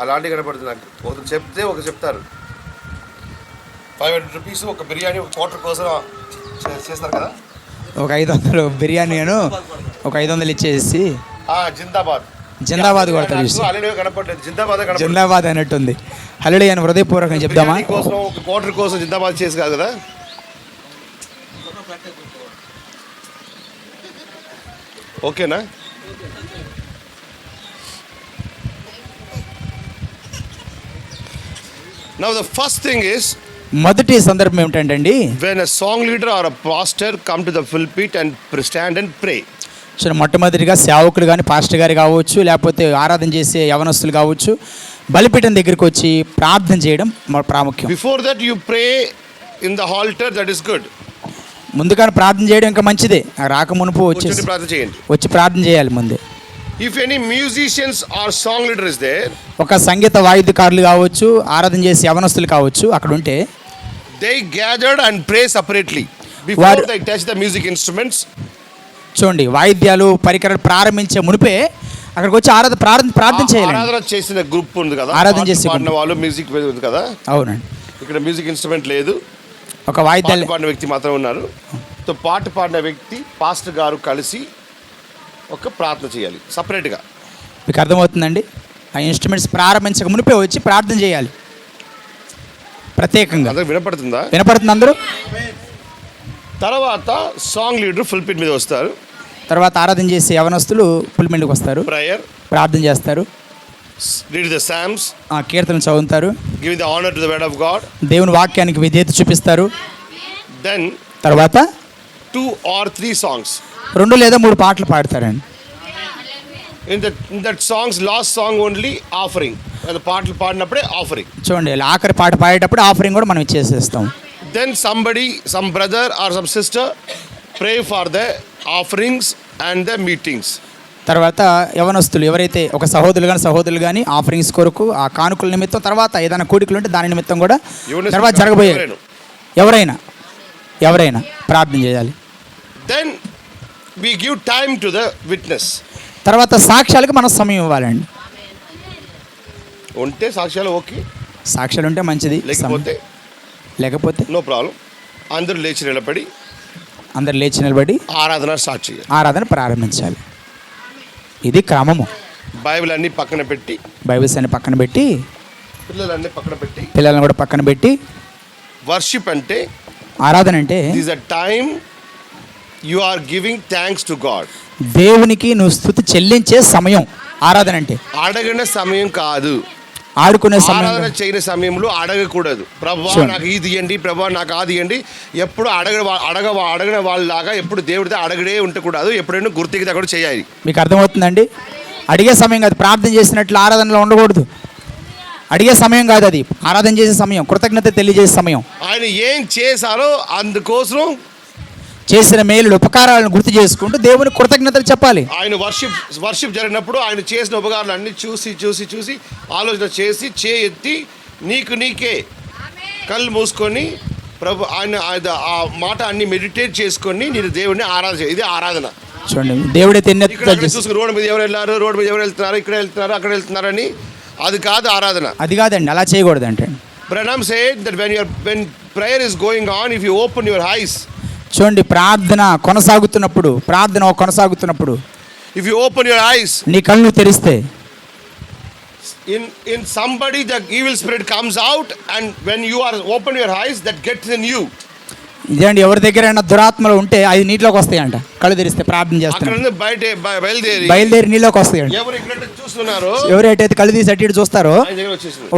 అలాంటివి కనపడుతుంది నాకు. ఒకరు చెప్తే ఒక చెప్తారు 500 రూపీస్ ఒక బిర్యానీ ఒక క్వార్టర్ కోసం చేస్తారు కదా. ఒక 500 బిర్యానీ ఒక 500 ఇచ్చేసి జిందాబాద్ జిందాబాద్ కొడతారు. కనపడలేదు, జిందాబాద్ జిందాబాద్ అన్నట్టుంది. హల్లెలూయా అని హృదయపూర్వకంగా చెప్దామా? కోసం ఒక క్వార్టర్ కోసం జిందాబాద్ చేసి కాదు కదా. ఓకేనా? Now the first thing is, మొదటి సందర్భం ఏమిటంటే, when a song leader or a pastor come to the pulpit and stand and pray. So మొట్టమొదటిగా సేవకులు కానీ పాస్టర్ గారు కావచ్చు, లేకపోతే ఆరాధన చేసే యవనస్తులు కావచ్చు, బలిపీఠం దగ్గరికి వచ్చి ప్రార్థన చేయడం ప్రాముఖ్యం. Before that you pray in the altar, that is good. ముందుగానే ప్రార్థన చేయడం ఇంకా మంచిదే. రాకమునుపు వచ్చి ప్రార్థన చేయాలి ముందే. If any musicians or song leader is there, ఒక సంగీత వాయిద్యకారులు కావచ్చు, ఆరాధన చేసే యవనస్తులు కావచ్చు అక్కడ ఉంటే, they gathered and pray separately before they touch the music instruments. చూడండి, వాయిద్యాలు పరికరాలు ప్రారంభించే మునిపే అక్కడికి వచ్చి ప్రార్థన చేయాలి. ఆరాధన చేసిన గ్రూప్ ఉంది కదా, ఆరాధన చేసే వాళ్ళు మ్యూజిక్ ఉంది కదా. అవునండి. ఇక్కడ మ్యూజిక్ ఇన్స్ట్రుమెంట్ లేదు, ఒక వాయిద్యాలు పాడిన వ్యక్తి మాత్రం ఉన్నారు. సో పాట పాడిన వ్యక్తి పాస్టర్ గారు కలిసి ఒక ప్రార్థన చేయాలి సపరేట్గా. మీకు అర్థమవుతుందండి? ఆ ఇన్స్ట్రుమెంట్స్ ప్రారంభించక మునిపే వచ్చి ప్రార్థన చేయాలి ప్రత్యేకంగా. వినపడుతుందా? వినపడుతుంది అందరూ. తర్వాత సాంగ్ లీడర్ ఫుల్పిట్ మీద వస్తారు. తర్వాత ఆరాధన చేసే యవనస్తులు పుల్పిట్కి వస్తారు, ప్రేయర్ ప్రార్థన చేస్తారు, రీడ్ ద సామ్స్ కీర్తనలు చదువుతారు, give the honour to the word of God, దేవుని వాక్యానికి విధేయత చూపిస్తారు. దెన్ తర్వాత 2 or 3 songs, 2 లేదా 3 పాటలు పాడతారండి. in that songs last song only offering, the పాటలు పాడినప్పుడే ఆఫరింగ్. చూడండి, ఆఖరి పాట పాడేటప్పుడు ఆఫరింగ్ కూడా మనం ఇచ్చేసేస్తాం. Then some brother or some sister pray for the offerings and the meetings. తర్వాత యవనస్తులు ఎవరైతే ఒక సహోదరులు కానీ ఆఫరింగ్స్ కొరకు ఆ కానుకల నిమిత్తం, తర్వాత ఏదైనా కోరికలు ఉంటే దాని నిమిత్తం కూడా తర్వాత జరగబోయే ఎవరైనా ప్రార్థన చేయాలి. Then we give time to the witness. తర్వాత సాక్ష్యాలకు మనం సమయం ఇవ్వాలండి. ఉంటే సాక్ష్యాలు ఓకే, సాక్ష్యాలు ఉంటే మంచిది, లేకపోతే నో ప్రాబ్లం. అందరూ లేచి నిలబడి ఆరాధన స్టార్ట్ చేయాలి, ఆరాధన ప్రారంభించాలి. ఇది క్రమము. బైబిల్ అన్ని పక్కన పెట్టి, బైబిల్స్ అన్ని పక్కన పెట్టి, పిల్లల్ని కూడా పక్కన పెట్టి, వర్షిప్ అంటే, ఆరాధన అంటే this a time you are giving thanks to God. దేవునికి నువ్వు స్తుతి చెల్లించే సమయం ఆరాధన అంటే. అడగనే సమయం కాదు, ఆడుకునే సమయం. ఆరాధన చేయని సమయంలో అడగకూడదు. ప్రభువా నాకు ఇది ఇవ్వండి, ప్రభువా నాకు అది ఇవ్వండి. ఎప్పుడు అడగన వాళ్ళలాగా ఎప్పుడు దేవుడితో అడగడే ఉండకూడదు. ఎప్పుడైనా గుర్తికి కూడా చేయాలి. మీకు అర్థమవుతుందండి? అడిగే సమయం కాదు, ప్రార్థన చేసినట్లు ఆరాధనలో ఉండకూడదు. అడిగే సమయం కాదు, అది ఆరాధన చేసే సమయం, కృతజ్ఞత తెలియజేసే సమయం. ఆయన ఏం చేశారో అందుకోసం చేసిన మేలు ఉపకారాలను గుర్తు చేసుకుంటూ దేవుని కృతజ్ఞతలు చెప్పాలి. ఆయన వర్షిప్ జరిగినప్పుడు ఆయన చేసిన ఉపకారాలు అన్ని చూసి ఆలోచన చేసి చేయెత్తి నీకే కళ్ళు మూసుకొని ప్రభు ఆయన ఆ మాట అన్ని మెడిటేట్ చేసుకొని నేను దేవుడిని ఆరాధన. ఇది ఆరాధన. చూడండి, దేవుడైతే చూసుకుని రోడ్డు మీద ఎవరు వెళ్ళారు, రోడ్డు మీద ఎవరు వెళ్తున్నారు, ఇక్కడ వెళ్తున్నారు, అక్కడ వెళ్తున్నారని, అది కాదు ఆరాధన. అది కాదండి, అలా చేయకూడదు. అంటే Branham said that when prayer is going on, if you open your eyes, చూడండి, ప్రార్థన కొనసాగుతున్నప్పుడు if you open your eyes, నీ కళ్ళు తెరిస్తే, in somebody the evil spirit comes out, and when you are open your eyes, that gets in you. ఇదేంటి, ఎవరి దగ్గరైనా దురాత్మలు ఉంటే అది నీటిలోకి వస్తాయంట. కళ్ళు తెరిస్తే ప్రార్థన చేస్తారు, బయలుదేరి నీళ్ళలోకి వస్తాయంట. ఎవరైతే కళ్ళు తీసి అటు ఇటు చూస్తారో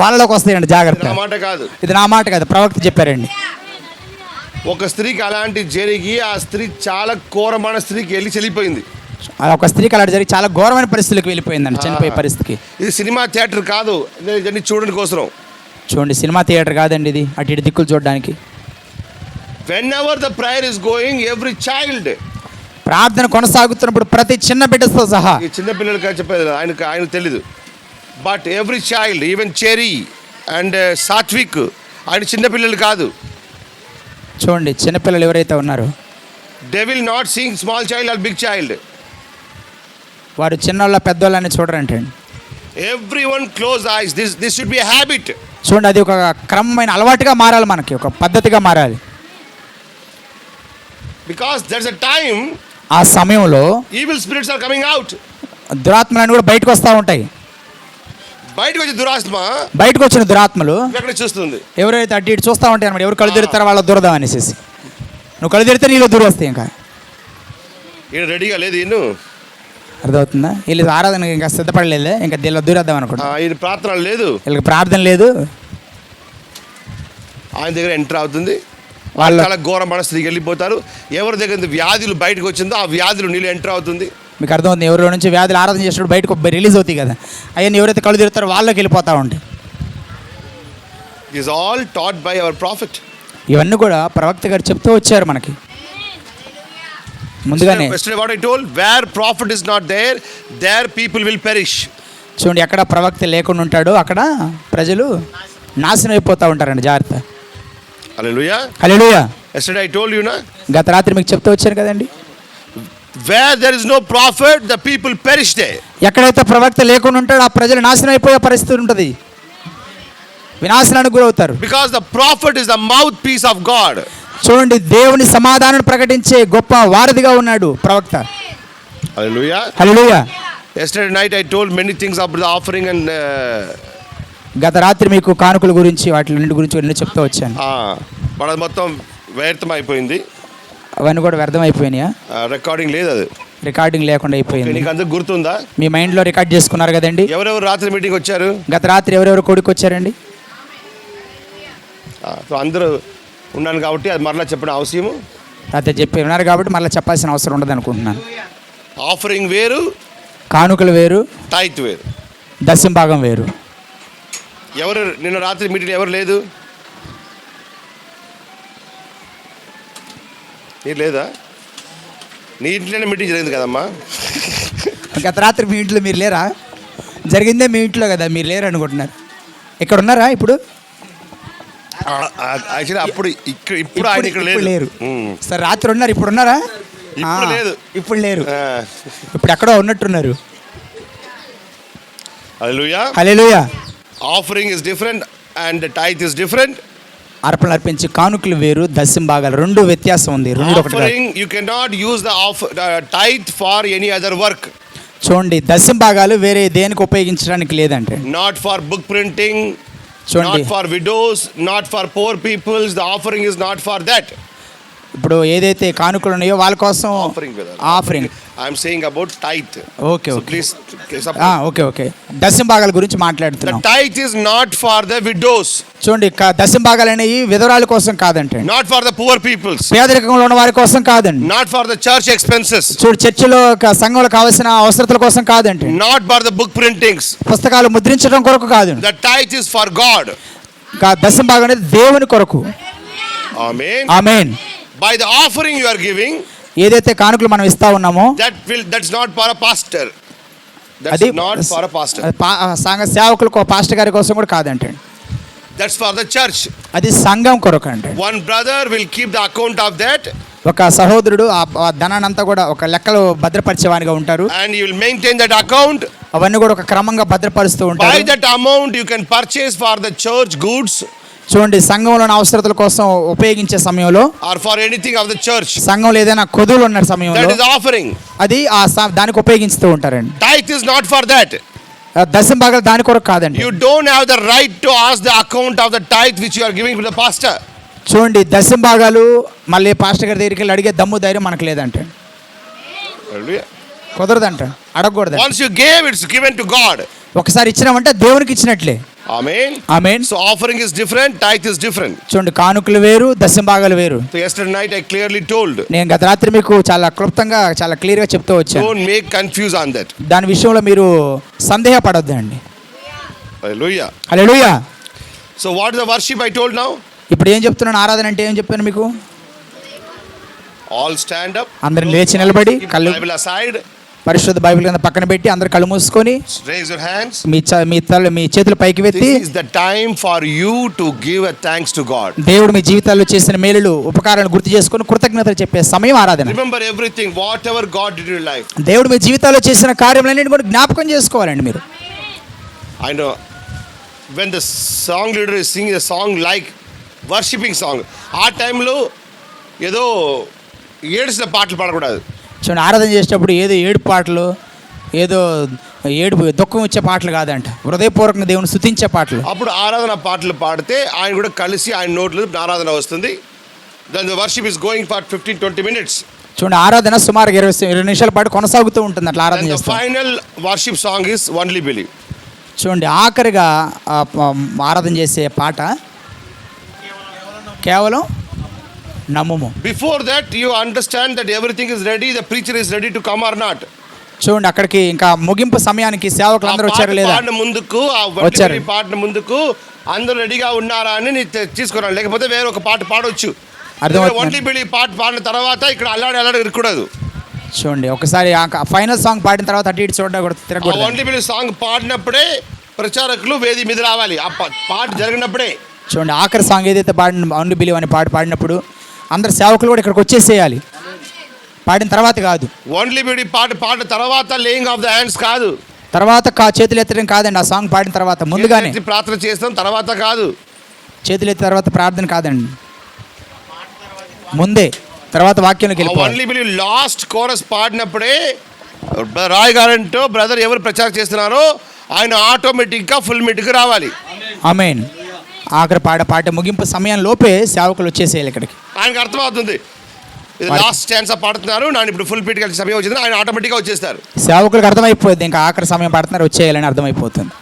వాళ్ళలోకి వస్తాయండి. జాగ్రత్త, ఇది నా మాట కాదు, ప్రవక్త చెప్పారండి. ఒక స్త్రీకి అలాంటి జరిగి ఆ స్త్రీ చాలా ఘోరమైన స్థితికి వెళ్ళి చెల్లిపోయింది. ఒక స్త్రీకి అలాంటి జరిగి చాలా ఘోరమైన పరిస్థితులకు వెళ్ళిపోయిందండి, చనిపోయే పరిస్థితికి. ఇది సినిమా థియేటర్ కాదు, ఇవన్నీ చూడడానికి కోసం. చూడండి, సినిమా థియేటర్ కాదండి ఇది, అటు ఇటు దిక్కులు చూడడానికి. whenever the prayer is going, every child, ప్రార్థన కొనసాగుతున్నప్పుడు ప్రతి చిన్న బిడ్డతో సహా, ఈ చిన్న పిల్లలకి చెప్పేది ఆయన తెలీదు, but every child, even Cherry and Satvik, ఆయన చిన్న పిల్లలు కాదు. చూడండి, చిన్నపిల్లలు ఎవరైతే ఉన్నారో, they will not seeing small child or big child. వారు చిన్నోళ్ళ పెద్దోళ్ళని చూడరంటండి. Everyone close eyes. This should be a habit. చూడండి, అది ఒక క్రమమైన అలవాటుగా మారాలి, మనకి ఒక పద్ధతిగా మారాలి. Because there's a time ఆ సమయంలో evil spirits are coming out. దురాత్మలు కూడా బయటకు వస్తూ ఉంటాయి. బయటకు వచ్చి దురాత్మ బయటకు వచ్చిన దురాత్మలు ఎక్కడ చూస్తుంది? ఎవరైతే అటు ఇటు చూస్తూ ఉంటాయి అన్నమాట. ఎవరు కళ్ళు తెరుతారో వాళ్ళ దురద అనేసి. నువ్వు కళ్ళు తెరితే నీలో దూరం వస్తాయి. ఇంకా ఈయన రెడీగా లేదు, ఈయన అర్థమవుతుందా? వీళ్ళు ఆరాధన ఇంకా సిద్ధపడలేదు, ఇంకా దీనిలో దూరేద్దాం అనుకుంటా. ఈయన ప్రార్థన లేదు, వీళ్ళకి ప్రార్థన లేదు. ఆయన దగ్గర ఎంటర్ అవుతుంది, వాళ్ళ చాలా ఘోర మనస్థితికి వెళ్ళిపోతారు. ఎవరి దగ్గర వ్యాధులు బయటకు వచ్చిందో ఆ వ్యాధులు నీళ్ళు ఎంటర్ అవుతుంది. మీకు అర్థమవుతుంది, ఎవరిలో నుంచి వ్యాధులు ఆరాధన చేసినప్పుడు బయటకు రిలీజ్ అవుతాయి కదా, అవన్నీ ఎవరైతే కళ్ళు తిరుగుతారో వాళ్ళకి వెళ్ళిపోతూ ఉంటాయి. It is all taught by our prophet. ఇవన్నీ కూడా ప్రవక్త గారు చెప్తూ వచ్చారు మనకి ముందుగానే. What I told, where prophet is not there, there people will perish. చూడండి, ఎక్కడ ప్రవక్త లేకుండా ఉంటాడో అక్కడ ప్రజలు నాశనం అయిపోతూ ఉంటారండి. జాగ్రత్త. హల్లెలూయా, హల్లెలూయా. Yesterday I told you na, గత రాత్రి మీకు చెప్తూ వచ్చాను కదండి, where there is no prophet, the people perish there. ఎక్కడైతే ప్రవక్త లేకుండా ఉంటాడో ఆ ప్రజలు నాశనం అయిపోయే పరిస్థితి ఉంటుంది, వినాశనానికి గురవుతారు. Because the prophet is the mouthpiece of God. చూడండి, దేవుని సమాధానం ప్రకటించే గొప్ప వారధిగా ఉన్నాడు ప్రవక్త. హల్లెలూయా, హల్లెలూయా. Yesterday night I told many things about the offering and గత రాత్రి మీకు కానుకల గురించి వాటి గురించి నేను చెప్తూ వచ్చాను. మన మొత్తం వ్యర్థం అయిపోయింది, అవన్నీ కూడా వ్యర్థం అయిపోయినాయా? రికార్డింగ్ లేదు, అది రికార్డింగ్ లేకుండా అయిపోయింది. నీకు అంతా గుర్తుందా? మీ మైండ్లో రికార్డ్ చేసుకున్నారు కదండి. ఎవరెవరు రాత్రి మీటింగ్ వచ్చారు? గత రాత్రి ఎవరెవరు కొడుకు వచ్చారండి? సో అందరూ ఉన్నాను కాబట్టి అది మరలా చెప్పిన అవసరము రాత్రి చెప్పి ఉన్నారు కాబట్టి మరలా చెప్పాల్సిన అవసరం ఉండదు అనుకుంటున్నాను. ఆఫరింగ్ వేరు, కానుకలు వేరు, టైత్ వేరు, దశమ భాగం వేరు. ఎవరు నిన్న రాత్రి మీటింగ్ ఎవరు లేదు? మీరు లేదా? నీ ఇంట్లోనే మీటింగ్ జరిగింది కదమ్మా. గత రాత్రి మీ ఇంట్లో మీరు లేరా? జరిగిందే మీ ఇంట్లో కదా, మీరు లేరు అనుకుంటున్నారు. ఇక్కడ ఉన్నారా ఇప్పుడు? యాక్చువల్లీ అప్పుడు ఇప్పుడు ఆయన ఇక్కడ లేరు. సరే, రాత్రి ఉన్నారు, ఇప్పుడు ఉన్నారా? ఇప్పుడు లేదు, ఇప్పుడు లేరు, ఇప్పుడు ఎక్కడో ఉన్నట్టున్నారు. Hallelujah, hallelujah. Offering is different and tithe is different. అర్పణలు అర్పించి కానుకలు వేరు, దశమ భాగాలు రెండు వ్యత్యాసం ఉంది. రెండు ఒకటి. Offering you can not use the tithe for any other work. చూడండి, దశమ భాగాలు వేరే దేనికి ఉపయోగించడానికి లేదంటే. నాట్ ఫర్ బుక్ ప్రింటింగ్, చూడండి, not for widows, not for poor peoples. The offering is not for that. ఇప్పుడు ఏదైతే కానుకలు ఉన్నాయో వాళ్ళ కోసం offering. I am saying about tithe. Okay, So okay, please, okay, okay. దశమ భాగాల గురించి మాట్లాడుతున్నాం. the tithe is not for the widows. చూడండి, దశమ భాగాలు అనేవి విధవరాల కోసం కాదంటే. Not for the poor peoples. పేదరికంలో ఉన్న వారి కోసం కాదండి. Not for the church expenses. చూడు, చర్చిలో సంఘంలో కావాల్సిన అవసరతల కోసం కాదంటే. Not for the book printings. పుస్తకాలు ముద్రించడం కొరకు కాదు. The tithe is for God. దశమ భాగం అనేది దేవుని కొరకు. Amen. Amen. By the offering you are giving, ఏదైతే కానుకలు మనం ఇస్తా ఉన్నామో that's not for a pastor. That's అది not for a pastor. సంఘ సేవకులకు, పాస్టర్ గారి కోసం కూడా కాదంటే. That's for the church. అది సంఘం కొరకు అంటే. One brother will keep the account of that. ఒక సహోదరుడు ఆ ధనాన్ని అంతా కూడా ఒక లెక్కలో భద్రపరిచేవానిగా ఉంటారు. And you will maintain that account. అవన్నీ కూడా ఒక క్రమంగా భద్రపరుస్తూ ఉంటారు. By that amount you can purchase for the church goods. చూడండి, సంఘంలోని అవసరతల కోసం ఉపయోగించే సమయంలో, or for anything of the church. సంఘంలో ఏదైనా కొదువులు ఉన్న సమయంలో That is offering. అది దానికి ఉపయోగిస్తూ ఉంటారండి. Tithe is not for that. దశమ భాగాలు దాని కొరకు కాదండి. You don't have the right to ask the account of the tithe which you are giving to the pastor. చూడండి, దశమ భాగాలు మళ్ళీ పాస్టర్ గారి దగ్గరికి వెళ్ళి అడిగే దమ్ము ధైర్యం మనకు లేదంటే. కుదరదంట, అడగకూడదు. Once you gave, it's given to God. ఒకసారి ఇచ్చినామంటే దేవునికి ఇచ్చినట్లే. Amen. Amen. So offering is different, tithe is different. చూడండి, కానుకలు వేరు, దశమ భాగాలు వేరు. So yesterday night I clearly told. నేను గత రాత్రి మీకు చాలా క్లుప్తంగా, చాలా క్లియర్గా చెప్తూ వచ్చాను. Don't make confuse on that. దాని విషయంలో మీరు సందేహపడొద్దండి. Hallelujah. Hallelujah. So what is the worship I told now? ఇప్పుడు ఏం చెప్తున్నాను? ఆరాధన అంటే ఏం చెప్పాను మీకు? All stand up. అందరం లేచి నిలబడి, Keep కళ్ళు Bible aside. పరిశుద్ధ బైబిల్ కింద పక్కన పెట్టి అందరు కళ్ళు మూసుకొని Raise your hands. మీ చేతులు పైకి వెత్తి, This is the time for you to give a thanks to God. దేవుడు మీ జీవితాల్లో చేసిన మేలులు, ఉపకారాలను గుర్తు చేసుకొని కృతజ్ఞతలు చెప్పే సమయం ఆరాధన. Remember everything, whatever God did in your life. దేవుడు మీ జీవితాల్లో చేసిన కార్యములన్నింటినీ కూడా జ్ఞాపకం చేసుకోవాలండి మీరు. I know when the song leader is singing a song like worshipping song, ఆ టైంలో ఏదో ఏడ్చిన పాటలు పాడకూడదు. చూడండి, ఆరాధన చేసేటప్పుడు ఏదో ఏడు పాటలు, ఏదో ఏడుపు దుఃఖం వచ్చే పాటలు కాదంట, హృదయపూర్వకంగా దేవుని స్తుతించే పాటలు. అప్పుడు ఆరాధన పాటలు పాడితే ఆయన కూడా కలిసి ఆయన నోట్లో ఆరాధన వస్తుంది. Then the worship is going for 15-20 minutes. చూడండి, ఆరాధన సుమారు 20 నిమిషాల పాటు కొనసాగుతూ ఉంటుంది. అట్లా ఆరాధన చేస్తాం. Final worship song is only believe. చూడండి, ఆఖరిగా ఆరాధన చేసే పాట కేవలం నమ్ముము. Before that you understand that everything is ready, the preacher is ready to come or not. చూడండి, అక్కడికి ఇంకా ముగింపు సమయానికి సేవకులు అందరూ వచ్చారు లేదా? ముందుకు పాటను ముందుకు అందరూ రెడీగా ఉన్నారా అని తీసుకున్నాను. లేకపోతే వేరే ఒక పాట పాడొచ్చు. ఓన్లీ బిలీవ్ పాట పాడిన తర్వాత ఇక్కడ అల్లాడి ఇరుకూడదు. చూడండి, ఒకసారి ఫైనల్ సాంగ్ పాడిన తర్వాత అటు ఇటు చూడకూడదు. ఓన్లీ బిలీవ్ సాంగ్ పాడినప్పుడే ప్రచారకులు వేది మీద రావాలి. ఆ పాట జరిగినప్పుడే. చూడండి, ఆఖరి సాంగ్ ఏదైతే పాడిన ఓన్లీ బిలీవ్ అని పాడినప్పుడు అందరు సేవకులు కూడా ఇక్కడికి వచ్చేసేయాలి. పాడిన తర్వాత కాదు. ఓన్లీ బిలీవ్ పాడిన తర్వాత లేయింగ్ ఆఫ్ ద హ్యాండ్స్ కాదు, తర్వాత చేతులు ఎత్తడం కాదండి. ఆ సాంగ్ పాడిన తర్వాత ముందుగానే ప్రార్థన చేస్తాం, తర్వాత కాదు. చేతులు ఎత్తిన తర్వాత ప్రార్థన కాదండి, ముందే తర్వాత వాక్యంలోకి వెళ్ళిపోవాలి. ఓన్లీ బిలీవ్ లాస్ట్ కోరస్ పాడినప్పుడే రాయ్ గారంటో బ్రదర్ ఎవరు ప్రచారం చేస్తున్నారో ఆయన ఆటోమేటిక్గా ఫుల్ మీట్కి రావాలి. ఆమేన్. ఆఖరి పాట ముగింపు సమయం లోపే సేవకులు వచ్చేసేయాలి ఇక్కడికి. ఆయనకు అర్థమవుతుంది ఇది లాస్ట్ ఛాన్స్ పాడుతున్నారు, నేను ఇప్పుడు ఫుల్ పీట్ కలిసి సమయం వచ్చింది, ఆయన ఆటోమేటిక్గా వచ్చేస్తారు. సేవకులకు అర్థమైపోయింది ఇంకా ఆఖరి సమయం పాడుతున్నారు, వచ్చేయాలని అర్థమైపోతుంది.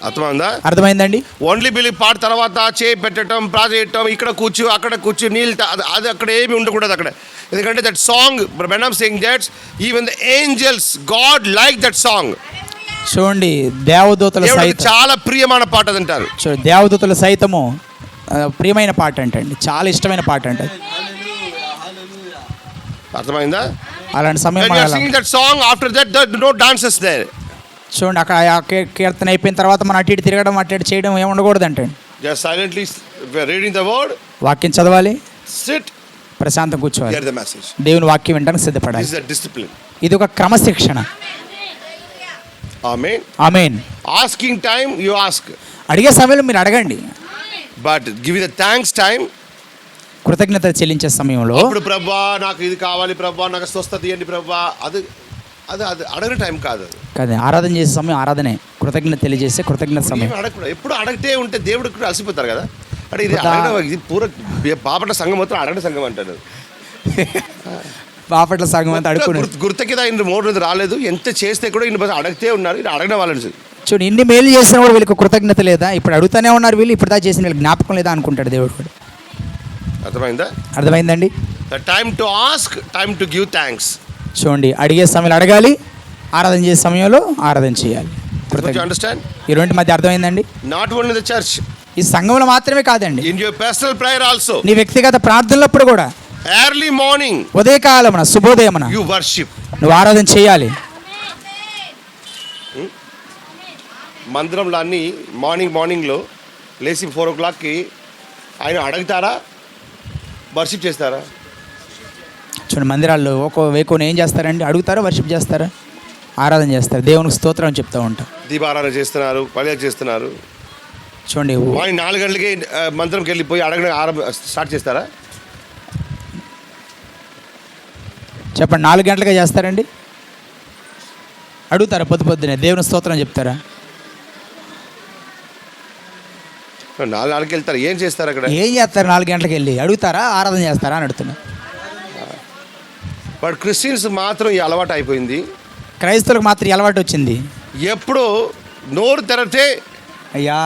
అర్థమైందా? అర్థమైందండి. ఓన్లీ బిలీవ్ పాట తర్వాత చేయి పెట్టడం, ప్రాజెక్టం, ఇక్కడ కూర్చు అక్కడ కూర్చు నీళ్ళు అది అక్కడ ఏమి ఉండకూడదు అక్కడ. ఎందుకంటే that song when I'm saying that even the angels God like that song. చూడండి, దేవదూతలు సైతం చాలా ప్రియమైన పాట అంటారు. చూడండి, దేవదూతలు సైతము ప్రియమైన పాట అంటండి, చాలా ఇష్టమైన పాట అంట. అర్థమైందా? అలాంటి సమయం that song after that no dances there. చూడండి, అక్కడ కీర్తన అయిపోయిన తర్వాత మనం అటు ఇటు తిరగడం అటు చేయడం ఏమి ఉండకూడదు అంటండి. Just silently reading the word, వాక్యం చదవాలి, sit, ప్రశాంతం కూర్చోవాలి, hear the message. దేవుని వాక్యం వినడానికి సిద్ధపడాలి. This is a discipline. ఇది ఒక క్రమశిక్షణ. Amen. Amen. Asking time you ask, అడిగే సమయంలో మీరు అడగండి, but give the thanks time. కృతజ్ఞత చెల్లించే సమయంలో అప్పుడు ప్రభువా నాకు ఇది కావాలి, ప్రభువా నాకు స్వస్థత ఇవ్వండి ప్రభువా, అది అడగని టైం కాదు. కాదు, ఆరాధన చేసే సమయం ఆరాధనే, కృతజ్ఞత తెలియజేసే కృతజ్ఞత సమయం. ఎప్పుడు అడగటే ఉంటే దేవుడికి కూడా అలసిపోతారు కదా. అంటే ఇది పూర బాపట్ల సంఘం మొత్తం అడగని సంఘం అంటారు. బాపట్ల సంఘం అంతా అడుగుకుని గుర్తకిదా ఇన్ని మోడల్ రాలేదు, ఎంత చేస్తే కూడా ఇన్ని బస్ అడిగితే ఉన్నారు. ఇది అడగడం వాళ్ళని చూడు, ఇన్ని మేలు చేసినా కూడా వీళ్ళకి కృతజ్ఞత లేదా, ఇప్పుడు అడుగుతూనే ఉన్నారు వీళ్ళు, ఇప్పుడు దా చేసిన వీళ్ళకి జ్ఞాపకం లేదా అనుకుంటాడు దేవుడు కూడా. అర్థమైందా? అర్థమైందండి. Time to ask, time to give thanks. చూడండి, అడిగే సమయంలో అడగాలి, ఆరాధన చేసే సమయంలో ఆరాధన చేయాలి. అండర్స్టాండ్? ఈ రెండు మధ్య అర్థమైందండి. నాట్ ఓన్లీ ద చర్చ్, ఈ సంఘంలో మాత్రమే కాదండి, in your personal prayer also, నీ వ్యక్తిగత ప్రార్థనలప్పుడు కూడా. ఎర్లీ మార్నింగ్, ఉదయకాలమున, శుభోదయమున యు వర్షిప్, నువ్వు ఆరాధన చేయాలి. మందిరంలో అన్ని మార్నింగ్లో లేచి 4 o'clockకి ఆయన అడుగుతారా, వర్షిప్ చేస్తారా? చూడండి, మందిరాల్లో వేకుని ఏం చేస్తారండి? అడుగుతారా, వర్షిప్ చేస్తారా? ఆరాధన చేస్తారు, దేవునికి స్తోత్రం అని చెప్తూ ఉంటాం. దీపారాధన చేస్తున్నారు, పర్యాలు చేస్తున్నారు. చూడండి, 4 గంటలకి మందిరంకి వెళ్ళిపోయి అడగడం స్టార్ట్ చేస్తారా? చెప్పండి, 4 గంటలుగా చేస్తారండి? అడుగుతారా పొద్దునే దేవుని స్తోత్రం చెప్తారా? 4 వెళ్తారు, ఏం చేస్తారు అక్కడ? ఏం చేస్తారు? 4 గంటలకు వెళ్ళి అడుగుతారా, ఆరాధన చేస్తారా అని అడుగుతున్నా. బట్ క్రిస్టియన్స్ మాత్రం ఈ అలవాటు అయిపోయింది, క్రైస్తవులకు మాత్రం ఈ అలవాటు వచ్చింది. ఎప్పుడు నోరు తెరతే అయ్యా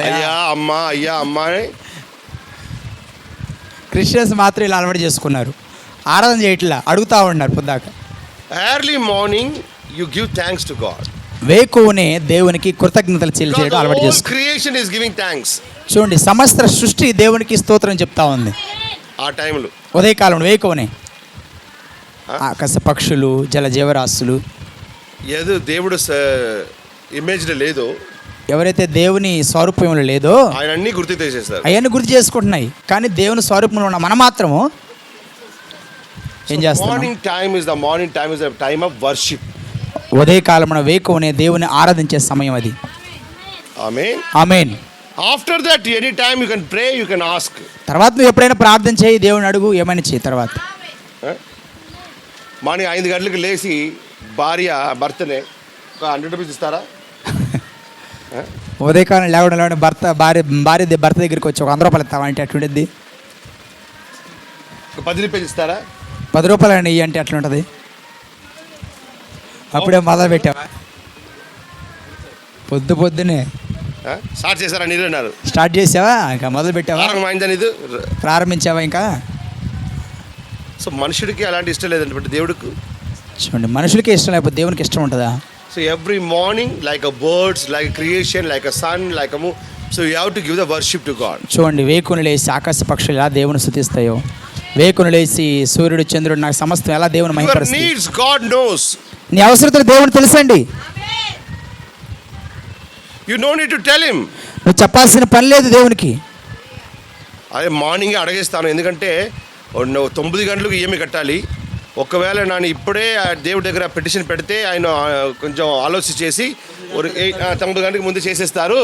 అయ్యా అమ్మా అయ్యా అమ్మా అని. క్రిస్టియన్స్ మాత్రం ఇలా అలవాటు చేసుకున్నారు, ఆరాధన చేయట్లా, అడుగుతూ ఉన్నారు పొద్దాక. Early morning you give thanks to God. వేకువనే దేవునికి కృతజ్ఞతలు చెల్లించడం అలవాటు చేసుకున్నారు. Creation is giving thanks. చూడండి, సమస్త సృష్టి దేవునికి స్తోత్రం చెప్తా ఉంది ఆ టైంలో. ఉదయకాలం వేకువనే ఆకాశ పక్షులు, జల జీవరాశులు, ఏదో దేవుడు ఇమేజ్లో లేదో, ఎవరైతే దేవుని స్వరూపంలో లేదో ఆయన అన్ని గుర్తు చేసేస్తారు, అవన్నీ గుర్తు చేసుకుంటున్నాయి. కానీ దేవుని స్వరూపంలో ఉన్న మనం మాత్రము ఏం చేస్తాం? Morning time is the time of worship. ఉదయకాలమున వేకువనే దేవుని ఆరాధించే సమయం అది. Amen. Amen. After that any time you can pray, you can ask. తర్వాత నువ్వు ఎప్పుడైనా ప్రార్థన చేయి, దేవుని అడుగు, ఏమైనా చేయి. తర్వాత మార్నింగ్ 5 గంటలకు లేచి భర్తనే ఒక 100 రూపీస్ ఇస్తారా? ఉదయకాలం లేవడం భార్య భర్త దగ్గరికి వచ్చి ఒక 100 రూపాయలు ఇస్తావా అంటే అట్లుంటుంది. ఒక 10 రూపాయలు ఇస్తారా? 10 రూపాయలు అని అంటే అట్లుంటుంది. అప్పుడే మొదలు పెట్టావా? పొద్దునే స్టార్ట్ చేశారా? నీరు అన్నారు. స్టార్ట్ చేసావా? ఇంకా మొదలు పెట్టావా? ప్రారంభించావా ఇంకా? సో మనుషుడికి అలాంటి ఇష్టం లేదంటే దేవుడికి చూడండి, మనుషులకి ఇష్టం లేకపోతే దేవునికి ఇష్టం ఉంటుందా? So every morning like a birds, like creation, like a son, like a moon, so you have to give the worship to God. చూడండి, వేకును లేచి ఆకాశ పక్షులు ఎలా దేవుని స్తుతిస్తాయో, వేకును లేచి సూర్యుడు చంద్రుడు నాకు సమస్తం ఎలా దేవుని మహిమపరుస్తాయి. Your needs God knows. నీ అవసరతలు దేవుని తెలుసండి. You don't need to tell him. నువ్వు చెప్పాల్సిన పని లేదు దేవునికి. అదే మార్నింగే అడిగేస్తాను, ఎందుకంటే 9 గంటలకు ఈఎంఐ కట్టాలి. ఒకవేళ నేను ఇప్పుడే దేవుడి దగ్గర పిటిషన్ పెడితే ఆయన కొంచెం ఆలోచించేసి 9 గంటలకు ముందు చేసేస్తారు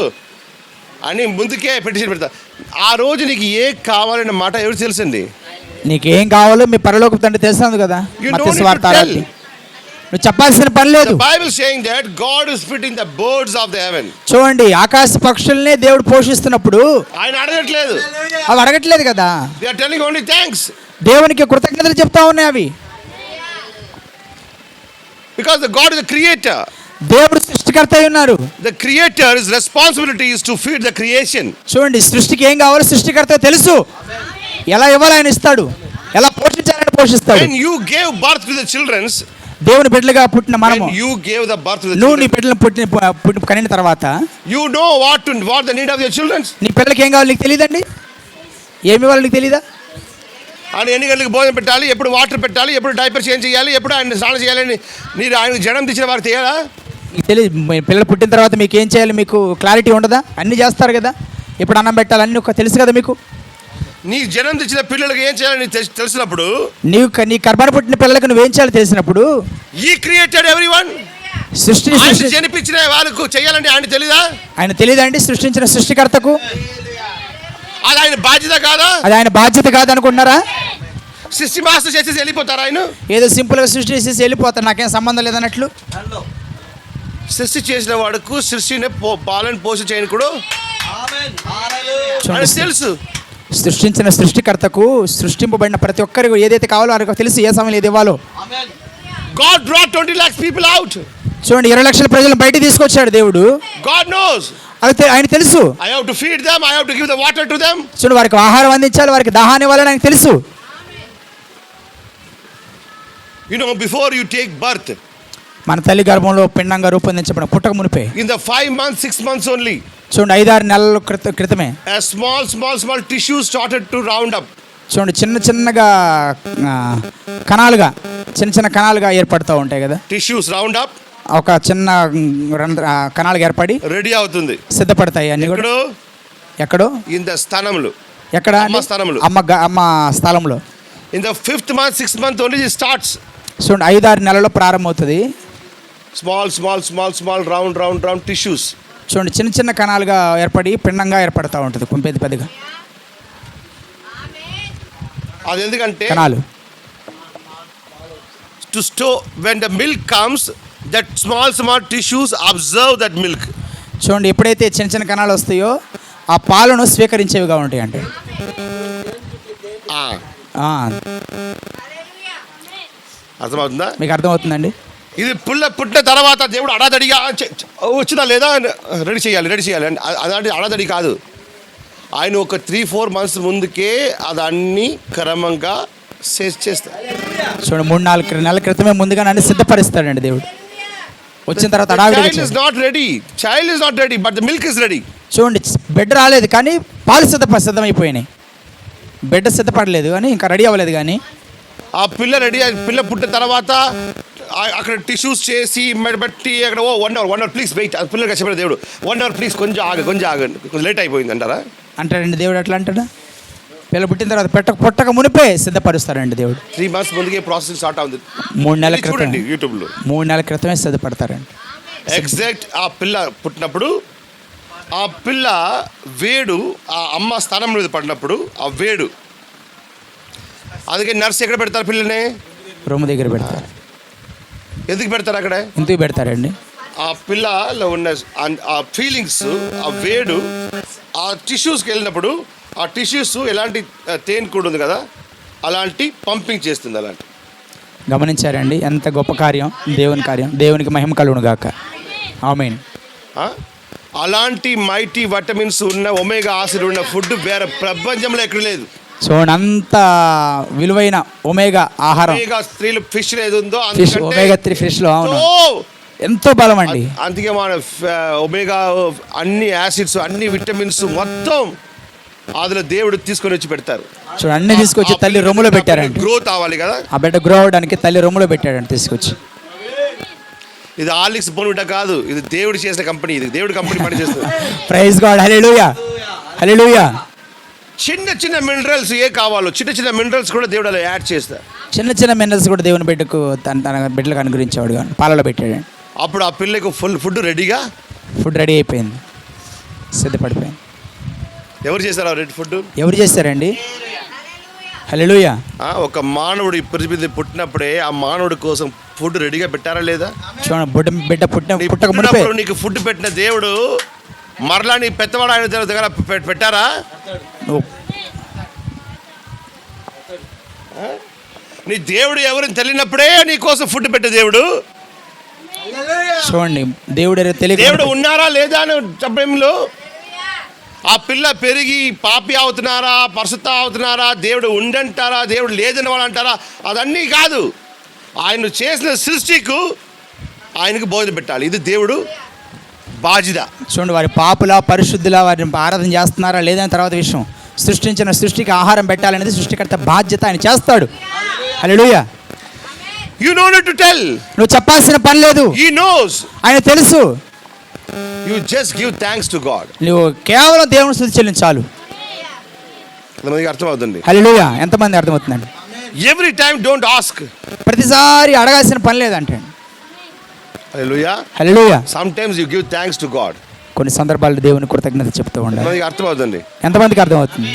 అని ముందుకే పిటిషన్ పెడతా. ఆ రోజు నీకు ఏ కావాలనే మాట ఎవరు తెలుసండి? నీకేం కావాలో మీ పరలోక తండ్రి తెలుస్తుంది కదా. మత్తయి సువార్త 6. నువ్వు చెప్పాల్సిన పని లేదు. Bible saying that God is feeding the birds of the heaven. చూడండి, ఆకాశ పక్షుల్నే దేవుడు పోషిస్తున్నప్పుడు ఆయన అడగట్లేదు, అవి అడగట్లేదు కదా. They are telling only thanks. దేవునికి కృతజ్ఞతలు చెప్తా ఉన్నాయి అవి. Because the God is the creator. దేవుడు సృష్టికర్త అయి ఉన్నారు. The creator's responsibility is to feed the creation. చూడండి, సృష్టికి ఏం కావాలో సృష్టికర్త తెలుసు. ఎలా ఇవ్వాలి ఆయన ఇస్తాడు, ఎలా పోషించాలని పోషిస్తాడు. When you gave birth to the children, దేవుని బిడ్డలుగా పుట్టిన మనము, you gave the birth to the నువ్వు children. నీ బిడ్డలను కనిన తర్వాత You know what the need of your children. నీ పిల్లలకి ఏం కావాలి నీకు తెలియదండి? ఏమి ఇవ్వాలి నీకు తెలీదా? ఆయన ఎన్ని గంటలకు భోజనం పెట్టాలి, ఎప్పుడు వాటర్ పెట్టాలి, ఎప్పుడు డైపర్ చేంజ్ చేయాలి, ఎప్పుడు ఆయన స్నానం చేయాలని మీరు ఆయన జనం తెచ్చిన వారికి తెలియదా? మీకు తెలియదు. పిల్లలు పుట్టిన తర్వాత మీకు ఏం చేయాలి మీకు క్లారిటీ ఉండదా? అన్నీ చేస్తారు కదా, ఎప్పుడు అన్నం పెట్టాలి అన్నీ తెలుసు కదా మీకు. నీ జనం తెచ్చిన పిల్లలకి ఏం చేయాలని తెలిసినప్పుడు, నీ గర్భాన పుట్టిన పిల్లలకు నువ్వేం చేయాలి తెలిసినప్పుడు, ఈ క్రియేటెడ్ ఎవ్రీవన్, సృష్టి జనిపించిన వాళ్ళకు చేయాలంటే ఆయన తెలీదా? ఆయన తెలియదండి సృష్టించిన సృష్టికర్తకు. అది ఆయన బాధ్యత కాదా? అది ఆయన బాధ్యత కాదనుకుంటున్నారా? సృష్టి మాస్టర్ చేసేసి వెళ్ళిపోతారా? ఆయన ఏదో సింపుల్గా సృష్టి చేసేసి వెళ్ళిపోతారు, నాకేం సంబంధం లేదన్నట్లు. సృష్టి చేసిన వాడుకు సృష్టిని పాలన పోషణ చేయని కూడా తెలుసు. సృష్టించిన సృష్టికర్తకు సృష్టింపబడిన ప్రతి ఒక్కరికి ఏదైతే కావాలో వారికి తెలుసు, ఏ సమయం ఏది ఇవ్వాలో. God brought 20 lakhs people out. చూడండి, 20 లక్షల ప్రజలను బయటికి తీసుకొచ్చాడు దేవుడు. God knows. అది ఆయన తెలుసు. I have to feed them, I have to give the water to them. చూడండి, వారికి ఆహారం అందించాలి, వారికి దాహాన్ని ఇవ్వాలని ఆయనకు తెలుసు. You know, before you take birth, మన తల్లి గర్భంలో పిండంగా రూపొందించబడిన పుట్టక మునిపే, in the 5 months, 6 months only, చూడండి 5-6 నెలల క్రితమే a small tissues started to round up. చూడండి, చిన్నగా చిన్న కణాలుగా ఏర్పడుతూ ఉంటాయి కదా. Tissues round up, ఒక చిన్న కణాలుగా ఏర్పడి రెడీ అవుతుంది, సిద్ధపడతాయి అన్ని కూడా. ఎక్కడో in the స్థానములు, ఎక్కడ? అమ్మ స్థలంలో. in the 5th month, 6th month only it starts. చూడండి, 5-6 నెలల్లో ప్రారంభమవుతుంది. small round tissues. చూడండి, చిన్న కణాలుగా ఏర్పడి పిండంగా ఏర్పడతా ఉంటుంది, పెద్దగా. అది ఎందుకంటే కణాలు to store, when the milk comes, that small tissues observe that milk. చూడండి, ఎప్పుడైతే చిన్న కణాలు వస్తాయో ఆ పాలను స్వీకరించేవిగా ఉంటాయి. అంటే అర్థమవుతుందా? మీకు అర్థమవుతుందండి? ఇది పుట్టిన తర్వాత దేవుడు అడాదడిగా వచ్చినా లేదా రెడీ చేయాలి అలాంటి అడాదడి కాదు. ఆయన ఒక 3-4 months ముందుకే అదన్నీ క్రమంగా చేస్తాడు. చూడండి, 3-4 నెలల క్రితమే ముందుగా నన్ను సిద్ధపరుస్తాడండి దేవుడు. వచ్చిన తర్వాత child is not ready but the milk is ready. చూడండి, బిడ్డ రాలేదు కానీ పాలు సిద్ధమైపోయినాయి. బిడ్డ సిద్ధపడలేదు కానీ ఇంకా రెడీ అవ్వలేదు. కానీ ఆ పిల్ల పుట్టిన తర్వాత అక్కడ టిష్యూస్ చేసి మెడబెట్టి అక్కడ 1 hour ప్లీజ్ వెయిట్. పిల్లలకి చెప్పాడు దేవుడు 1 hour ప్లీజ్ కొంచెం ఆగండి కొంచెం లేట్ అయిపోయింది అంటారా? అంటాడండి దేవుడు. అట్లా అంటాడా? పిల్ల పుట్టిన తర్వాత పుట్టక మునిపే సిద్ధపరుస్తారండి దేవుడు. 3 months ముందుకే ప్రాసెస్ స్టార్ట్ అవుతుంది. 3 నెలల క్రితం చూడండి యూట్యూబ్లో 3 నెలల క్రితమే సిద్ధపడతారండి. ఎగ్జాక్ట్ ఆ పిల్ల పుట్టినప్పుడు ఆ పిల్ల వేడు ఆ అమ్మ స్థానం మీద పడినప్పుడు ఆ వేడు, అందుకే నర్స్ ఎక్కడ పెడతారు పిల్లని? రూమ్ దగ్గర పెడతారు. ఎందుకు పెడతారు అక్కడ? ఎందుకు పెడతారండి? ఆ పిల్లలో ఉన్న ఆ ఫీలింగ్స్, ఆ వేడు ఆ టిష్యూస్కి వెళ్ళినప్పుడు ఆ టిష్యూస్ ఎలాంటి తేనె కూడా ఉంది కదా, అలాంటి పంపింగ్ చేస్తుంది. అలాంటి గమనించారండి? ఎంత గొప్ప కార్యం, దేవుని కార్యం. దేవునికి మహిమ కలుగును గాక. ఆమేన్. అలాంటి మైటీ విటమిన్స్ ఉన్న ఒమేగా ఆసిడ్ ఉన్న ఫుడ్ వేరే ప్రపంచంలో ఎక్కడ లేదు. చూడండి, అంత విలువైన ఒమేగా ఆహారం. స్త్రీలు ఫిష్ ఏది ఉందో ఫిష్, ఒమేగా 3 ఫిష్లో అవును, ఎంతో బలం అండి. అందుకే మన ఒమేగా అన్ని యాసిడ్స్, అన్ని విటమిన్స్ మొత్తం అందులో దేవుడు తీసుకొని వచ్చి పెడతారు. చూడండి, అన్ని తీసుకొచ్చి తల్లి రొమ్ములో పెట్టారండి. గ్రోత్ అవ్వాలి కదా, ఆ బిడ్డ గ్రో అవడానికి తల్లి రొమ్ములో పెట్టాడండి తీసుకొచ్చి. ఇది హార్లిక్స్ బోన్విటా కాదు, ఇది దేవుడు చేసిన కంపెనీ. ఇది దేవుడి కంపెనీ పని చేస్తుంది. Praise God. Hallelujah, hallelujah. చిన్న చిన్న మినరల్స్ ఏ కావాలో చిన్న చిన్న మినరల్స్ కూడా దేవుడు అలా యాడ్ చేస్తారు. చిన్న చిన్న మినరల్స్ కూడా దేవుని బిడ్డకు తన బిడ్డలకు అనుగ్రహించేవాడు కానీ పాలలో పెట్టాడు. అప్పుడు ఆ పిల్లలకు ఫుడ్ రెడీగా, ఫుడ్ రెడీ అయిపోయింది, సిద్ధపడిపోయింది. ఎవరు చేశారు ఆ రెడ్ ఫుడ్? ఎవరు చేశారండి? హల్లెలూయా. ఒక మానవుడు ఈ పృథివీ మీద పుట్టినప్పుడే ఆ మానవుడి కోసం ఫుడ్ రెడీగా పెట్టారా లేదా? చూడండి, బిడ్డ పుట్టక మునిపే నీకు ఫుడ్ పెట్టిన దేవుడు మరలా నీ పెద్దవాడు ఆయన దగ్గర పెట్టారా? నీ దేవుడు ఎవరిని తెలియనప్పుడే నీ కోసం ఫుడ్ పెట్టే దేవుడు. చూడండి, దేవుడు ఉన్నారా లేదా అని సమయంలో ఆ పిల్ల పెరిగి పాపి అవుతున్నారా, పరిశుద్ధ అవుతున్నారా, దేవుడు ఉండంటారా, దేవుడు లేదని వాళ్ళు అంటారా, అదన్నీ కాదు. ఆయన చేసిన సృష్టికు ఆయనకు భోజనం పెట్టాలి. ఇది దేవుడు బాధ్యత. చూడండి, వారి పాపుల పరిశుద్ధుల వారిని ఆరాధన చేస్తున్నారా లేదని తర్వాత విషయం. సృష్టించిన సృష్టికి ఆహారం పెట్టాలనేది సృష్టికర్త బాధ్యత, ఆయన చేస్తాడు. హల్లెలూయా. You know not to tell. నువ్వు చెప్పాల్సిన పని లేదు. He knows. ఆయన తెలుసు. You just give thanks to God. నువ్వు కేవలం దేవుని స్తుతి చెల్లించాలి. ఎంతమందికి అర్థమవుతుంది? హల్లెలూయా. ఎంతమంది అర్థమవుతుందండి? Every time don't ask. ప్రతిసారి అడగాల్సిన పని లేదంటే. హల్లెలూయా, హల్లెలూయా. Sometimes you give thanks to God. కొన్ని సందర్భాల్లో దేవుని కృతజ్ఞత చెప్తూ ఉండాలి. ఎంతమందికి అర్థమవుతుంది? ఎంతమందికి అర్థమవుతుంది?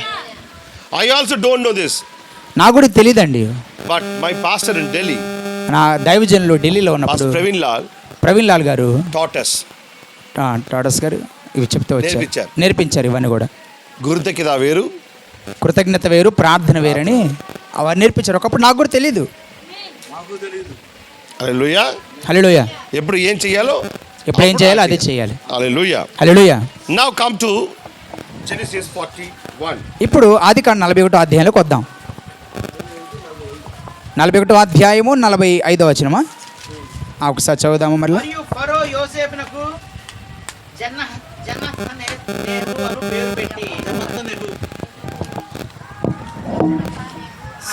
I also don't know this. నాకు కూడా తెలియదండి. But my pastor in Delhi, నా దైవజనులు ఢిల్లీలో ఉన్నప్పుడు ప్రవీణ్ లాల్ గారు టాటస్ గారు ఇవి చెప్తూ వచ్చారు, నేర్పించారు ఇవన్నీ కూడా. కృతజ్ఞత వేరు, కృతజ్ఞత వేరు, ప్రార్థన వేరని అవన్నీ నేర్పించారు. ఒకప్పుడు నాకు కూడా తెలీదు. హల్లెలూయా, హల్లెలూయా. ఎప్పుడు ఏం చేయాలో అదే చేయాలి. హల్లెలూయా, హల్లెలూయా. Now come to Genesis 41. ఇప్పుడు ఆదికాండం 41వ అధ్యాయంలోకి వద్దాం. 41వ అధ్యాయము 45వ వచనమా? ఒకసారి చదువుదాము మళ్ళీ. ఫరో యోసేపునకు జనహనేరు అను పేరు పెట్టి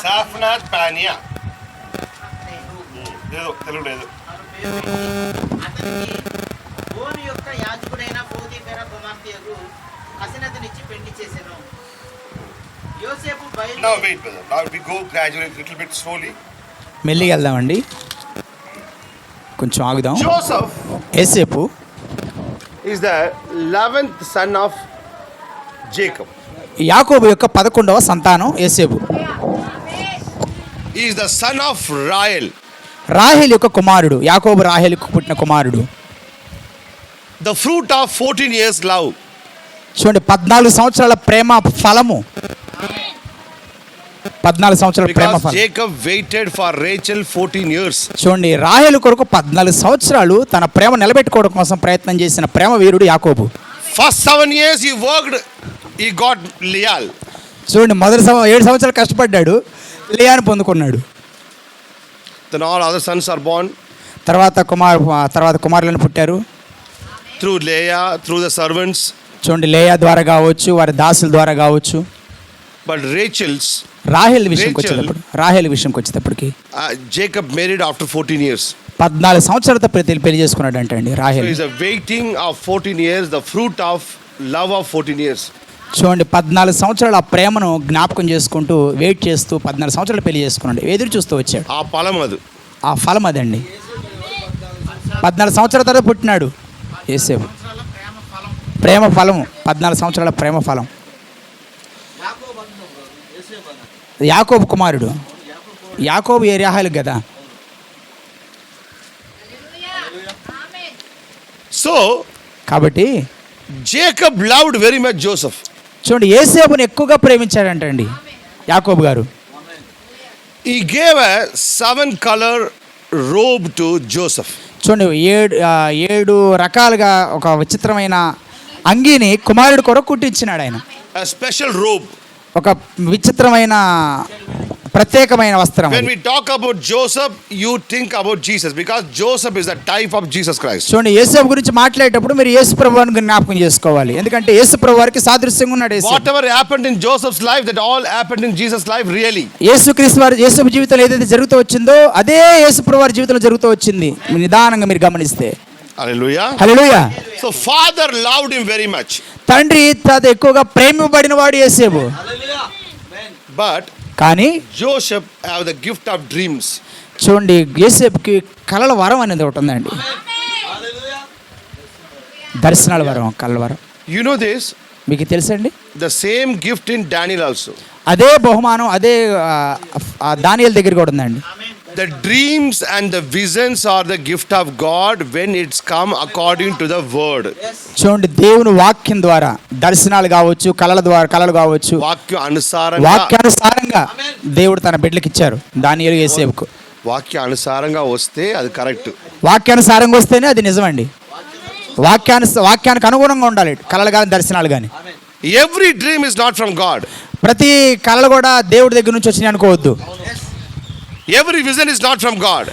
సాఫ్నాత్ పానియా తెలుగు లేదు. అతనికి ఓను యొక్క యాజకుడైన పోతీఫెర కుమార్తెయగు అసనతనిచ్చి పెళ్లి చేసెను. యోసేపు Now wait brother. Now we go gradually, little bit slowly. మెల్లిగా వెళ్దామండి, కొంచెం ఆగుదాం. Joseph యోసేపు is the 11th son of Jacob. యాకోబు యొక్క 11వ సంతానం యోసేపు. He is the son of Rahel. Rahel యొక్క కుమారుడు. యాకోబు రాహేలుకు పుట్టిన కుమారుడు. The fruit of 14 years love. చూడండి, 14 సంవత్సరాల ప్రేమ ఫలము. 14 సంవత్సరాల ప్రేమ ఫలం. Jacob waited for Rachel 14 years. చూడండి, రాహేలు కొరకు 14 సంవత్సరాలు తన ప్రేమ నిలబెట్టుకోవడం కోసం ప్రయత్నం చేసిన ప్రేమ వీరుడు యాకోబు. First 7 years he worked, he got Leah. చూడండి, మొదటి 7 సంవత్సరాలు కష్టపడ్డాడు, లేయాను పొందుకున్నాడు. Then all other sons are born. తర్వాత కుమారులను పుట్టారు. Through Leah, through the servants. చూడండి, లేయా ద్వారా కావచ్చు, వారి దాసుల ద్వారా కావచ్చు. But రాహేల్ విషయంకి వచ్చేటప్పటికి Jacob married after 14 years. 14 సంవత్సరాలతో పెళ్లి చేసుకున్నాడు అండి Rahel. So is a waiting of 14 years, the fruit of love of 14 years. చూడండి, 14 సంవత్సరాలు ఆ ప్రేమను జ్ఞాపకం చేసుకుంటూ వెయిట్ చేస్తూ 14 సంవత్సరాలు పెళ్లి చేసుకున్నాడు, ఎదురు చూస్తూ వచ్చాడు. ఆ ఫలం అదండి. 14 సంవత్సరాల తర్వాత పుట్టినాడు యోసేపు. ప్రేమ ఫలం, 14 సంవత్సరాల ప్రేమ ఫలం. యాకోబు కుమారుడు. యాకోబు ఏ రాహాలు కదా. సో కాబట్టి Jacob loved very much Joseph. చూడండి, యోసేపుని ఎక్కువగా ప్రేమించాడంటండి యాకోబు గారు. He gave a 7-color robe to Joseph. చూడండి, 7 రకాలుగా ఒక విచిత్రమైన అంగీని కుమారుడు కొరకు కుట్టించినాడు ఆయన. A special robe. ఒక విచిత్రమైన ప్రత్యేకమైన వస్త్రం. When we talk about Joseph, you think about Jesus because Joseph is the type of Jesus Christ. చూడండి, యేసు గురించి మాట్లాడేటప్పుడు మీరు యేసు ప్రభువుని జ్ఞాపకం చేసుకోవాలి. ఎందుకంటే యేసు ప్రభు వారికి సాదృశ్యంగా ఉన్నాడు యేసు. Whatever happened in Joseph's life, that all happened in Jesus' life really. యేసుక్రీస్తు వారి యేసు జీవితంలో ఏదైతే జరుగుతూ వచ్చిందో అదే యేసు ప్రభు వారి జీవితంలో జరుగుతూ వచ్చింది. నిదానంగా మీరు గమనిస్తే. Hallelujah. హల్లెలూయా. So father loved him very much. తండ్రి తాత ఎక్కువగా ప్రేమింపబడిన వాడు యేసేపు. But కానీ Joseph have the gift of dreams. చూడండి, యేసేపుకి కలల వరం అనేది ఒకటి ఉందండి. దర్శనాల వరం, కలల వరం. You know this? మీకు తెలుసండి. The same gift in Daniel also. అదే బహుమానం అదే దానియేలు దగ్గర కూడా ఉందండి. The dreams and the visions are the gift of God when it's come according to the word. చూడండి, దేవుని వాక్యం ద్వారా దర్శనాలు కావచ్చు, కలలు కావచ్చు, వాక్యానుసారంగా దేవుడు తన బిడ్డలకు ఇచ్చారు. దానియేలు యేసేపుకు వాక్యానుసారంగా వస్తే అది కరెక్ట్. వాక్యానుసారంగా వస్తేనే అది నిజమండి. వాక్యానికి అనుగుణంగా ఉండాలి కలలు కానీ దర్శనాలు కానీ. Every dream is not from God. ప్రతి కలలు కూడా దేవుడి దగ్గర నుంచి వచ్చినాయి అనుకోవద్దు. Every vision is not from God.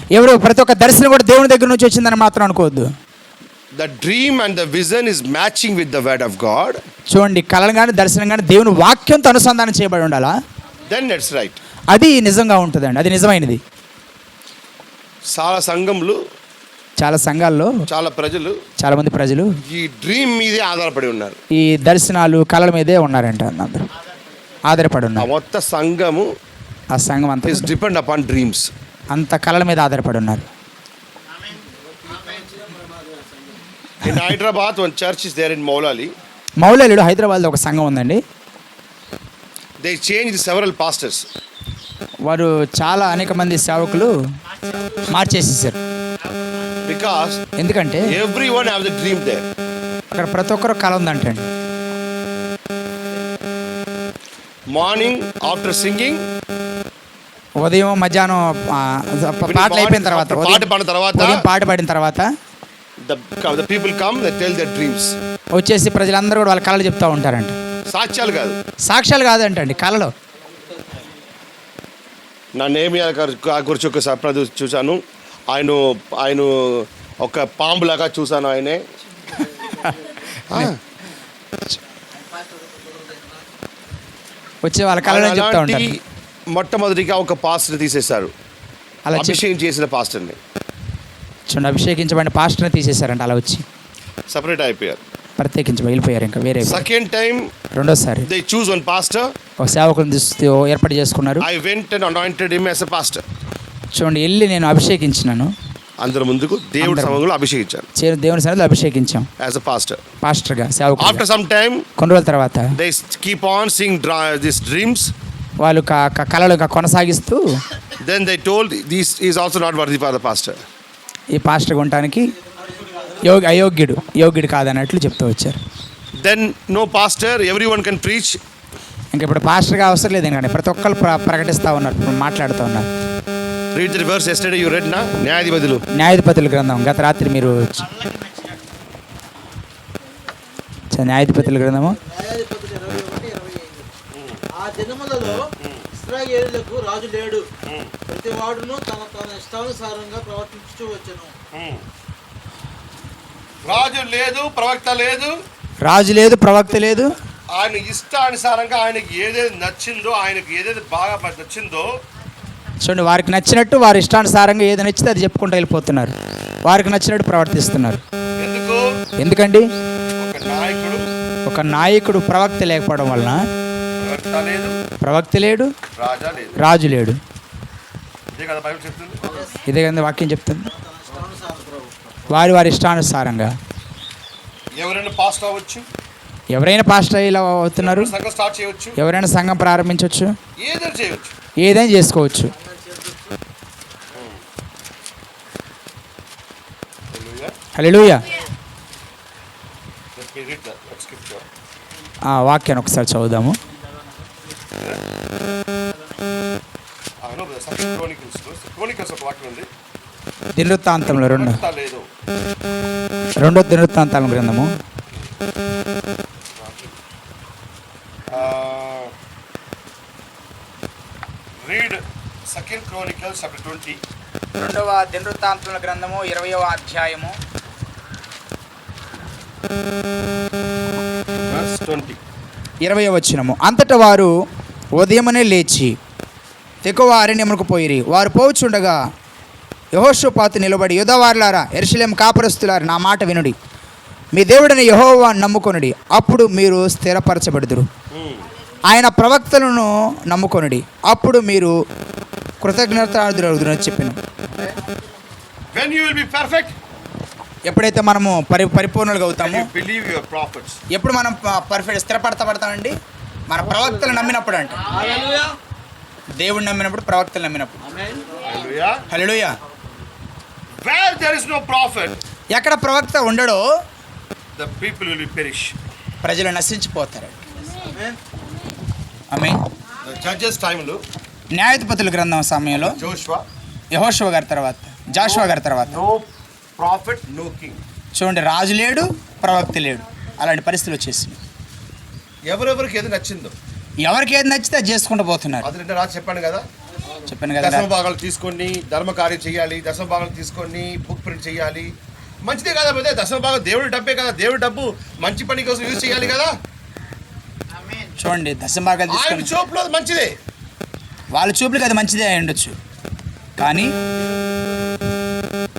ప్రతి ఒక్క దర్శనం కూడా దేవుని దగ్గర నుంచి వచ్చిందని మాత్రం అనుకోవద్దు. The dream and the vision is matching with the word of God. చూడండి, కలలు కానీ దర్శనం కానీ దేవుని వాక్యంతో అనుసంధానం చేయబడి ఉండాలా. Then that's right. అది నిజంగా ఉంటుందండి, అది నిజమైనది. చాలా సంఘాల్లో చాలా మంది ప్రజలు ఈ డ్రీమ్ మీదే ఆధారపడి ఉన్నారు. ఈ దర్శనాలు కలల మీదే ఉన్నారంట. అందరూ ఆధారపడి ఉన్నారు. మొత్తం సంఘము, ఆ సంఘం అంతా is depend upon dreams. అంత కళల మీద ఆధారపడి ఉన్నారు. In Hyderabad, one church is there in మౌలాలీలో హైదరాబాద్లో ఒక సంఘం ఉందండి. They changed several pastors. వారు చాలా అనేక మంది సేవకులు మార్చేసేసారు. Because ఎందుకంటే everyone have the dream there. అక్కడ ప్రతి ఒక్కరు కళ ఉందంటండి. Marning after singing, ఉదయం మధ్యాహ్నం పాటలు అయిపోయిన తర్వాత, పాట పాడిన తర్వాత the people come, they tell their dreams. వచ్చేసి ప్రజలందరూ కూడా వాళ్ళ కళలు చెప్తూ ఉంటారంట. సాక్ష్యాలు కాదంటండి, కళలు. నా నేమియా గురించి ఒక సర్ప్రైజ్ చూశాను. ఆయన ఒక పాంబులాగా చూశాను. ఆయనే వచ్చే వాళ్ళ కళలు చెప్తూ ఉంటారు. మొట్టమొదటిగా ఒక పాస్టర్ తీసేశారు, అలా అభిషేకం చేసిన పాస్టర్ని. చూడండి, అభిషేకించబడిన పాస్టర్ని తీసేశారంట. అలా వచ్చి సపరేట్ అయిపోయారు, ప్రత్యేకించి వెళ్ళిపోయారు. ఇంకా వేరే సెకండ్ టైం, రెండోసారి they choose one pastor. ఒక సేవకుని ఏర్పాటు చేసుకున్నారు. I went and anointed him as a pastor. చూడండి, వెళ్ళి నేను అభిషేకించినాను. అందరి ముందుకు దేవుడి సభలో అభిషేకించాను. దేవుని సన్నిధిలో అభిషేకించాం as a pastor. పాస్టర్గా, సేవకుడు. After some time, కొన్ని రోజుల తర్వాత they keep on seeing these dreams. వాళ్ళు కళలు కొనసాగిస్తూ then they told this is also not worthy for the pastor. ఈ పాస్టర్ ఉండటానికి యోగ్యుడు కాదన్నట్లు చెప్తూ వచ్చారు. then no pastor, everyone can preach. ఇంకా ఇప్పుడు పాస్టర్గా అవసరం లేదు, ఎందుకంటే ప్రతి ఒక్కరు ప్రకటిస్తూ ఉన్నారు, మాట్లాడుతూ ఉన్నారు. read the verse yesterday you read na న్యాయాధిపతుల గ్రంథం గత రాత్రి మీరు న్యాయాధిపతుల గ్రంథము. ఆ దినములలో ఇశ్రాయేలులకు రాజు లేడు, ప్రతి వాడును తన ఇష్టానుసారంగా ప్రవర్తించుచూ వచ్చెను. రాజు లేదు, ప్రవక్త లేదు. ఆయన ఇష్టానుసారంగా ఆయనకి ఏదైతే నచ్చిందో, ఆయనకి ఏదైతే బాగా నచ్చిందో, చూడండి, వారికి నచ్చినట్టు వారి ఇష్టానుసారంగా ఏది నచ్చితే అది చెప్పుకుంటూ వెళ్ళిపోతున్నారు. వారికి నచ్చినట్టు ప్రవర్తిస్తున్నారు. ఎందుకండి? ఒక నాయకుడు ప్రవక్త లేకపోవడం వలన ప్రవక్త లేడు, రాజు లేడు. ఇదే కదా వాక్యం చెప్తుంది. వారి ఇష్టానుసారంగా ఎవరైనా పాస్ట్ అవ్వచ్చు, ఎవరైనా పాస్టర్ ఇలా అవుతున్నారు, సంఘం స్టార్ట్ చేయవచ్చు, ఎవరైనా సంఘం ప్రారంభించవచ్చు, ఏదైనా చేయవచ్చు, ఏదైనా చేసుకోవచ్చు. హల్లెలూయా. ఆ వాక్యాన్ని ఒకసారి చదువుదాము. దినవృత్తాంతంలో రెండో దినవృత్తాంతాల గ్రంథము రీడ్ సెకండ్ క్రోనికల్స్ చాప్టర్ 20. రెండవ దినవృత్తాంతముల గ్రంథము 20వ అధ్యాయము 20వ వచనము. అంతటా వారు ఉదయమనే లేచి తెకోవ అరణ్యమునకు పోయిరి. వారు పోవుచుండగా యెహోషాపాతు నిలబడి, యూదావారులారా, యెరూషలేము కాపురస్తులారా, నా మాట వినుడి. మీ దేవుడైన యెహోవాను నమ్ముకొనుడి, అప్పుడు మీరు స్థిరపరచబడుదురు. ఆయన ప్రవక్తలను నమ్ముకొనుడి, అప్పుడు మీరు కృతజ్ఞతార్థులగుదురని చెప్పాను. When you will be perfect, ఎప్పుడైతే మనము పరిపూర్ణులుగా అవుతామో, you believe your prophets. ఎప్పుడు మనం పర్ఫెక్ట్ స్థిరపడతామండి? మన ప్రవక్తలు నమ్మినప్పుడు అంట. హల్లెలూయా. దేవుడు నమ్మినప్పుడు, ప్రవక్తలు నమ్మినప్పుడు. Hallelujah. Hallelujah. Where there is no prophet, ఎక్కడ ప్రవక్త ఉండడో the people will be perish. ప్రజలు నశించిపోతారు. ఆమేన్. ఆమేన్. The judges time lo న్యాయాధిపతుల గ్రంథం సమయంలో యెహోషువ గారి తర్వాత, జాషువా గారి తర్వాత no prophet, no king. చూడండి, రాజు లేడు, ప్రవక్త లేడు, అలాంటి పరిస్థితులు వచ్చేసింది. ఎవరెవరికి ఏది నచ్చిందో, ఎవరికి ఏది నచ్చితే అది చేసుకుంటూ పోతున్నారు. అది నిన్న రాజు చెప్పాను కదా, చెప్పాను కదా, దశమ భాగాలు తీసుకొని ధర్మ కార్యం చేయాలి, దశమ భాగాలు తీసుకొని బుక్ ప్రింట్ చేయాలి. మంచిదే కదా పోతే, దశమ భాగం దేవుడి డబ్బే కదా, దేవుడి డబ్బు మంచి పని కోసం యూజ్ చేయాలి కదా. చూడండి, దశభాగాలు ఆయన తీసుకొని చూపులో అది మంచిదే, వాళ్ళ చూపులకు అది మంచిదే అయి ఉండొచ్చు, కానీ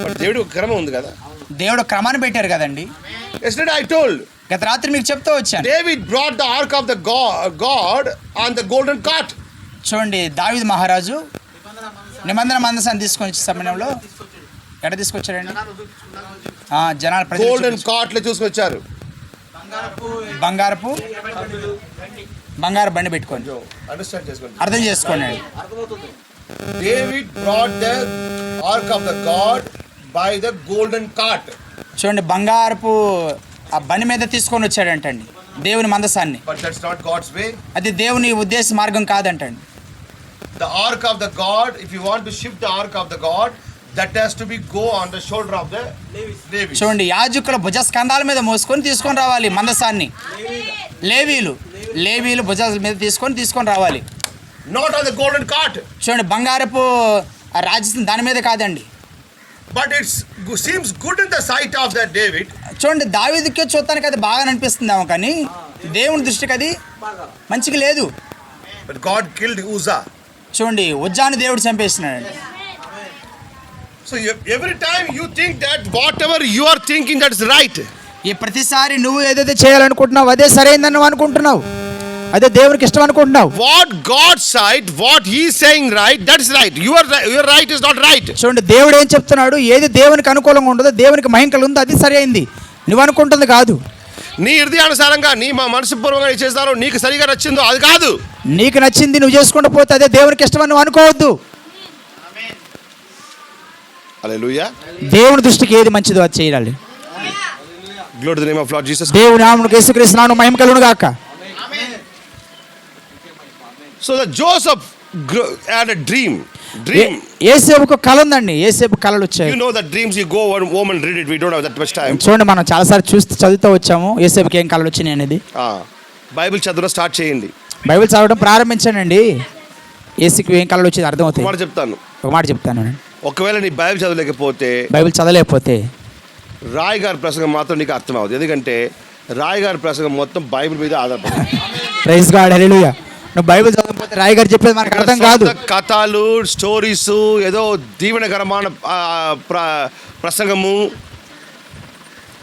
బట్ దేవుడి ఒక క్రమం ఉంది కదా. దేవుడు క్రమాన్ని పెట్టారు కదండి. Yesterday I told, గత రాత్రి మీకు చెప్తూ వచ్చాను, David brought the ark of the God on the golden cart. చూడండి, దావీదు మహారాజు నిబంధన మందసాన్ని తీసుకొని వచ్చే సమయంలో ఎక్కడ తీసుకొచ్చారండి? జనాలు గోల్డెన్ కార్ట్ లో చూసుకొచ్చారు, బంగారు బండి పెట్టుకొని. అండర్స్టాండ్ చేసుకోండి, అర్థం చేసుకోండి. అర్థమవుతుంది. David brought the ark of the God by the golden cart. చూడండి, బంగారపు ఆ బండి మీద తీసుకొని వచ్చాడంటండి దేవుని మందసాన్ని. But that's not God's way. అది దేవుని ఉద్దేశ మార్గం కాదంటండి. The ark of the God, if you want to shift the ark of the God, that has to be go on the shoulder of the Levi. చూడండి, యాజకుల భుజస్కంధాల మీద మోసుకొని తీసుకొని రావాలి మందసాన్ని. లేవీలు భుజాల మీద తీసుకొని రావాలి. Not on the golden cart. చూడండి, బంగారపు రాజస్థాన్ దాని మీద కాదండి. But it seems good in the sight of that David. చూడండి, దావీదుకే చూడటానికి అది బాగా అనిపిస్తుందేమో, కానీ దేవుని దృష్టికి అది మంచిగా లేదు. But God killed Uzzah. చూడండి, ఉజ్జాను దేవుడు చంపేస్తున్నాడు. So every time you think that whatever you are thinking that is right. ఈ ప్రతిసారి నువ్వు ఏదైతే చేయాలనుకుంటున్నావు అదే సరైందని నువ్వు అనుకుంటున్నావు, అదే దేవునికి ఇష్టం అనుకుంటున్నావు. What God said, what he is saying right, that is right. Your right is not right. చూడండి, దేవుడు ఏం చెప్తున్నాడు, ఏది దేవునికి అనుకూలంగా ఉండదో, దేవునికి మహింకలు ఉందో అది సరైంది, నువ్వు అనుకుంటుంది కాదు. నీ హృదయానుసారంగా నీ మనసుపూర్వకంగా చేస్తారో, నీకు సరిగా నచ్చిందో అది కాదు. నీకు నచ్చింది నువ్వు చేసుకుంటూ పోతే అదే దేవునికి ఇష్టమని నువ్వు అనుకోవద్దు. హల్లెలూయా. దేవుని దృష్టికి ఏది మంచిదో అది చేయాలి. Glory to the name of Lord Jesus. దేవుని నామమునకు యేసుక్రీస్తు నామమున మహిమ కలుగును గాక. So the Joseph had a dream. యేసేపుకు కల ఉందండి. యేసేపు కలలు వచ్చాయి. You know the dreams, you go one woman read it, we don't have that much time. చూడండి, మనం చాలాసార్లు చదువుతూ వచ్చాము యేసేపుకి ఏం కలలు వచ్చినాయి అనేది. బైబిల్ చదవడం స్టార్ట్ చేయండి, బైబిల్ చదవడం ప్రారంభించానండి. యేసుకి ఏం కలలు వచ్చేది అర్థమవుతాయి. ఒక మాట చెప్తాను. ఒకవేళ నీ బైబిల్ చదవలేకపోతే రాయ్ గారి ప్రసంగం మాత్రం నీకు అర్థం అవుతుంది. ఎందుకంటే రాయ్ గారి ప్రసంగం మొత్తం బైబిల్ మీద ఆధారపడింది. ప్రైజ్ గాడ్, హల్లెలూయా. నువ్వు బైబిల్ చదవకపోతే రాయ్ గారు చెప్పేది మనకు అర్థం కాదు. కథలు, స్టోరీస్, ఏదో దీవెనకరమైన ప్రసంగము,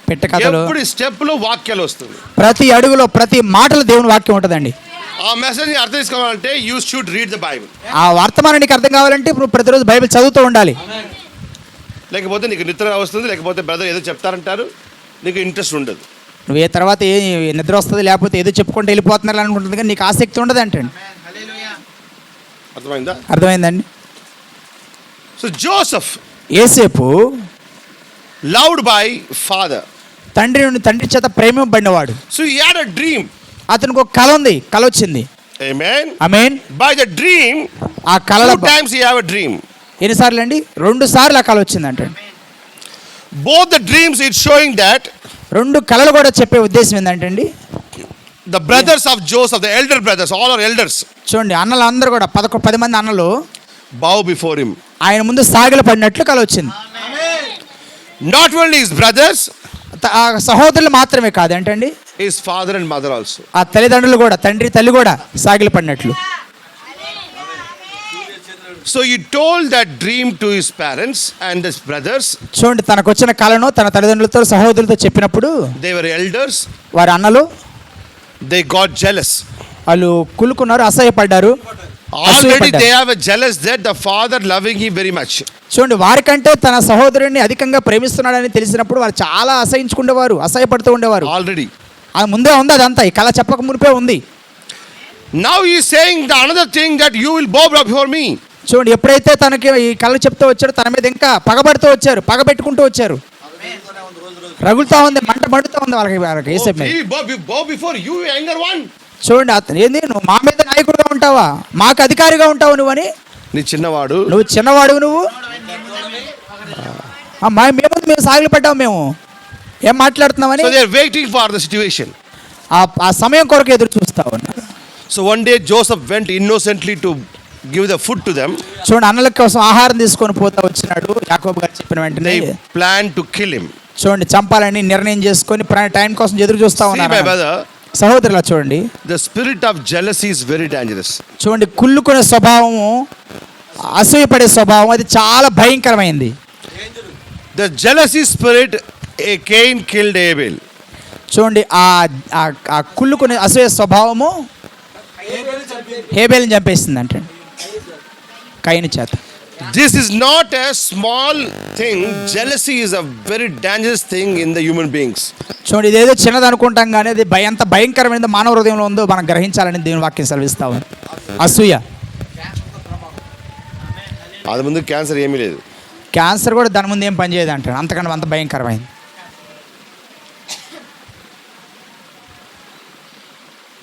పెట్ట కథలు, ఎప్పుడు స్టెప్లో వాక్యాలు వస్తుంది. ప్రతి అడుగులో ప్రతి మాటలో దేవుని వాక్యం ఉంటుందండి. ఆ మెసేజ్ అర్థం చేసుకోవాలంటే you should read the Bible. ఆ వర్తమానం నీకు అర్థం కావాలంటే ఇప్పుడు ప్రతిరోజు బైబిల్ చదువుతూ ఉండాలి. లేకపోతే నీకు నిద్ర వస్తుంది, లేకపోతే బ్రదర్ ఏదో చెప్తారంటారు, నీకు ఇంట్రెస్ట్ ఉండదు. నువ్వు ఏ తర్వాత ఏ నిద్ర వస్తుంది లేకపోతే ఏదో చెప్పుకుంటూ వెళ్ళిపోతున్నారు అనుకుంటుంది, కానీ నీకు ఆసక్తి ఉండదు అంటండి. అర్థమైందా? అర్థమైందండి. సో జోసెఫ్ యోసేపు లవ్డ్ బై ఫాదర్, తండ్రి చేత ప్రేమింపబడినవాడు. So he had a dream. అతనికి ఒక కళ ఉంది, కళ వచ్చింది. Amen. Amen. By the dream, ఆ కళలో 2 times he have a dream. ఎన్నిసార్లు అండి? 2 సార్లు ఆ కళ వచ్చిందంట. Both the dreams it's showing that 2 కళలు కూడా చెప్పే ఉద్దేశం ఏంటంటే the brothers of Joseph, the elder brothers, all are elders, చూడండి అన్నలు అందరూ కూడా 10 మంది అన్నలు bow before him. ఆయన ముందు సాగిల పడినట్లు కళ వచ్చింది. Not only his brothers, ఆ సహోదరులు మాత్రమే కాదు ఏంటండి, his father and mother also. ఆ తల్లిదండ్రులు కూడా, తండ్రి తల్లి కూడా సాగిల పడినట్లు. So he told that dream to his parents and his brothers. చూడండి తనకు వచ్చిన కళను తన తల్లిదండ్రులతో సహోదరులతో చెప్పినప్పుడు They were elders. వారి అన్నలు They got jealous. వాళ్ళు కులుకున్నారు, అసహ్యపడ్డారు. Already they have a jealous that the father loving him very much. చూడండి వారికంటే తన సహోదరుడిని అధికంగా ప్రేమిస్తున్నాడని తెలిసినప్పుడు వారు చాలా అసహించుకునేవారు, అసహ్యపడుతూ ఉండేవారు. Already. అది ముందే ఉంది, అదంతా ఈ కళ చెప్పక మునిపే ఉంది. Now he is saying the another thing that you will bow before me. చూడండి ఎప్పుడైతే తనకి ఈ కళ చెప్తూ వచ్చాడు, తన మీద ఇంకా పగబడుతూ వచ్చారు, పగబెట్టుకుంటూ వచ్చారు. రగులుతా ఉంది, మంట మండుతా ఉంది వాళ్ళకి యేసేపు మీద. He bow before you, younger one. చూడండి అతను ఏంది, నువ్వు మా మీద నాయకుడుగా ఉంటావా, మాకు అధికారిగా ఉంటావు నువ్వని. నీ చిన్నవాడు, నువ్వు చిన్నవాడు, నువ్వు మేము సాగిలు పడ్డావు, మేము ఏం మాట్లాడుతున్నామని. So they are waiting for the situation. ఆ సమయం కొరకు ఎదురు చూస్తా ఉన్నారు. So one day Joseph went innocently to give the food to them. చూడండి అన్నల కోసం ఆహారం తీసుకొని పోతా వచ్చినాడు. యాకోబు గారు చెప్పిన వెంటనే They planned to kill him. చూడండి చంపాలని నిర్ణయం చేసుకొని టైం కోసం ఎదురు చూస్తా See my ఉన్నారు. brother, సహోదరులా చూడండి, the spirit of jealousy is very dangerous. చూడండి కుళ్ళుకునే స్వభావము, అసూయపడే స్వభావం అది చాలా భయంకరమైంది. The jealousy spirit, Cain killed Abel. చూడండి ఆ కుళ్ళుకునే అసూయ స్వభావము హేబేలుని చంపేసింది అంటే కయీను చేత. This is not a small thing. Jealousy is a very dangerous thing in the human beings. చూడండి ఇదేదో చిన్నది అనుకుంటాం కానీ అది ఎంత భయంకరమైనది మానవ హృదయంలో ఉందో మనం గ్రహించాలని దేవుని వాక్యం సెలవిస్తాం. అసూయ, అది ముందు క్యాన్సర్ ఏమీ లేదు. క్యాన్సర్ కూడా దాని ముందు ఏం పనిచేయదు అంటాడు, అంతకన్నా అంత భయంకరమైంది.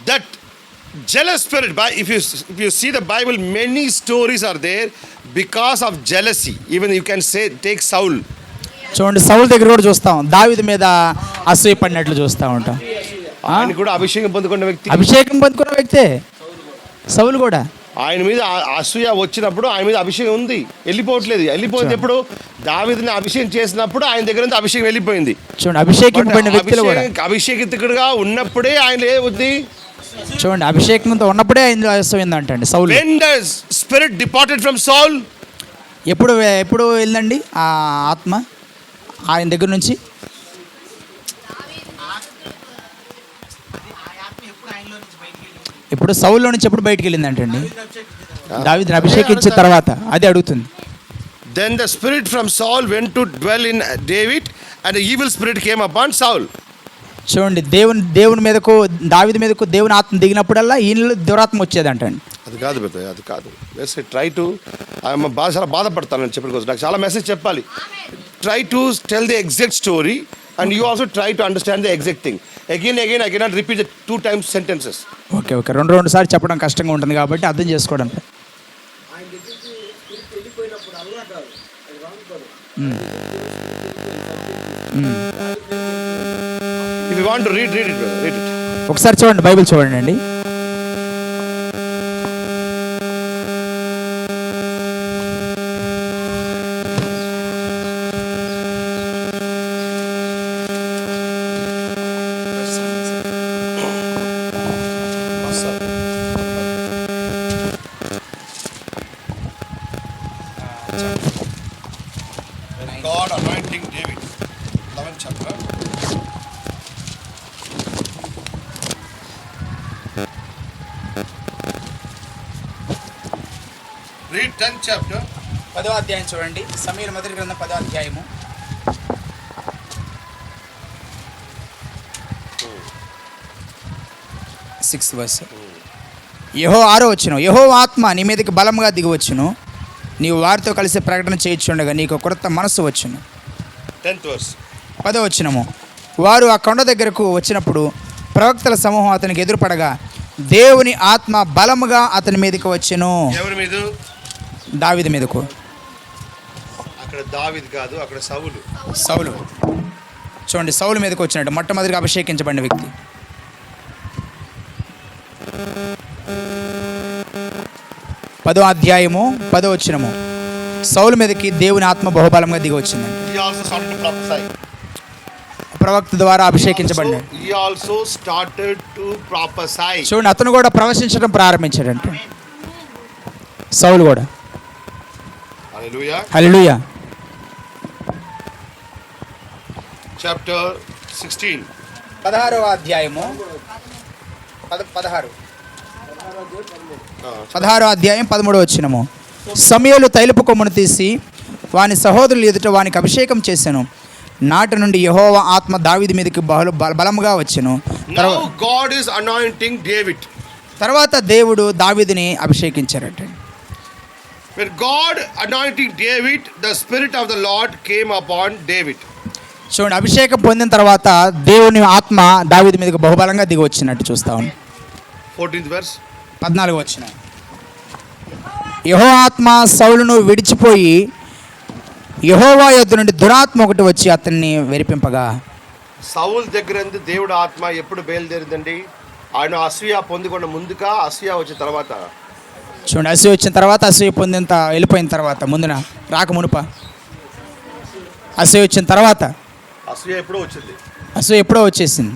That jealous spirit, if you see the Bible, many stories are there because of jealousy. Even you can say take Saul. చూడండి సౌలు దగ్గర కూడా చూస్తాం, దావీదు మీద అసూయ పడినట్లు చూస్తూ ఉంటాం. ఆయన కూడా అభిషేకం పొందుకున్న వ్యక్తి, అభిషేకం పొందుకున్న వ్యక్తే సౌలు కూడా. ఆయన మీద అసూయ వచ్చినప్పుడు ఆయన మీద అభిషేకం ఉంది, వెళ్ళిపోయింది. ఎప్పుడు దావీదుని అభిషేకం చేసినప్పుడు ఆయన దగ్గర నుంచి అభిషేకం వెళ్ళిపోయింది. చూడండి అభిషేకింపబడిన వ్యక్తులు కూడా అభిషేకితుడుగా ఉన్నప్పుడే ఆయన ఉంది. చూడండి అభిషేకంతో ఉన్నప్పుడే ఆయన అసూయిందంటండి సౌలు. When the spirit departed from Saul, ఎప్పుడు వెళ్ళండి ఆ ఆత్మ ఆయన దగ్గర నుంచి? ఇప్పుడు సౌల్లో నుంచి ఎప్పుడు బయటికి వెళ్ళిందంటండి? దావీదుని అభిషేకించిన తర్వాత, అది అడుగుతుంది. Then the spirit from Saul went to dwell in David, and the evil spirit came upon Saul. చూడండి దేవుని మీదకు, దావీదు మీదకు దేవుని ఆత్మ దిగినప్పుడల్లా ఈయనలో దురాత్మ వచ్చేదంటండి. అది కాదు బ్రదర్, అది కాదు. ట్రై టు చాలా బాధపడతానని చెప్పి నాకు చాలా మెసేజ్ చెప్పాలి. Try to tell the exact story and you also try to understand the exact thing. Again I cannot repeat the 2 times sentences. Okay రెండు సార్లు చెప్పడం కష్టంగా ఉంటుంది కాబట్టి అర్థం చేసుకోవడం. If you want to read it brother, read it. ఒకసారి చూడండి, బైబిల్ చూడండి అండి. God anointing David, 11th chapter. Read 10th chapter. 10వ అధ్యాయం చూడండి. సమూయేలు మొదటి గ్రంథం 10వ అధ్యాయము 6 verse. యెహో 6వ వచనం, యెహోవా ఆత్మ నీ మీదకి బలంగా దిగివచ్చును, నీవు వారితో కలిసి ప్రకటన చేయించుండగా నీకు క్రొత్త మనస్సు వచ్చును. 10th verse. 10వ వచనము, వారు ఆ కొండ దగ్గరకు వచ్చినప్పుడు ప్రవక్తల సమూహం అతనికి ఎదురుపడగా దేవుని ఆత్మ బలముగా అతని మీదకి వచ్చెను. ఎవరి మీద? దావీదు మీదకు. అక్కడ దావీదు కాదు, అక్కడ సౌలు. సౌలు. చూడండి, సౌలు మీదకి వచ్చినట్టు మొట్టమొదటిగా అభిషేకించబడిన వ్యక్తి. 10వ అధ్యాయము 10వ వచనము, సౌలు మీదకి దేవుని ఆత్మ బహుబలంగా దిగి వచ్చిందండి. He also started to prophesy. ప్రవక్త ద్వారా అభిషేకించబడ్డాడు. He also started to prophesy. చూడండి, అతను కూడా ప్రవచించడం ప్రారంభించాడంట, సౌలు కూడా. Hallelujah. హల్లెలూయా. Chapter 16. 16వ అధ్యాయము 16వ అధ్యాయం 13వ వచనము, సమూయేలు తైలపు కొమ్మును తీసి వాని సహోదరులు ఎదుట వానికి అభిషేకం చేశాను. నాటి నుండి యెహోవా ఆత్మ దావీదు మీదకి బలముగా వచ్చెను. Now God is anointing David. తర్వాత దేవుడు దావీదుని అభిషేకించారట. When God anointing David, the spirit of the Lord came upon David. చూడండి, అభిషేకం పొందిన తర్వాత దేవుని ఆత్మ దావీదు మీదకి బహుబలంగా దిగి వచ్చినట్టు చూస్తా ఉన్నాం. 14th verse. 14వ వచనం, యెహోవా ఆత్మ సౌలును విడిచిపోయి యెహోవా యొద్ద నుండి దురాత్మ ఒకటి వచ్చి అతన్ని వెరిపింపగా. సౌల్ దగ్గర నుంచి దేవుడు ఆత్మ ఎప్పుడు బయలుదేరిందండి? ఆయన అసూయ పొందుకున్న ముందుగా, అసూయ వచ్చిన తర్వాత? చూడండి, అసూయ వచ్చిన తర్వాత, అసూయ పొందిన వెళ్ళిపోయిన తర్వాత, ముందున రాక మునుప అసూయ వచ్చిన తర్వాత. అసూయ ఎప్పుడో వచ్చింది. అసూయ ఎప్పుడో వచ్చేసింది.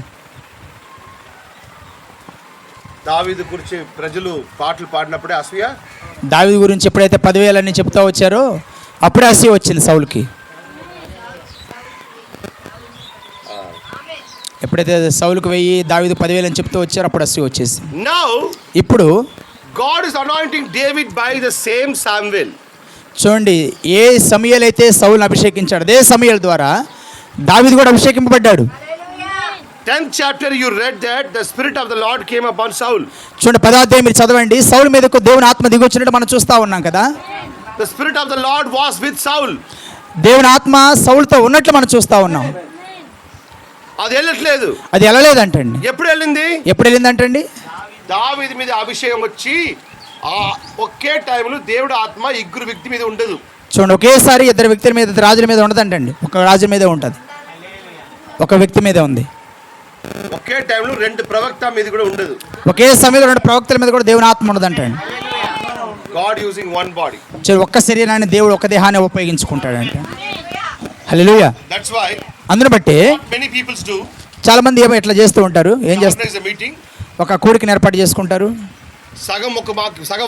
దావీదు గురించి ప్రజలు పాటలు పాడినప్పుడే అసూయ. దావీదు గురించి ఎప్పుడైతే 10,000 చెప్తా వచ్చారో అప్పుడే అసూయ వచ్చింది సౌలుకి. ఎప్పుడైతే సౌలుకు 1000, దావీదు 10,000 చెప్తూ వచ్చారో అప్పుడు అసూయ వచ్చేసింది. Now ఇప్పుడు God is anointing David by the same Samuel. చూడండి, ఏ సమూయేలు అయితే సౌలును అభిషేకించాడు, అదే సమూయేలు ద్వారా దావీదు కూడా అభిషేకింపబడ్డాడు. 10th chapter you read that the spirit of the Lord came upon Saul. చూడండి, 10వ అధ్యాయం మీరు చదవండి. సౌలు మీదకు దేవుని ఆత్మ దిగి వచ్చినట్టు మనం చూస్తా ఉన్నాం కదా. The spirit of the Lord was with Saul. దేవుని ఆత్మ సౌలుతో ఉన్నట్లు మనం చూస్తా ఉన్నాం. అది వెళ్ళట్లేదు. అది వెళ్ళలేదంటండి. ఎప్పుడు వెళ్ళింది? ఎప్పుడు వెళ్ళిందంటండి? దావీదు మీద అభిషేకం వచ్చి ఆ ఒకే టైంలో దేవుడు ఆత్మ ఇద్దరు వ్యక్తి మీద ఉండదు. చూడండి, ఒకేసారి ఇద్దరు వ్యక్తుల మీద, రాజుల మీద ఉండదంటండి. ఒక రాజు మీదే ఉంటుంది, ఒక వ్యక్తి మీదే ఉంది. ఒకే టైంలో 2 ప్రవక్త మీద కూడా ఉండదు. ఒకే సమయంలో 2 ప్రవక్తల మీద కూడా దేవుని ఆత్మ ఉండదంటండి. God using one body. చూడండి, ఒక్క శరీరాన్ని దేవుడు ఒక దేహాన్ని ఉపయోగించుకుంటాడంట. హల్లెలూయా. That's why అందును బట్టి many people do. చాలా మంది ఏమో ఇట్లా చేస్తూ ఉంటారు. ఏం చేస్తారు? Organize a meeting. ఒక కూడికని ఏర్పాటు చేసుకుంటారు. సగం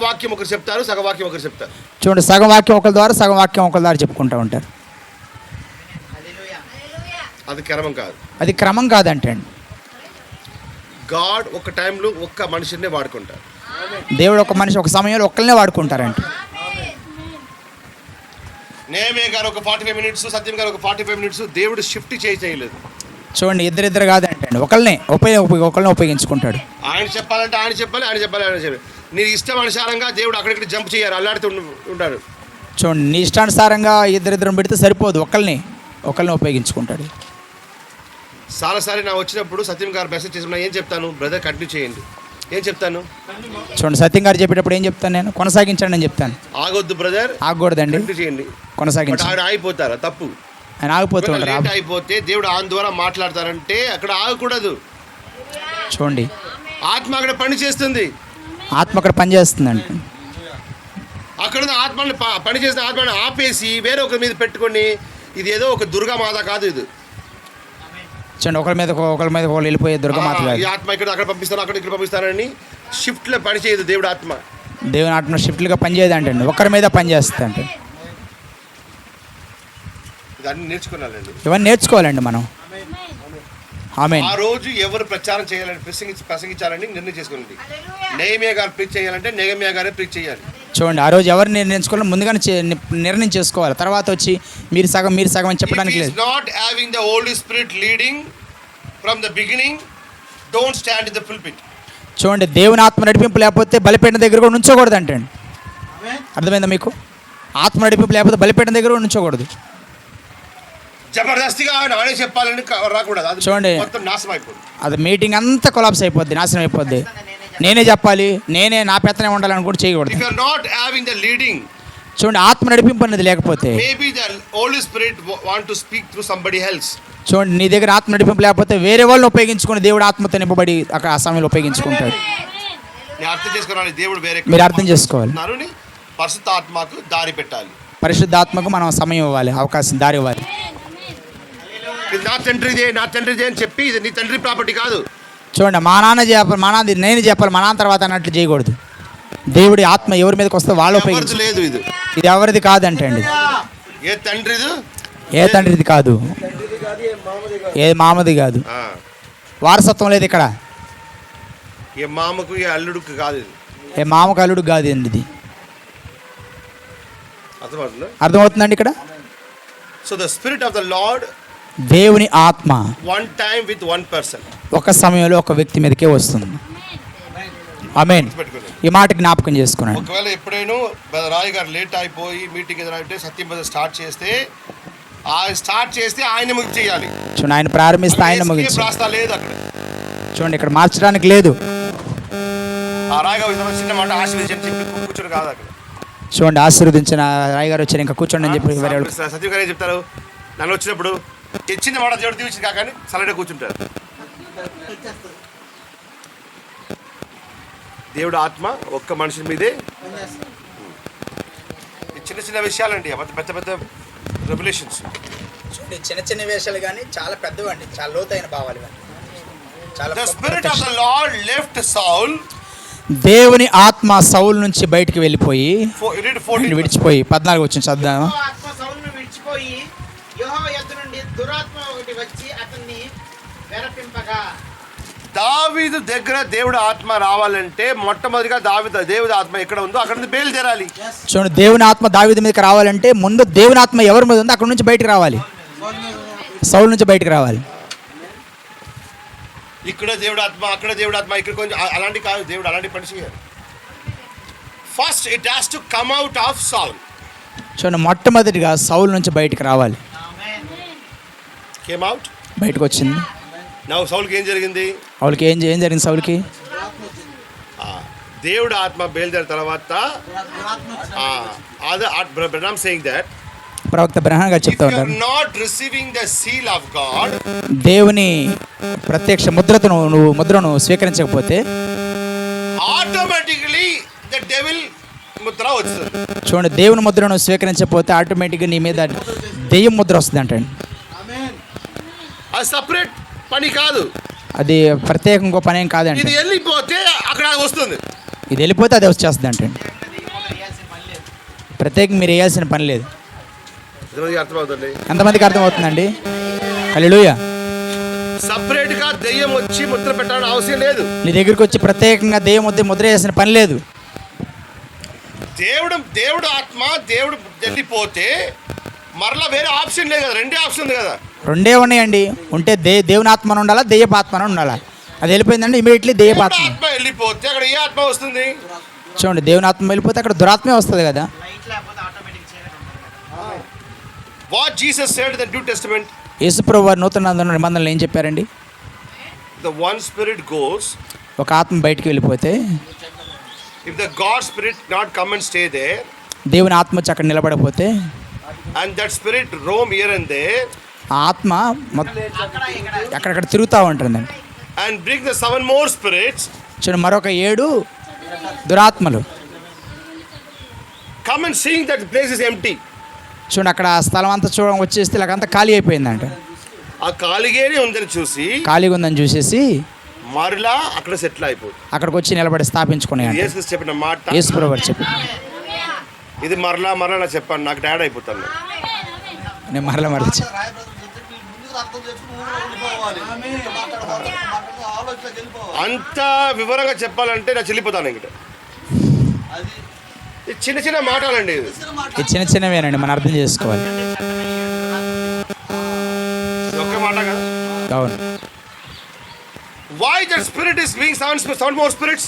వాక్యం ఒకరు చెప్తారు, సగం వాక్యం ఒకరు చెప్తారు. చూడండి, సగం వాక్యం ఒకరి ద్వారా, సగం వాక్యం ఒకరి ద్వారా చెప్పుకుంటూ ఉంటారు. అది క్రమం కాదు. అది క్రమం కాదంటండి. గాడ్ ఒక టైంలో ఒక్క మనిషినే వాడుకుంటారు. దేవుడు ఒక మనిషి ఒక సమయంలో ఒక్కరినే వాడుకుంటారంట. నేమే గారు ఒక 45 minutes, సత్యం గారు ఒక 45 minutes, దేవుడు షిఫ్ట్ చేయలేదు. చూడండి, ఇద్దరు కాదంటండి, ఒకరినే ఉపయోగించుకుంటాడు. ఆయన చెప్పాలంటే ఆయన చెప్పాలి, ఆయన చెప్పాలి, ఆయన చెప్పాలి. నీ ఇష్టం అనుసారంగా దేవుడు అక్కడిక్కడ జంప్ చేయాలి, అల్లాడుతూ ఉంటాడు. చూడండి, నీ ఇష్టానుసారంగా ఇద్దరు పెడితే సరిపోదు, ఒకరిని ఉపయోగించుకుంటాడు. చాలాసారి నా వచ్చినప్పుడు సత్యం గారు మెసేజ్ చేసిన ఏం చెప్తాను? బ్రదర్ కంటిన్యూ చేయండి. ఏం చెప్తాను? చూడండి, సత్యం గారు చెప్పేటప్పుడు ఏం చెప్తాను? నేను కొనసాగించండి అని చెప్తాను. ఆగొద్దు బ్రదర్, ఆగకూడదండి, కంటిన్యూ చేయండి, కొనసాగించండి. ఆయన ఆగిపోతారా? తప్పు. ఆయన ఆగిపోతుంటారు. అయిపోతే దేవుడు ఆయన ద్వారా మాట్లాడతారంటే అక్కడ ఆగకూడదు. చూడండి, ఆత్మ అక్కడ పని చేస్తుంది. ఆత్మ అక్కడ పని చేస్తుందండి. అక్కడ ఆత్మని పని చేసిన ఆత్మని ఆపేసి వేరే ఒకరి మీద పెట్టుకొని ఇది ఏదో ఒక దుర్గామాత కాదు. ఇది చూడండి, ఒకరి మీద ఒకరు వెళ్ళిపోయే దుర్గమాత కాదు. ఈ ఆత్మ అక్కడ పంపిస్తాను, అక్కడ ఇక్కడ పంపిస్తానని షిఫ్ట్లో పని చేయదు దేవుడు ఆత్మ. దేవుని ఆత్మ షిఫ్ట్లుగా పనిచేయదంటండి, ఒకరి మీద పనిచేస్తుందండి. ఇవన్నీ నేర్చుకున్నానండి, ఇవన్నీ నేర్చుకోవాలండి మనం. ఆమేన్. ఆ రోజు ఎవరు ప్రచారం చేయాలని ప్రసంగించాలని నిర్ణయం చేసుకోండి. నెహెమ్యా గారు ప్రీచ్ చేయాలంటే నెహెమ్యా గారే ప్రీచ్ చేయాలి. చూడండి, ఆ రోజు ఎవరు నిర్ణయించుకోవాలి ముందుగానే నిర్ణయం చేసుకోవాలి. తర్వాత వచ్చి మీరు సగం అని చెప్పడానికి లేదు. Not having the Holy Spirit leading from the beginning, don't stand in the pulpit. చూడండి, దేవుని ఆత్మ నడిపింపు లేకపోతే బలిపీఠం దగ్గర కూడా ఉంచకూడదు అంటే. అర్థమైందా మీకు? ఆత్మ నడిపింపు లేకపోతే బలిపీఠం దగ్గర కూడా ఉంచకూడదు. జబర్దస్తిగా నానే చెప్పాలని రాకూడదు. అది చూడండి, మొత్తం నాశనం అయిపోతుంది. అది మీటింగ్ అంతా కొలాప్స్ అయిపోద్ది, నాశనం అయిపోద్ది. నేనే చెప్పాలి, నేనే నా పెత్తనే ఉండాలని కూడా చేయకూడదు. If you are not having the leading, చూడండి, ఆత్మ నడిపింపు అనేది లేకపోతే maybe the Holy Spirit want to speak through somebody else. చూడండి, నీ దగ్గర ఆత్మ నడిపింపు లేకపోతే వేరే వాళ్ళని ఉపయోగించుకుని దేవుడు ఆత్మతో నింపబడి అక్కడ ఆ సమయంలో ఉపయోగించుకుంటాడు. నేను అర్థం చేసుకోవాలి, దేవుడు వేరే మీరు అర్థం చేసుకోవాలి. నరుని పరిశుద్ధ ఆత్మకు దారి పెట్టాలి. పరిశుద్ధాత్మకు మనం సమయం ఇవ్వాలి, అవకాశం, దారి ఇవ్వాలి. ఇది నా తండ్రిదే, నా తండ్రిదే అని చెప్పి ఇది నీ తండ్రి ప్రాపర్టీ కాదు. చూడండి, మా నాన్న చెప్పాలి, మా నాన్న నేను చెప్పాలి, మా నాన్న తర్వాత అన్నట్లు చేయకూడదు. దేవుడి ఆత్మ ఎవరి మీదకి వస్తే వాళ్ళు ఉపయోగించు. లేదు, ఇది ఎవరిది కాదంటే అండి. ఏ తండ్రిది, ఏ తండ్రిది కాదు, ఏ మామది కాదు, వారసత్వం లేదు ఇక్కడ. ఏ మామకు ఏ అల్లుడికి కాదు ఇది. ఏ మామకు అల్లుడు కాదు అండి ఇది. అర్థమవుతుందా? అర్థమవుతుందండి ఇక్కడ. So the spirit of the lord, దేవుని ఆత్మ one time with one person, ఒక సమయంలో ఒక వ్యక్తి మీదకే వస్తుంది. ఆమేన్. ఈ మాట జ్ఞాపకం చేసుకున్నాను. ఒకవేళ ఎప్పుడైనా రాయ్ గారు లేట్ అయిపోయి మీటింగ్ ఏదైనా అంటే సత్యం బజ స్టార్ట్ చేస్తే ఆయన ముగి చేయాలి. చూడండి, ఆయన ప్రారంభిస్తే ఆయన ముగించాలి. ప్రాస్తా లేదు అక్కడ. చూడండి, ఇక్కడ మార్చడానికి లేదు. ఆ రాయ్ గారు చిన్న మాట ఆశీర్వదించని చెప్పి కూర్చొని కాదు అక్కడ. చూడండి, ఆశీర్వదించిన రాయ్ గారు వచ్చారు, ఇంకా కూర్చోండి అని చెప్పి సత్యం గారు ఏం చెప్తారు, నన్ను వచ్చినప్పుడు చిన్న మాట దేవుడు దీవించింది కాకని సలడే కూర్చుంటారు. దేవుడు ఆత్మ ఒక్క మనిషి మీదే. చిన్న చిన్న విషయాలండి, పెద్ద పెద్ద రెవల్యూషన్స్. చూడండి, చిన్న చిన్న విషయాలు కానీ చాలా పెద్దవండి, చాలా లోతైన భావాలు. The spirit of the Lord left Saul. దేవుని ఆత్మ సౌలు నుంచి బయటికి వెళ్ళిపోయి విడిచిపోయి 14 వచ్చిన చదువు. ఆత్మ సౌలును విడిచిపోయి యెహోవా యొద్ద నుండి దురాత్మ ఒకటి వచ్చి అతన్ని వెరపింపగా. దావీదు దగ్గర దేవుడు ఆత్మ రావాలంటే మొట్టమొదటిగా దేవుడి ఆత్మ ఎక్కడ ఉందో అక్కడ నుంచి బయలుదేరాలి. చూడండి, దేవుని ఆత్మ దావీదు మీదకి రావాలంటే ముందు దేవుని ఆత్మ ఎవరి మీద ఉందో అక్కడ నుంచి బయటకు రావాలి, సౌలు నుంచి బయటకు రావాలి. ఇక్కడ దేవుడు ఆత్మ, అక్కడ దేవుడు ఆత్మ, ఇక్కడ కొంచెం అలాంటి కాదు. దేవుడు అలాంటి పని చేయాలి. First it has to come out of Saul. చూడండి, మొట్టమొదటిగా సౌలు నుంచి బయటకు రావాలి. కేమ్ అవుట్, బయటకు వచ్చింది. నవ్వు సౌల్కి ఏం జరిగింది? సౌలుకి ఏం జరిగింది? సౌలుకి దేవుడు ఆత్మ బయలుదేరిన తర్వాత బ్రహ్మ సేయింగ్ దట్ ప్రవక్త బ్రహ్మ గారు చెప్తా ఉంటారు, not receiving the seal of God, దేవుని ప్రత్యక్ష ముద్రను స్వీకరించకపోతే ఆటోమేటికలీ ద డెవిల్ ముద్ర వస్తుంది. చూడండి, దేవుని ముద్రను స్వీకరించకపోతే ఆటోమేటిక్గా నీ మీద దెయ్యం ముద్ర వస్తుంది అంటే. అది సపరేట్ పని కాదు, అది ప్రత్యేక ఇంకో పని ఏం కాదండి. ఇది వెళ్ళిపోతే అక్కడ వస్తుంది, ఇది వెళ్ళిపోతే అది వచ్చేస్తుంది అంటే. ప్రత్యేకంగా మీరు వేయాల్సిన పని లేదు. అర్థమవుతుంది? ఎంతమందికి అర్థమవుతుందండి? హల్లెలూయా. సపరేట్ గా దెయ్యం వచ్చి ముద్ర పెట్టాలని అవసరం లేదు. నీ దగ్గరికి వచ్చి ప్రత్యేకంగా దెయ్యం ముద్ర వేసిన పని లేదు. దేవుడు ఆత్మ దేవుడు వెళ్ళిపోతే మరలా వేరే ఆప్షన్ లేదు కదా, రెండే ఆప్షన్ ఉంది కదా. రెండే ఉన్నాయండి. ఉంటే దేవుని ఆత్మ ఉండాలా, దెయ్యపు ఆత్మ ఉండాలా. అది వెళ్ళిపోయిందంటే ఇమీడియట్లీ దెయ్యపు ఆత్మ వెళ్ళిపోతే అక్కడ ఏ ఆత్మ వస్తుంది? చూడండి, దేవుని ఆత్మ వెళ్ళిపోతే అక్కడ దురాత్మే వస్తుంది కదా. What Jesus said in the New Testament, యేసుప్రభువు వారు నూతన నిబంధనలు ఏం చెప్పారండి? The one spirit goes, ఒక ఆత్మ బయటికి వెళ్ళిపోతే, if the God spirit not come and stay there, దేవుని ఆత్మ వచ్చి అక్కడ నిలబడకపోతే, and that spirit roam here and there, ఆ ఆత్మ అక్కడక్కడ తిరుగుతూ ఉంటుందండి. and bring the 7 more spirits, చూడండి, మరొక 7 దురాత్మలు come and seeing that the place is empty. చూడండి, అక్కడ స్థలం అంతా వచ్చేస్తే ఇలాగంతా ఖాళీ అయిపోయిందంట. ఆ ఖాళీగానే ఉందని చూసి, ఖాళీగా ఉందని చూసేసి మరలా అక్కడ సెటిల్ అయిపోతుంది. అక్కడికి వచ్చి నిలబడి స్థాపించుకునే యేసు చెప్పిన మాట, యేసుప్రభువు వారు చెప్పి, ఇది మరలా నా చెప్పాను, నాకు డాడ్ అయిపోతాను. నేను మరలా అంత వివరంగా చెప్పాలంటే నా చెల్లిపోతాను. ఇంకట చిన్న చిన్న మాటలండి, ఇది చిన్న చిన్నవేనండి, మనం అర్థం చేసుకోవాలి. ఒక్క మాట కదా. అవును. Why the That spirit is being seven more spirits.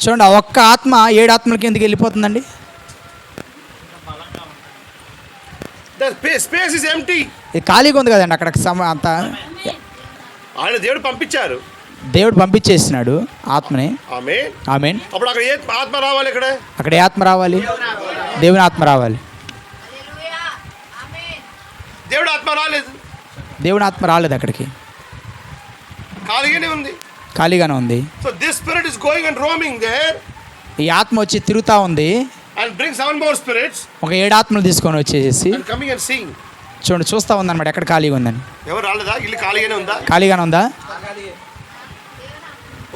చూడండి, ఆ ఒక్క ఆత్మ 7 ఆత్మలకి ఎందుకు వెళ్ళిపోతుందండి? The space is empty. ఇది ఖాళీగా ఉంది కదండి అక్కడ అంత. ఆయన దేవుడు పంపించారు, దేవుడు పంపించేసినాడు ఆత్మని. ఆమేన్. ఆమేన్. అప్పుడు అక్కడ ఏ ఆత్మ రావాలి? అక్కడ ఏ ఆత్మ రావాలి? దేవుని ఆత్మ రావాలి. దేవుడు ఆత్మ రాలేదు, దేవుని ఆత్మ రాలేదు అక్కడికి, ఖాళీగానే ఉంది. ఖాళీగానే ఉంది. So this spirit is going and roaming there ఈ ఆత్మ వచ్చి తిరుగుతూ ఉంది. and bring 7 more spirits ఒక 7 ఆత్మలు తీసుకొని వచ్చేసి and coming and seeing. చూడండి, చూస్తూ ఉందన్నమాట ఎక్కడ ఖాళీగా ఉందని. ఎవరు రాలేదా? ఇల్లు ఖాళీగానే ఉందా? ఖాళీగానే ఉందా?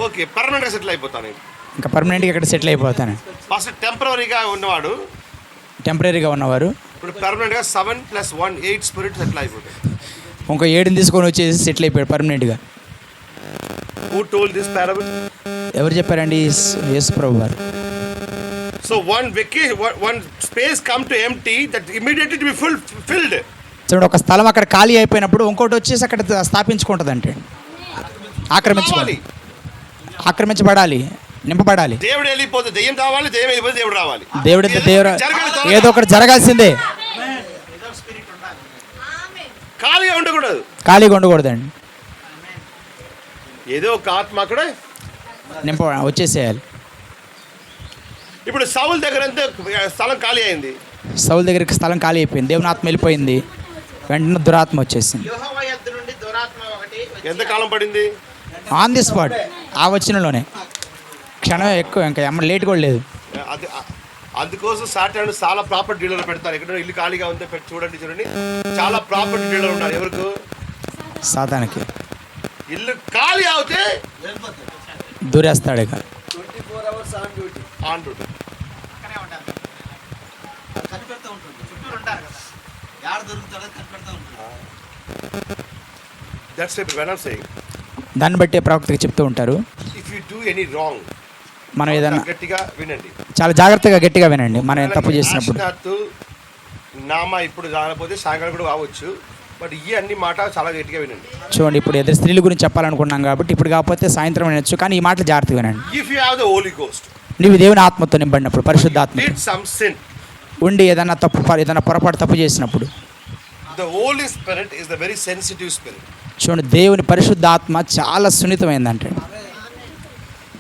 ఓకే, పర్మనెంట్గా సెటిల్ అయిపోతాను నేను. ఇంకా పర్మనెంట్గా ఇక్కడ సెటిల్ అయిపోతాను. ఫస్ట్ టెంపరీగా ఉన్నవాడు టెంపరీగా ఉన్నవారు ఇప్పుడు పర్మనెంట్గా 7 + 1 8 స్పిరిట్ సెటిల్ అయిపోతాయి. ఇంకో 7ని తీసుకొని వచ్చేసి సెటిల్ అయిపోయాడు పర్మనెంట్గా. Who told this parable? ఎవరు చెప్పారండి? యేసు ప్రభు వారు. So one space come to empty, that immediately to be filled. చూడండి, ఒక స్థలం అక్కడ ఖాళీ అయిపోయినప్పుడు ఇంకోటి వచ్చేసి అక్కడ స్థాపించుకుంటుంది. అంటే ఆక్రమించబడాలి, నింపబడాలి. దేవుడు వెళ్ళిపోతే దెయ్యం రావాలి, దెయ్యం వెళ్ళిపోతే దేవుడు రావాలి. దేవుడు ఏదో ఒకటి జరగాల్సిందే. ఖాళీగా ఉండకూడదు, ఖాళీగా ఉండకూడదండి. ఏదో ఒక ఆత్మ అక్కడ వచ్చేసేయాలి. ఇప్పుడు సౌల్ దగ్గర అంతా స్థలం ఖాళీ అయింది. సౌల్ దగ్గరికి స్థలం ఖాళీ అయిపోయింది, దేవుని ఆత్మ వెళ్ళిపోయింది. వెంటనే దురాత్మ వచ్చేసింది. ఎంత కాలం పడింది? ఆన్ ది స్పాట్, ఆ వచ్చినలోనే క్షణం ఎక్కువ, ఇంకా లేట్ కూడా లేదు. అందుకోసం సాటాను చాలా ప్రాపర్టీ డీలర్ పెడతారు. ఎక్కడ ఇల్లు ఖాళీగా ఉందో చూడండి, చాలా ప్రాపర్టీ డీలర్ ఉన్నారు. ఎవరికి? సాతానికి. ఇల్లు ఖాళీ అవుతే దూరేస్తాడు. ఇక 24 hours on duty. On duty. కనిపెడతా ఉంటుంది, చుట్టూ ఉంటారు కదా, యాడ దొరుకుతాడో కనిపెడతా ఉంటాడు. That's what I'm saying. దాన్ని బట్టి ప్రవక్తకి చెప్తూ ఉంటారు, If you do any wrong, మనం ఏదైనా గట్టిగా వినండి, చాలా జాగ్రత్తగా గట్టిగా వినండి. మనం తప్పు చేసినప్పుడు నామా ఇప్పుడు రాకపోతే సాయంకాలం కూడా కావచ్చు, బట్ ఈ అన్ని మాట చాలా గట్టిగా వినండి. చూడండి, ఇప్పుడు ఎదురు స్త్రీల గురించి చెప్పాలనుకున్నాం కాబట్టి ఇప్పుడు కాకపోతే సాయంత్రం వినొచ్చు, కానీ ఈ మాటలు జాగ్రత్తగా వినండి. If you have the Holy Ghost, నీవు దేవుని ఆత్మతో నింపడినప్పుడు, పరిశుద్ధాత్మ did some sin, ఉండి ఏదైనా పొరపాటు తప్పు చేసినప్పుడు, the Holy Spirit is the very sensitive spirit. చూడండి, దేవుని పరిశుద్ధాత్మ చాలా సున్నితమైందంటే.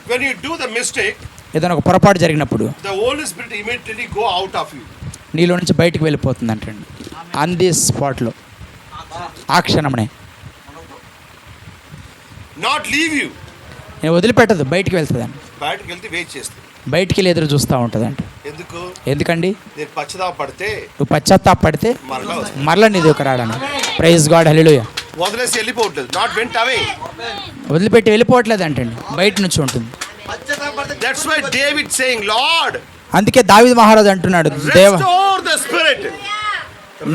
When you do the mistake, ఏదైనా ఒక పొరపాటు జరిగినప్పుడు the Holy Spirit immediately go out of you. నీలో నుంచి బయటికి వెళ్ళిపోతుంది అంటండి, ఆన్ ది స్పాట్లో, ఆ క్షణమనే. Not leave you. నేను వదిలిపెట్టదు, బయటికి వెళ్తుందండి. బయటకు వెళ్తే వెయిట్ చేస్తుంది. బయటికి వెళ్ళి ఎదురు చూస్తూ ఉంటుందంట. ఎందుకు? ఎందుకండి? నేను పశ్చాత్తాపడితే, నువ్వు పశ్చాత్తాపడితే మరలా నీ దగ్గర రాడని. ప్రైజ్ గాడ్, హల్లెలూయా. వదిలేసి వెళ్ళిపోవట్లేదు, నాట్ వెంట్ అవే, వదిలిపెట్టి వెళ్ళిపోవట్లేదు అంటండి, బయట నుంచి ఉంటుంది. That's why David saying, Lord, అందుకే దావీదు మహారాజు అంటున్నాడు, restore the spirit,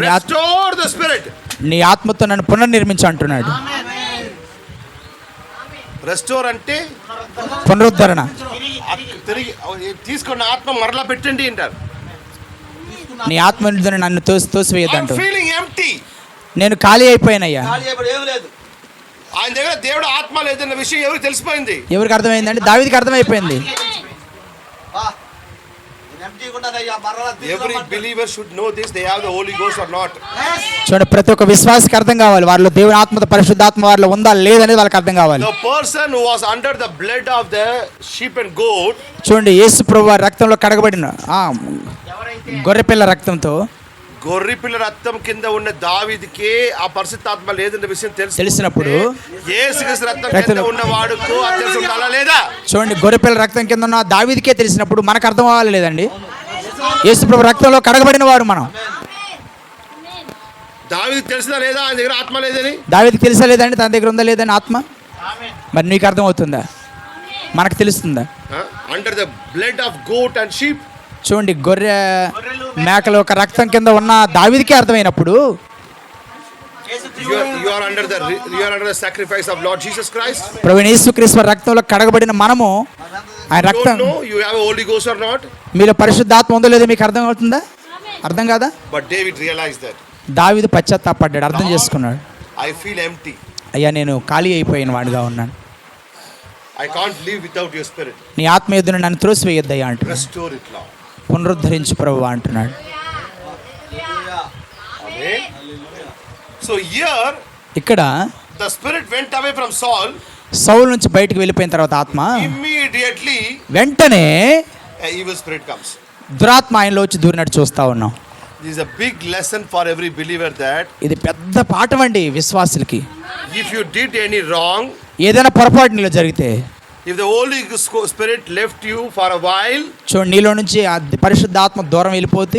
restore the spirit. నీ ఆత్మతో నన్ను పునర్నిర్మించు అంటున్నాడు. రెస్టోర్ అంటే పునరుద్ధరణ. తిరిగి తీసుకున్న ఆత్మ మరలా పెట్టండి అంటారు. నీ ఆత్మ నన్ను తోసివేయద్దు అంటూ. ఫీలింగ్ ఎంప్టీ, నేను ఖాళీ అయిపోయినయ్యా. ఆయన దగ్గర దేవుడు ఆత్మ లేదన్న విషయం ఎవరికి తెలిసిపోయింది? ఎవరికి అర్థమైందంటే దావీదుకి అర్థమైపోయింది. Every believer should know this, they have the Holy Ghost or not. చూడండి, ప్రతి ఒక్క విశ్వాసికి అర్థం కావాలి, వారిలో దేవుని ఆత్మ పరిశుద్ధాత్మ వారిలో ఉందా లేదనేది వాళ్ళకి అర్థం కావాలి. The person who was under the blood of the sheep and goat, చూడండి, యేసు ప్రభువు రక్తంలో కడగబడిన గొర్రెపిల్ల రక్తంతో, గొర్రెపిల్ల రక్తం కింద ఉన్న దావీదుకే ఆ పరిశుద్ధాత్మ లేదన్న విషయం తెలిసినప్పుడు యేసుక్రీస్తు రక్తం కింద ఉన్న వాడుకు తెలిసి ఉండాలా లేదా? చూడండి, గొర్రెపిల్ల రక్తం కింద ఉన్న దావీదుకే తెలిసినప్పుడు మనకు అర్థం అవ్వాలి లేదండి. యేసు ప్రభు రక్తంలో కడగబడిన వారు మనం. దావీదుకి తెలిసినా లేదా ఆయన దగ్గర ఆత్మ లేదని? దావీదుకి తెలుసా లేదండి తన దగ్గర ఉందా లేదని ఆత్మ? మరి నీకు అర్థం అవుతుందా? మనకు తెలుస్తుందా? Under the blood of goat and sheep, చూడండి, గొర్రె మేకల ఒక రక్తం కింద ఉన్న దావీదుకే అర్థమైనప్పుడు you are under the sacrifice of Lord Jesus Christ. ప్రభువైన యేసుక్రీస్తు రక్తంలో కడగబడిన మనము, ఆయన రక్తం, you have a Holy Ghost or not? మీలో పరిశుద్ధాత్మ ఉందో లేదో మీకు అర్థం అవుతుందా? అర్థం కాదా? But David realized that. దావీదు పశ్చాత్తాపడ్డాడు, అర్థం చేసుకున్నాడు. I feel empty. అయ్యా, నేను ఖాళీ అయిపోయిన వాడిగా ఉన్నాను. I can't live without your spirit. నీ ఆత్మ ఎదురు నన్ను త్రోసివేయొద్దయ్యా అంటున్నాడు. Restore it, Lord. పునరుద్ధరించు ప్రభువా అంటున్నాడు. Amen. So here ఇక్కడ the spirit went away from Saul. సౌలు నుంచి బయటికి వెళ్ళిపోయిన తర్వాత ఆత్మ Immediately వెంటనే an evil spirit comes. దురాత్మ ఆయనలో వచ్చి దూరినట్టు చూస్తా ఉన్నాం. This is a big lesson for every believer that ఇది పెద్ద పాఠం అండి విశ్వాసులకి. if you did any wrong, ఏదైనా పొరపాటు నీలో జరిగితే, if the Holy Spirit left you for a while, చూడండి నీలో నుంచి ఆ పరిశుద్ధ ఆత్మ దూరం వెళ్ళిపోతే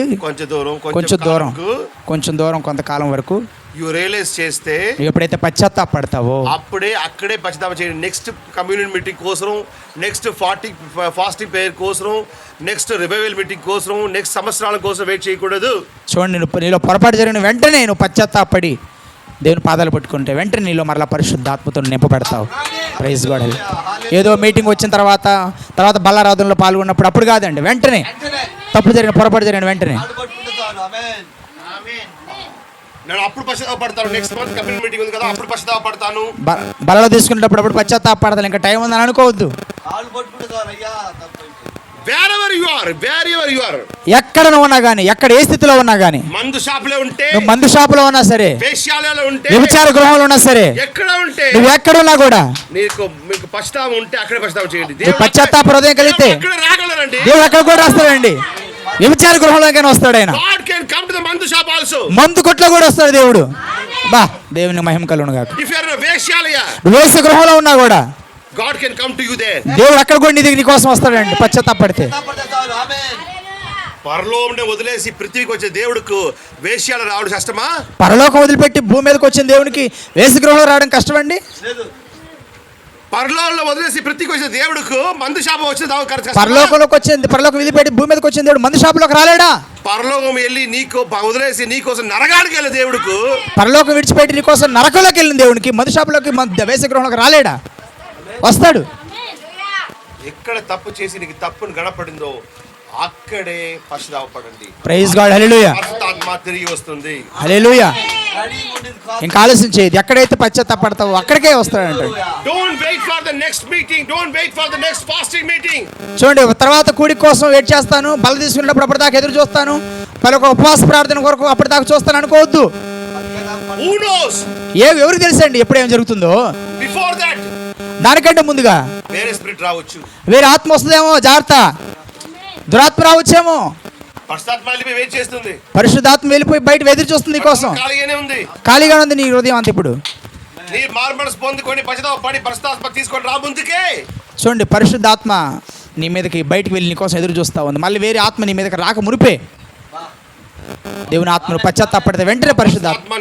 కొంచెం దూరం కొంతకాలం వరకు you realize చేస్తే ఎప్పుడైతే పశ్చాత్తాపడతావో అప్పుడే అక్కడే పశ్చాత్తాపం చేయండి. నెక్స్ట్ కమ్యూనిటీ మీటింగ్ కోసం, నెక్స్ట్ ఫాస్టింగ్ ప్రేయర్ కోసం, నెక్స్ట్ రివైవల్ మీటింగ్ కోసం, నెక్స్ట్ సంవత్సరాల కోసం వెయిట్ చేయకూడదు. చూడండి నీలో పొరపాటు జరిగిన వెంటనే నువ్వు పశ్చాత్తాపడి దేవుని పాదాలు పట్టుకుంటే వెంటనే నీలో మరలా పరిశుద్ధాత్మతో నింపబడతావు. Praise God. ఏదో మీటింగ్ వచ్చిన తర్వాత బల్లారాధనలో పాల్గొన్నప్పుడు అప్పుడు కాదండి, వెంటనే పొరపాటు జరిగిన వెంటనే నేను అప్పుడు పశ్చాత్తాపడతాను. నెక్స్ట్ మంత్ కమ్యూనిటీ మీటింగ్ ఉంది కదా, అప్పుడు పశ్చాత్తాపడతాను. బలలో తీసుకునేటప్పుడు అప్పుడు పశ్చాత్తాపడతాను, ఇంకా టైం ఉందని అనుకోవద్దు. wherever you are, ఎక్కడ నువ్వు ఉన్నా కానీ, ఎక్కడ ఏ స్థితిలో ఉన్నా కానీ, మందు షాపులో ఉంటే, నువ్వు మందు షాపులో ఉన్నా సరే, వేశ్యాలయాలో ఉంటే, వ్యభిచార గృహంలో ఉన్నా సరే, ఎక్కడ ఉంటే, నువ్వు ఎక్కడున్నా కూడా మీకు పశ్చాత్తాపం ఉంటే అక్కడే పశ్చాత్తాపం చేయండి. పశ్చాత్తాప హృదయం కలిగితే అక్కడ రాగలరండి. దేవుడు అక్కడ కూడా వస్తాడండి. వ్యభిచార గృహంలోకైనా వస్తాడు ఆయన. God can come to the మందు షాప్ also. మందు కొట్లో కూడా వస్తాడు దేవుడు. దేవుని మహిమ కలుగును గాక. If you are in a వేశ్యాలయ, వేశ్య గృహంలో ఉన్నా కూడా God can come to you there. దేవుడు అక్కడ కూడా నీ కోసం వస్తాడండి పశ్చాత్తాపడితే. పరలోకం వదిలేసి పృథ్వీకి వచ్చే దేవుడికి వేశ్యాల రావడం కష్టమా? పరలోకం వదిలిపెట్టి భూమి మీదకి వచ్చిన దేవునికి వేశ్య గృహంలో రావడం కష్టమండి. పరలోకంలో వదిలేసి పృథ్వీకి వచ్చే దేవుడికి మందు షాపు వచ్చే పరలోకంలోకి వచ్చింది, పరలోకం వదిలిపెట్టి భూమి మీదకి వచ్చిన దేవుడు మందు షాపులోకి రాలేడా? పరలోకం వెళ్ళి నీకు వదిలేసి నీకోసం నరకానికి వెళ్ళే దేవుడికి, పరలోకం విడిచిపెట్టి నీకోసం నరకంలోకి వెళ్ళిన దేవునికి మందు షాపులోకి వేశ్య గృహంలోకి రాలేడా? వస్తాడు. ఎక్కడ తప్పు చేసి నీకు తప్పును గడపడిందో అక్కడే పశ్చాత్తాపడండి. Praise God. హల్లెలూయా. పరిశుద్ధాత్మ తిరిగి వస్తుంది. హల్లెలూయా. ఇంకా ఆలస్యం చేయదు, ఎక్కడైతే పశ్చాత్తాపడతావో అక్కడికే వస్తాడంట. Don't wait for the next meeting. Don't wait for the next fasting meeting. చూడండి, తర్వాత కూడి కోసం వెయిట్ చేస్తాను, బల తీసుకున్నప్పుడు అప్పటిదాకా ఎదురు చూస్తాను, మరొక ఉపవాస ప్రార్థన కొరకు అప్పటిదాకా చూస్తాను అనుకోవద్దు. Who knows? ఎవరికి తెలుసండి ఎప్పుడేం జరుగుతుందో? Before that, దానికంటే ముందుగా వేరే స్పిరిట్ రావచ్చు, వేరే ఆత్మ వస్తుందేమో, జాగ్రత్త. దురాత్మ రావచ్చేమో. పరిశుద్ధాత్మ వెళ్ళిపోయి వెయిట్ చేస్తుంది. పరిశుద్ధాత్మ వెళ్ళిపోయి బయట ఎదురు చూస్తుంది కోసం. ఖాళీగా ఉంది నీ హృదయం అంత. ఇప్పుడు నీ మార్మనస్ పొందుకొని పశ్చాత్తాపడి పరిశుద్ధాత్మ తీసుకొని రా ముందుకే. చూడండి, పరిశుద్ధాత్మ నీ మీదకి బయటికి వెళ్ళి నీ కోసం ఎదురు చూస్తా ఉంది. మళ్ళీ వేరే ఆత్మ నీ మీదకి రాక మునిపే దేవుని ఆత్మను పశ్చాత్తాపడితే వెంటనే పరిశుద్ధాత్మ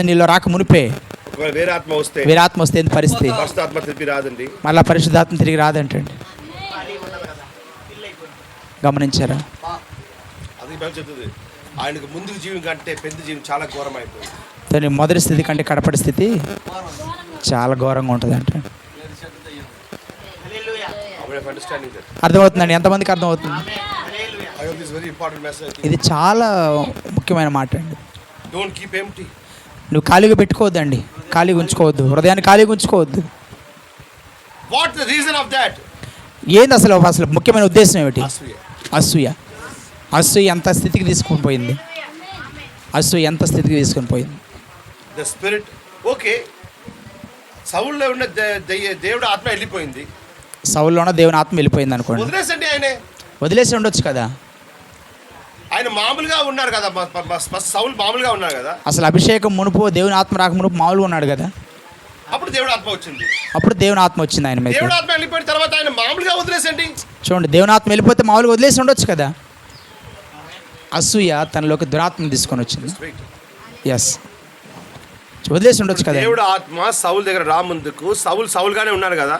నీలో రాక మునిపే వేరే ఆత్మ వస్తే పరిస్థితి మళ్ళీ పరిశుద్ధాత్మ తిరిగి రాదంటండి. గమనించారా? ఆయనకు ముందు జీవం కంటే పెద్ద జీవం చాలా ఘోరం అయిపోయింది. దాని మొదటి స్థితి కంటే కడపడి స్థితి చాలా ఘోరంగా ఉంటుంది అంటే అర్థమవుతుందండి. ఎంతమందికి అర్థమవుతుంది? ఇది చాలా ముఖ్యమైన మాట అండి. నువ్వు ఖాళీగా పెట్టుకోవద్దండి, ఖాళీగా ఉంచుకోవద్దు, హృదయాన్ని ఖాళీగా ఉంచుకోవద్దు. ఏంది అసలు ముఖ్యమైన ఉద్దేశం ఏమిటి? అసూయ. అసూయ ఎంత స్థితికి తీసుకొని పోయింది? అసూయ ఎంత స్థితికి తీసుకొని పోయింది? ద స్పిరిట్ ఓకే, సౌల్లో ఉన్న దేవుడు ఆత్మ వెళ్ళిపోయింది. సౌల్లోన దేవుని ఆత్మ వెళ్ళిపోయింది అనుకోండి, వదిలేసండి. వదిలేసి ఉండొచ్చు కదా. ఆయన మామూలుగా ఉన్నారు కదా, సౌల్ మామూలుగా ఉన్నారు కదా. అసలు అభిషేకం మునుపు దేవుని ఆత్మ రాక మునుపు మామూలుగా ఉన్నాడు కదా. అప్పుడు దేవుని ఆత్మ వచ్చింది. అప్పుడు దేవుని ఆత్మ వచ్చింది ఆయన మీద. దేవుని ఆత్మ వెళ్ళిపోయిన తర్వాత ఆయన మామూలుగా వదిలేసండి. చూడండి, దేవుని ఆత్మ వెళ్ళిపోతే మామూలుగా వదిలేసి ఉండొచ్చు కదా. అసూయ తనలోకి దురాత్మను తీసుకొని వచ్చింది. ఎస్, వదిలేసి ఉండొచ్చు కదా. దేవుడు ఆత్మ సౌల్ దగ్గర రా ముందుకు సౌల్ గానే ఉన్నారు కదా.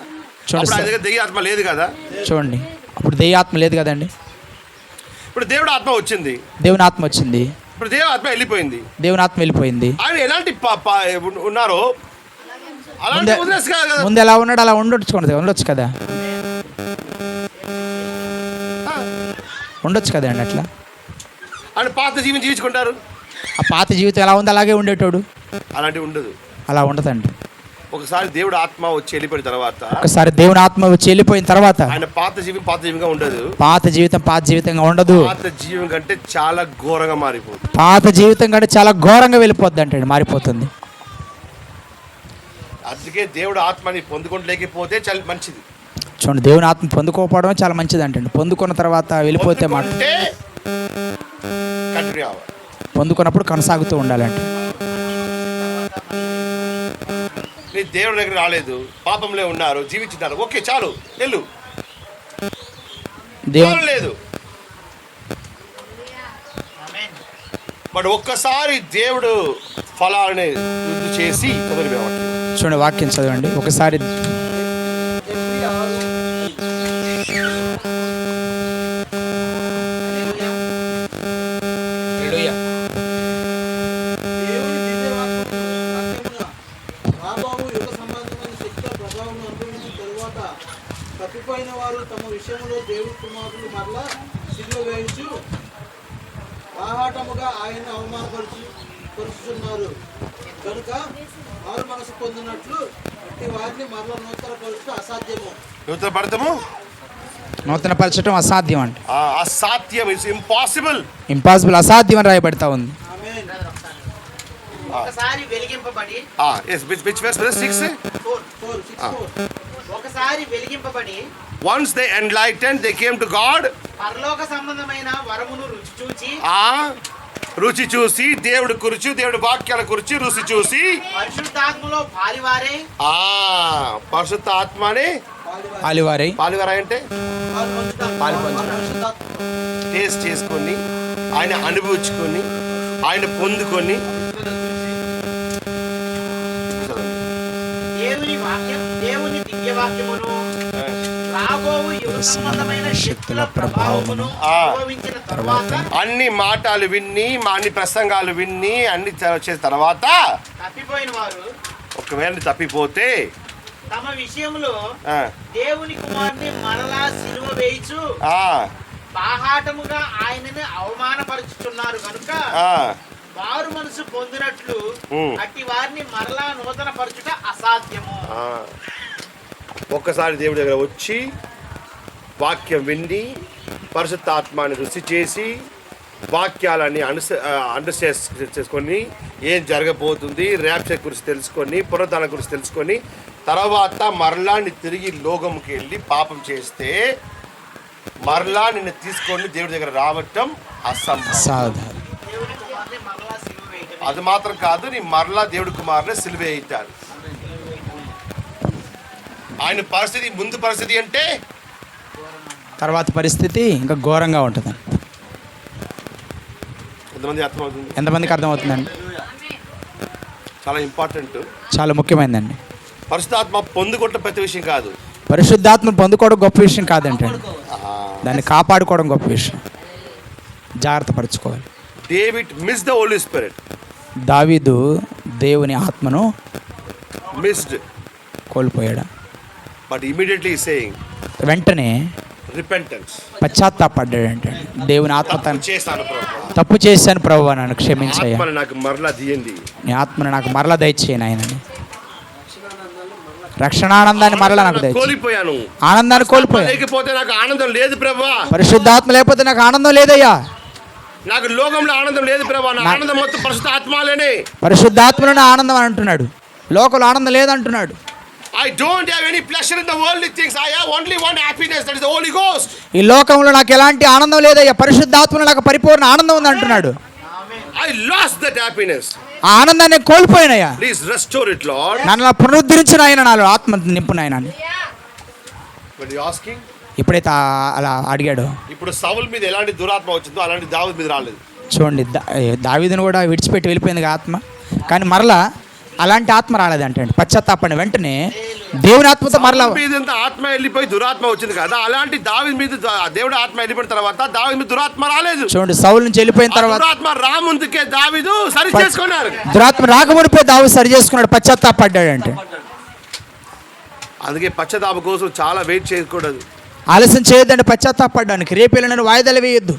చూడండి, దెయ్య ఆత్మ లేదు కదా. చూడండి, అప్పుడు దెయ్య ఆత్మ లేదు కదండి. ఇప్పుడు దేవుడు ఆత్మ వచ్చింది. దేవుని ఆత్మ వచ్చింది. ఇప్పుడు దేవుని ఆత్మ వెళ్ళిపోయింది. దేవుని ఆత్మ వెళ్ళిపోయింది. ఆయన ఎలాంటి ఉన్నారో ముందు ఎలా ఉన్నాడు అలా ఉండొచ్చు కదా. ఉండొచ్చు కదా అండి. అట్లా ఆయన పాత జీవితం జీవించుకుంటారు. ఆ పాత జీవితం ఎలా ఉంది అలాగే ఉండేటోడు. అలాంటి ఉండదు, అలా ఉండదండి. ఒకసారి దేవుడు ఆత్మ వచ్చి వెళ్ళిపోయిన తర్వాత, ఒకసారి దేవుని ఆత్మ వచ్చి వెళ్ళిపోయిన తర్వాత ఆయన పాత జీవితంగా ఉండదు. పాత జీవితంగా ఉండదు. పాత జీవం కంటే చాలా ఘోరంగా మారిపోతుంది. పాత జీవితం కంటే చాలా ఘోరంగా వెళ్ళిపోద్ది అంటే మారిపోతుంది. అందుకే దేవుడు ఆత్మని పొందుకోలేకపోతే చాలా మంచిది. చూడండి, దేవుని ఆత్మ పొందుకోకపోవడం చాలా మంచిది అంటే, పొందుకున్న తర్వాత వెళ్ళిపోతే మాట కంటిన్యూ అవ్వాలి. పొందుకున్నప్పుడు కొనసాగుతూ ఉండాలంటే. నీ దేవుడి దగ్గర రాలేదు, పాపంలో ఉన్నారు, జీవించున్నారు, ఓకే చాలు వెళ్ళు, దేవుడు లేదు. బట్ ఒక్కసారి దేవుడు ఫలాన్ని రుజువు చేసి చూడండి, వాక్యం చదవండి ఒకసారి. తప్పిపోయిన వారు తమ విషయంలో దేవుడి కుమారులు మరలా సిలువ వేయించు ఆహాటముగా ఆయన అవమానపరుచుతున్నారు కనుక వారు మనసు పొందినట్లు అట్టి వారిని మరలా నూతనపరచడం అసాధ్యం అంటే. అసాధ్యం, ఇట్స్ ఇంపాసిబుల్. ఇంపాసిబుల్, అసాధ్యం అని రాయబడతా ఉంది. ఒకసారి వెలిగింపబడి ఒకసారి వెలిగింపబడి once they enlightened they came to God. పరలోక సంబంధమైన వరమును రుచి చూసి దేవుడి గురించి, దేవుడి వాక్యాల గురించి రుచి చూసి పరిశుద్ధాత్మలో పాలివారే. పరిశుద్ధ ఆత్మనే పాలివారై అంటే టేస్ట్ చేసుకొని, ఆయన అనుభవించుకొని, ఆయన పొందుకొని దేవుని దివ్య వాక్యమును రాబోవు యుగ సంబంధమైన శక్తుల ప్రభావమును అనుభవించిన తర్వాత, అన్ని మాటలు విన్ని, అన్ని ప్రసంగాలు విన్ని, అన్ని చేసిన తర్వాత తప్పిపోయిన వారు ఒకవేళ తప్పిపోతే తమ విషయంలో దేవుని కుమారుని మరలా సిలువ వేయించు బాహాటముగా ఆయనని అవమానపరుచుతున్నారు కనుక వారు మనసు పొందినట్లు అట్టి వారిని మరలా నూతన పరచుట అసాధ్యము. ఒక్కసారి దేవుడి దగ్గర వచ్చి వాక్యం విని, పరిశుద్ధాత్మని రుచి చేసి, వాక్యాలని అండర్స్టాండ్ చేసుకొని, ఏం జరగబోతుంది, ర్యాప్చర్ గురించి తెలుసుకొని, పునరుద్ధరణ గురించి తెలుసుకొని, తర్వాత మరలా తిరిగి లోకంకి వెళ్ళి పాపం చేస్తే మరలా నిన్ను తీసుకొని దేవుడి దగ్గర రావటం అసంభవం. అది మాత్రం కాదు, నీ మరలా దేవుడి కుమారుని సిలువేయితాడు. ఆయన పరిస్థితి, ముందు పరిస్థితి అంటే తర్వాత పరిస్థితి ఇంకా ఘోరంగా ఉంటుంది. ఎంతమందికి అర్థమవుతుందండి? చాలా ఇంపార్టెంట్, చాలా ముఖ్యమైనదండి. పరిశుద్ధాత్మ పొందుకోవడం పెద్ద విషయం కాదు. పరిశుద్ధాత్మ పొందుకోవడం గొప్ప విషయం కాదంటే, దాన్ని కాపాడుకోవడం గొప్ప విషయం. జాగ్రత్త పరచుకోవాలి. David miss the Holy Spirit. దావీదు దేవుని ఆత్మను మిస్డ్, కోల్పోయాడు. బట్ ఇమిడియట్లీ సేయింగ్, వెంటనే రిపెంటెన్స్, పశ్చాత్తాపడ్డాడంటే, దేవుని ఆత్మ తప్పు చేశాను ప్రభువా, నన్ను క్షమించయ్యా, నాకు మరలా తీయండి, నీ ఆత్మను నాకు మరలా దయచేయను ఆయనని. రక్షణానందాన్ని మరలా నాకు కోల్పోయాను, ఆనందాన్ని కోల్పోయాను. లేకపోతే నాకు ఆనందం లేదు ప్రభువా, పరిశుద్ధాత్మ లేకపోతే నాకు ఆనందం లేదయ్యా, నాకు లోకంలో ఆనందం లేదు ప్రభువా, నా ఆనందం మొత్తం పరిశుద్ధాత్మలోనే. పరిశుద్ధాత్మలోనే ఆనందం అంటున్నాడు, లోకంలో ఆనందం లేదంటున్నాడు. I don't have any pleasure in the worldly things. I have only one happiness, that is the Holy Ghost. ఈ లోకంలో నాకు ఎలాంటి ఆనందం లేదయ్యా, పరిశుద్ధాత్మలో నాకు పరిపూర్ణ ఆనందం ఉంది అంటున్నాడు. I lost that happiness. ఆ ఆనందాన్ని కోల్పోయినయ్యా, Please restore it, Lord. నన్ను పునరుద్ధరించిన ఆయన, నాలో ఆత్మ నింపున ఆయన. But you asking? ఎప్పుడైతే అలా అడిగాడో, ఇప్పుడు సౌల్ మీద ఎలాంటి దురాత్మ వచ్చిందో అలాంటి దావీదు మీద రాలేదు. చూడండి, దావీదును కూడా విడిచిపెట్టి వెళ్ళిపోయింది ఆత్మ, కానీ మరలా అలాంటి ఆత్మ రాలేదంటే, పశ్చాత్తాపడిన వెంటనే దేవుని ఆత్మతో మరలా ఆత్మ వెళ్ళిపోయి దురాత్మ వచ్చింది కదా, అలాంటి దావీదు మీద దేవుడి ఆత్మ వెళ్ళిపోయిన తర్వాత దావీదు మీద దురాత్మ రాలేదు. చూడండి, సౌలు నుంచి వెళ్ళిపోయిన తర్వాత దురాత్మ రాముందుకే దావీదు సరి చేసుకున్నారు. దురాత్మ రాకమునిపై దావీదు సరి చేసుకున్నాడు, పశ్చాత్తాపడ్డాడు అంటే. అందుకే పశ్చాత్తాప కోసం చాలా వెయిట్ చేయకూడదు, ఆలస్యం చేయొద్దండి పశ్చాత్తాపడ్డానికి. రేపు నన్ను వాయిదాలు వేయొద్దు,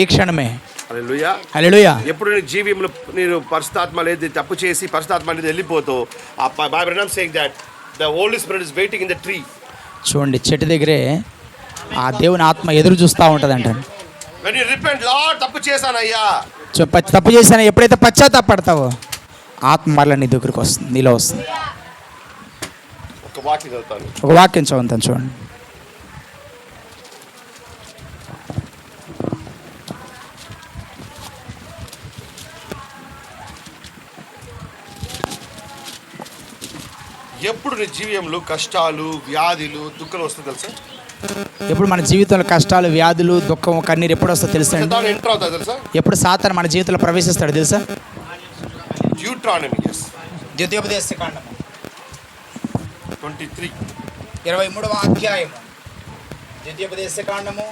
ఈ క్షణమే హల్లెలూయా. హల్లెలూయా. ఎప్పుడు నీ జీవితంలో నేను పరిశుద్ధాత్మ లేదు తప్పు చేసి పరిశుద్ధాత్మ అనేది వెళ్ళిపోతావు, ఆ Bible saying that the Holy Spirit is waiting in the tree. చూడండి, చెట్టు దగ్గరే ఆ దేవుని ఆత్మ ఎదురు చూస్తూ ఉంటుంది అంట. when you repent, Lord తప్పు చేశానయ్యా, తప్పు చేశాను ఎప్పుడైతే పశ్చాత్తాపడతావో ఆత్మ మరలా నీ దగ్గరికి వస్తుంది, నీలో వస్తుంది. ఒక వాక్యం చదువుతాను. ఒక వాక్యం చదువుతాను చూడండి. ఎప్పుడు నీ జీవితంలో కష్టాలు, వ్యాధులు, దుఃఖాలు వస్తుంది తెలుసా? ఎప్పుడు మన జీవితంలో కష్టాలు, వ్యాధులు, దుఃఖం, కన్నీరు ఎప్పుడు వస్తుందో తెలుసా? ఎంటర్ అవుతా తెలుసా? ఎప్పుడు సాతాను మన జీవితంలో ప్రవేశిస్తాడు తెలుసా? Deuteronomy, yes. ద్వితీయోపదేశకాండము 23 23వ అధ్యాయము. ద్వితీయోపదేశకాండము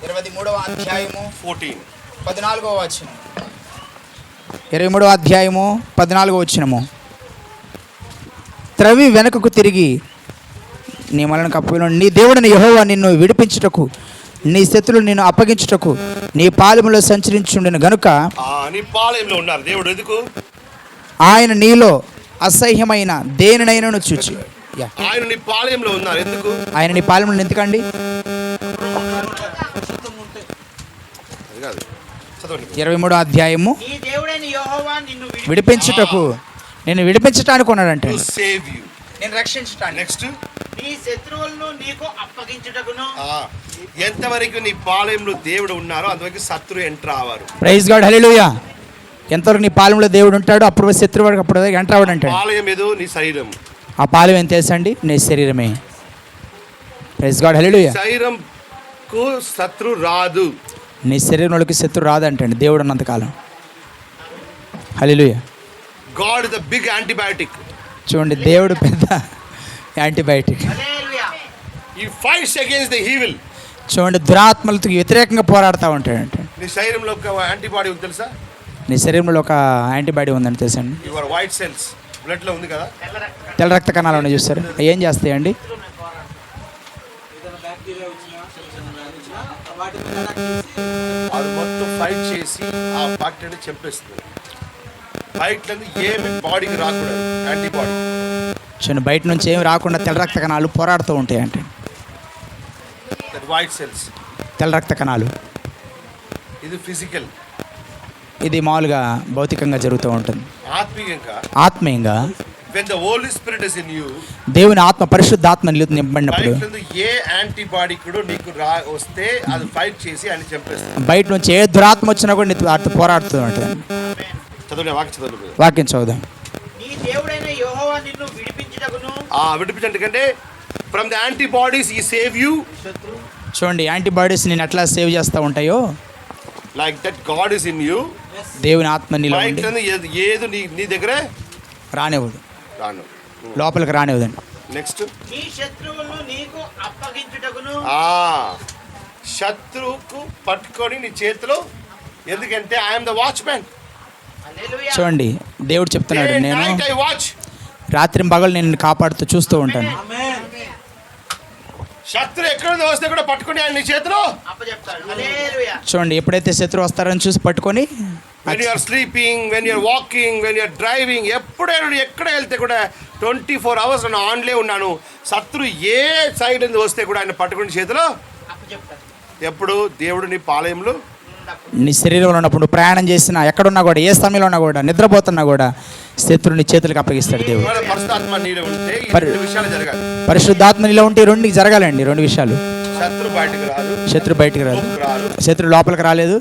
23వ అధ్యాయము 14వ వచనం. 23వ అధ్యాయము 14వ వచనము. త్రవి వెనుకకు తిరిగి నీ మలను కప్పులో నీ దేవుడిని యెహోవా నిన్ను విడిపించుటకు, నీ శత్రువులు నిన్ను అప్పగించుటకు నీ పాలెములో సంచరించుండిన గనుక నీ పాలెంలో ఉన్నారు దేవుడు. ఎందుకు? ఆయన నీలో అసహ్యమైన దేనినైనా చూచి. ఆయన నీ పాలెంలో ఉన్నారు. ఎందుకు? ఆయన నీ పాలెంలో ఎందుకండి? 23వ అధ్యాయము విడిపించుటకు, నేను విడిపించటానికి ఉన్నాడంటే నేను రక్షించటానికి. నెక్స్ట్, నీ శత్రువులను నీకు అప్పగించుటకును. ఎంతవరకు నీ పాలెంలో దేవుడు ఉన్నారో అంతవరకు శత్రువు ఎంటర్ అవ్వరు. ప్రైజ్ గాడ్, హల్లెలూయా. ఎంతవరకు నీ పాలెంలో దేవుడు ఉంటాడో అప్పుడు శత్రువు అప్పుడు ఎంటర్ అవ్వడు అంటాడు. పాలెం ఏదో నీ శరీరం. ఆ పాలెం ఏం తెలుసండి? నీ శరీరమే. ప్రైజ్ గాడ్, హల్లెలూయా. శరీరంకు శత్రు రాదు. నీ శరీరంలోకి శత్రు రాదంటండి దేవుడు ఉన్నంతకాలం. Hallelujah. God is the big antibiotic. చూడండి, దేవుడు పెద్ద antibiotic. Hallelujah. He fights against the evil. చూడండి, దురాత్మలతో వ్యతిరేకంగా పోరాడుతూ ఉంటాడంట. నీ శరీరంలో ఒక యాంటీబాడీ ఉంది తెలుసా? నీ శరీరంలో ఒక యాంటీబాడీ ఉందని తెలుసండి. యువర్ వైట్ సెల్స్ బ్లడ్ లో ఉంది కదా. తెల్ల రక్త కణాలు ఉన్నాయి చూస్తారు, ఏం చేస్తాయండి? ఏదైనా బ్యాక్టీరియా వచ్చినా వాటి మీద attack చేసి అది మొత్తం ఫైట్ చేసి ఆ బ్యాక్టీరియాని చంపేస్తుంది. బయట ఏమి బాడీకి రాకూడదు యాంటీబాడీ. చూడండి, బయట నుంచి ఏమి రాకుండా తెల్ల రక్త కణాలు పోరాడుతూ ఉంటాయి అంటే. దట్ వైట్ సెల్స్, తెల్ల రక్త కణాలు. ఇది ఫిజికల్. ఇది మామూలుగా భౌతికంగా జరుగుతూ ఉంటుంది. ఆత్మీయంగా when the holy spirit is in you, దేవుని ఆత్మ, పరిశుద్ధాత్మ నింపబడినప్పుడు ఏ యాంటీబాడీ కూడా నీకు వస్తే అది ఫైట్ చేసి అని చంపేస్తుంది. బయట నుంచి ఏ దురాత్మ వచ్చినా కూడా నీతో పోరాడుతూ ఉంటుంది. చదవండి, వాక్యం చదువుదాం. నీ దేవుడైన యెహోవా నిన్ను విడిపించుటకును. విడిపించండి, ఫ్రమ్ ద యాంటీబాడీస్ ఈ సేవ్ యూ. చూడండి, యాంటీబాడీస్ నేను ఎట్లా సేవ్ చేస్తూ ఉంటాయో like that God is in you. దేవుని ఆత్మ నీలో ఏది నీ దగ్గరే రానివ్వదు, లోపలికి రానివ్వదండి. నెక్స్ట్, నీ శత్రువులను నీకు అప్పగించుటకును. శత్రువుకు పట్టుకొని నీ చేతిలో, ఎందుకంటే ఐఎమ్ ద వాచ్మ్యాన్. చూడండి, దేవుడు చెప్తున్నాడు, నేను రాత్రి పగలు నేను కాపాడుతూ చూస్తూ ఉంటాను. శత్రు ఎక్కడ వస్తే కూడా పట్టుకొని ఆయన నీ చేతిలో అప్పచెప్తాడు. హల్లెలూయా. చూడండి, ఎప్పుడైతే శత్రువు వస్తారని చూసి పట్టుకొని, when you are sleeping, when you are walking, when you are driving, ఎప్పుడైనా ఎక్కడ వెళ్తే కూడా 24 hours నేను ఆన్లే ఉన్నాను. శత్రు ఏ సైడ్ నుంచి వస్తే కూడా ఆయన పట్టుకుని చేతిలో అప్పచెప్తాడు. ఎప్పుడు దేవుడు నీ పాలయంలో నీ శరీరంలో ఉన్నప్పుడు ప్రయాణం చేసినా, ఎక్కడున్నా కూడా, ఏ సమయంలో ఉన్నా కూడా, నిద్రపోతున్నా కూడా శత్రుని చేతులకు అప్పగిస్తాడు దేవుడు. పరిశుద్ధాత్మ నీలో ఉంటే ఈ రెండు విషయాలు జరగాలి. పరిశుద్ధాత్మ నీలో ఉంటే రెండు జరగాలండి, రెండు విషయాలు. శత్రు బయటకు రాదు, శత్రు బయటకు రాదు, శత్రు లోపలికి రాలేదు.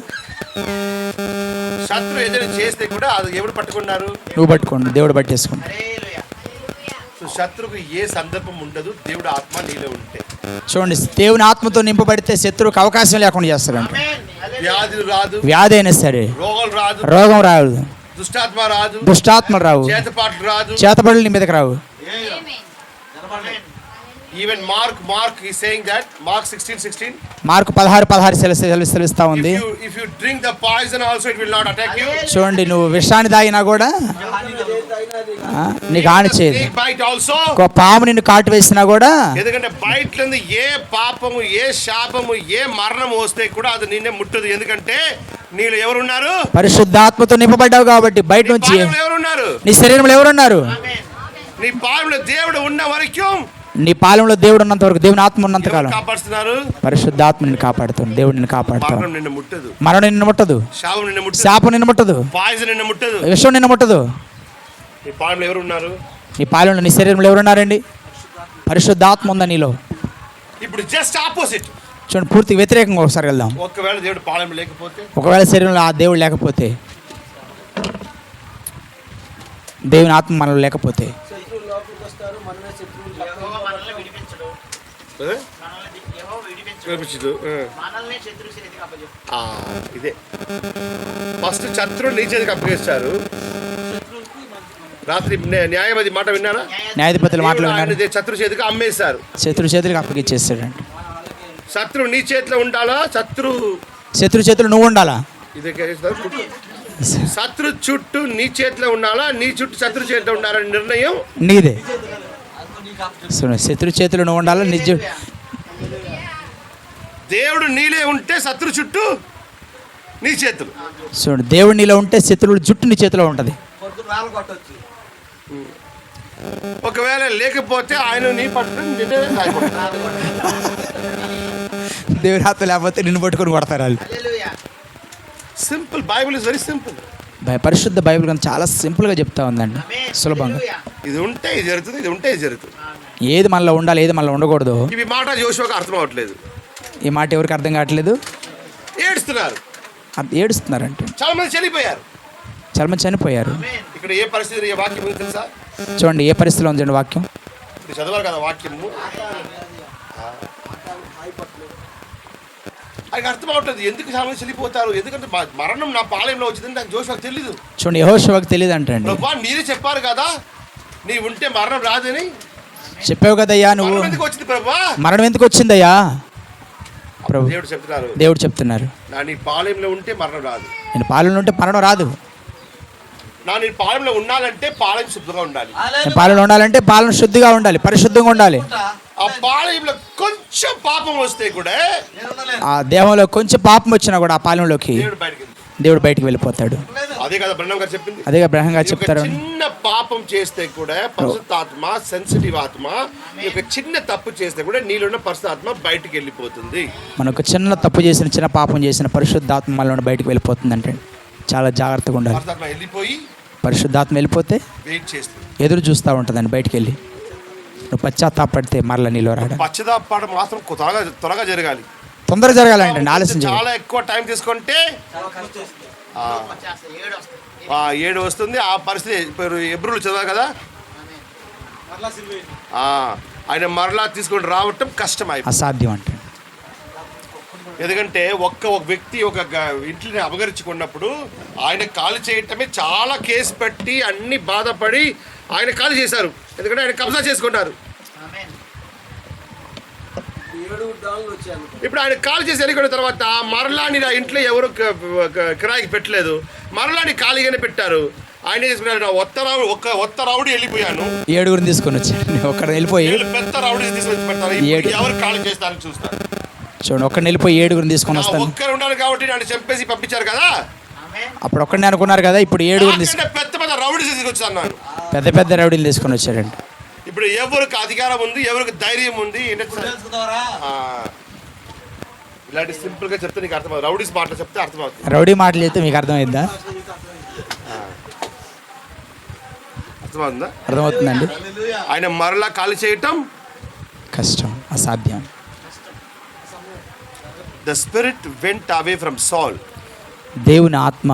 శత్రు ఏదైనా చేస్తే కూడా అది ఎవరు పట్టుకున్నారు? నువ్వు పట్టుకోండి, దేవుడు పట్టేసుకోండి. హల్లెలూయా. శత్రువుకు ఏ సందర్భం ఉండదు దేవుడు ఆత్మ నీలో ఉంటే. చూడండి, దేవుని ఆత్మతో నింపబడితే శత్రువుకి అవకాశం లేకుండా చేస్తాడంట. ఆమేన్. హల్లెలూయా. వ్యాధులు రాదు, వ్యాధి అయినా సరే, రోగాలు రాదు, రోగం రాదు, దుష్టాత్మ రాదు, దుష్టాత్మలు రావు, చేతపాట్లు రాదు, చేతబడులు నీ మీదకి రావు. Even Mark is saying that Mark 16:16 Mark 16 సెలవిస్తా ఉంది. if you drink the poison also it will not attack you. చూడండి, నువ్వు విషాన్ని తాగినా కూడా నీకు హాని చేయదు. Snake bite also. ఒక పాము నిన్ను కాటు వేసినా కూడా, ఎందుకంటే బయట నుండి ఏ పాపము, ఏ శాపము, ఏ మరణము వస్తే కూడా అది నిన్నే ముట్టదు. ఎందుకంటే నీలో ఎవరున్నారు? పరిశుద్ధాత్మతో నింపబడ్డావు కాబట్టి బయట నుంచి ఎవరున్నారు? నీ శరీరంలో ఎవరున్నారు? నీ పాలెంలో దేవుడు ఉన్న వరకు, నీ పాలెంలో దేవుడు ఉన్నంత వరకు, దేవుని ఆత్మ ఉన్నంత కాలం కాపాడుతున్నారు. పరిశుద్ధాత్మ నిన్ను కాపాడుతుంది. దేవుడు నిన్ను కాపాడుతాడు. మరణం నిన్ను ముట్టదు, మరణం నిన్ను ముట్టదు, శాపం నిన్ను ముట్టదు, శాపం నిన్ను ముట్టదు, పాయిజన్ నిన్ను ముట్టదు, విషం నిన్ను ముట్టదు. నీ పాలెంలో ఎవరున్నారు? నీ పాలెంలో నీ శరీరంలో ఎవరున్నారండి? పరిశుద్ధాత్మ ఉందా నీలో? ఇప్పుడు జస్ట్ ఆపోజిట్, చూడండి, పూర్తి వ్యతిరేకంగా ఒకసారి వెళ్దాం. ఒకవేళ దేవుడు పాలెంలో లేకపోతే, ఒకవేళ శరీరంలో ఆ దేవుడు లేకపోతే, దేవుని ఆత్మ మనలో లేకపోతే, శత్రువులు లోపలికి వస్తారు, మనమే శత్రువులు. యెహోవా మనల్ని విడిపించడు. యెహోవా విడిపించడు. మనల్ని శత్రు చేతికి అప్పచెప్తాడు. ఇదే ఫస్ట్ శత్రువు నీ చేతికి అప్పగిస్తారు. రాత్రి న్యాయవాది మాట విన్నారా? న్యాయాధిపతుల మాటలు విన్నారు. శత్రు చేతికి అమ్మేశారు, శత్రు చేతులకు అప్పగిచ్చేస్తాడండి. శత్రువు నీ చేతిలో ఉండాలా? శత్రు చేతులు నువ్వు ఉండాలా? ఇదే శత్రు చుట్టూ నీ చేతిలో ఉండాలా, నీ చుట్టూ శత్రు చేతిలో ఉండాలని నిర్ణయం నీదే. శత్రు చేతులు నువ్వు ఉండాలా? నిజ దేవుడు నీలే ఉంటే శత్రు చుట్టూ నీ చేతులు. చూడండి, దేవుడు నీలో ఉంటే శత్రువుల జుట్టు నీ చేతిలో ఉంటుంది. ఒకవేళ లేకపోతే ఆయన నీ పట్టుకుని దేవుని ఆత్మ లేకపోతే నిన్ను పట్టుకొని కొడతారు వాళ్ళు. Hallelujah. Simple. Bible is very simple. పరిశుద్ధ బైబిల్ కానీ చాలా సింపుల్గా చెప్తా ఉందండి, సులభంగా. హల్లెలూయా. ఇది ఉంటే ఇది జరుగుతుంది, ఇది ఉంటే ఇది జరుగుతుంది. ఏది మనలో ఉండాలి, ఏది మనలో ఉండకూడదు. ఇవి మాట జోషువకు అర్థం అవ్వట్లేదు. ఈ మాట ఎవరికి అర్థం కావట్లేదు. ఏడుస్తున్నారు, ఏడుస్తున్నారంటే చాలా మంది చనిపోయారు. చాలా మంది చనిపోయారు. ఇక్కడ ఏ పరిస్థితి, ఏ వాక్యం ఉంది తెలుసా? చూడండి, ఏ పరిస్థితిలో ఉందండి వాక్యం. ఇప్పుడు చదవాలి కదా వాక్యము, అది అర్థం అవట్లేదు. ఎందుకు చాలా మంది చనిపోతారు? ఎందుకంటే మరణం నా పాలెంలో వచ్చిందని నాకు జోషువకు తెలీదు. చూడండి, యెహోషువకు తెలియదు అంటండి. ప్రభా మీరే చెప్పారు కదా నీ ఉంటే మరణం రాదని. చెప్పావు కదయ్యా నువ్వు. మరణం ఎందుకు వచ్చింది ప్రభా? మరణం ఎందుకు వచ్చిందయ్యా? ప్రభు దేవుడు చెప్తున్నారు, నా నీ పాలెంలో ఉంటే మరణం రాదు. నేను పాలెంలో ఉంటే మరణం రాదు. నా నీ పాలెంలో ఉండాలంటే పాలెం శుద్ధంగా ఉండాలి. నేను పాలెంలో ఉండాలంటే పాలన శుద్ధిగా ఉండాలి, పరిశుద్ధంగా ఉండాలి. ఆ పాలెంలో కొంచెం పాపం వస్తే కూడా, ఆ దేహంలో కొంచెం పాపం వచ్చినా కూడా ఆ పాలెంలోకి దేవుడు బయటికి వెళ్ళిపోతాడు. అదే కదా బ్రహ్మం గారు చెప్పింది. అదే బ్రహ్మంగా చెప్తారు. చిన్న పాపం చేస్తే కూడా పరిశుద్ధాత్మ, సెన్సిటివ్ ఆత్మ, ఈ యొక్క చిన్న తప్పు చేస్తే కూడా నీలో ఉన్న పరిశుద్ధాత్మ బయటికి వెళ్ళిపోతుంది. మనకు చిన్న తప్పు చేసిన, చిన్న పాపం చేసిన పరిశుద్ధాత్మ మనలో బయటికి వెళ్ళిపోతుంది అంటే చాలా జాగ్రత్తగా ఉండాలి. పరిశుద్ధాత్మ వెళ్ళిపోయి, పరిశుద్ధాత్మ వెళ్ళిపోతే వెయిట్ చేస్తుంది, ఎదురు చూస్తూ ఉంటుందండి బయటికి వెళ్ళి. నువ్వు పశ్చాత్తాపడితే మరలా నీలో రాడు. పశ్చాత్తాపడం మాత్రం త్వరగా జరగాలి, తొందరగా జరగాలంటే ఆలస్యం చేయాలి. చాలా ఎక్కువ టైం తీసుకుంటే 7 వస్తుంది. ఆ పరిస్థితి ఎబ్రులు చదవాలి కదా, ఆయన మరలా తీసుకొని రావటం కష్టం, అసాధ్యం అంటే. ఎందుకంటే ఒక వ్యక్తి ఒక ఇంటిని అపహరించుకున్నప్పుడు ఆయన ఖాళీ చేయటమే చాలా కేసు పెట్టి అన్ని బాధపడి ఆయన ఖాళీ చేశారు. ఎందుకంటే ఆయన కబ్జా చేసుకున్నారు. ఇప్పుడు ఆయన ఖాళీ చేసి వెళ్ళిన తర్వాత మరలాని ఆ ఇంట్లో ఎవరు కిరాయికి పెట్టలేదు, మరలాని ఖాళీగానే పెట్టారు. ఆయన చేసుకున్నాడు, ఒక్క రౌడీ వెళ్ళిపోయాను, 7 తీసుకొని వచ్చాడు. ఒక్కడు వెళ్ళిపోయి పెద్ద రౌడీ తీసుకొచ్చి పెడతారు. ఎవరు ఖాళీ చేస్తారని చూస్తారు. చూడండి, ఒక్కడిని వెళ్ళిపోయి 7 తీసుకొని వస్తాను. ఒక్కరు ఉండాలి కాబట్టి నన్ను చంపేసి పంపించారు కదా. అప్పుడు ఒక్కడిని అనుకున్నారు కదా, ఇప్పుడు 7 పెద్ద రౌడీ తీసుకొచ్చాను. పెద్ద పెద్ద రౌడీలు తీసుకొని వచ్చారండి. ఇప్పుడు ఎవరికి అధికారం ఉంది, ఎవరికి ధైర్యం ఉంది, ఇలాంటి సింపుల్ గా చెప్తే నీకు అర్థమవుతుంది. రౌడీస్ మాటలు చెప్తే అర్థమవుతుంది. రౌడీ మాటలు చెప్తే మీకు అర్థమైందా? అర్థమవుతుందా? అర్థమవుతుందండి. ఆయన మరలా ఖాళీ చేయటం కష్టం, అసాధ్యం. The spirit went away from Saul. దేవుని ఆత్మ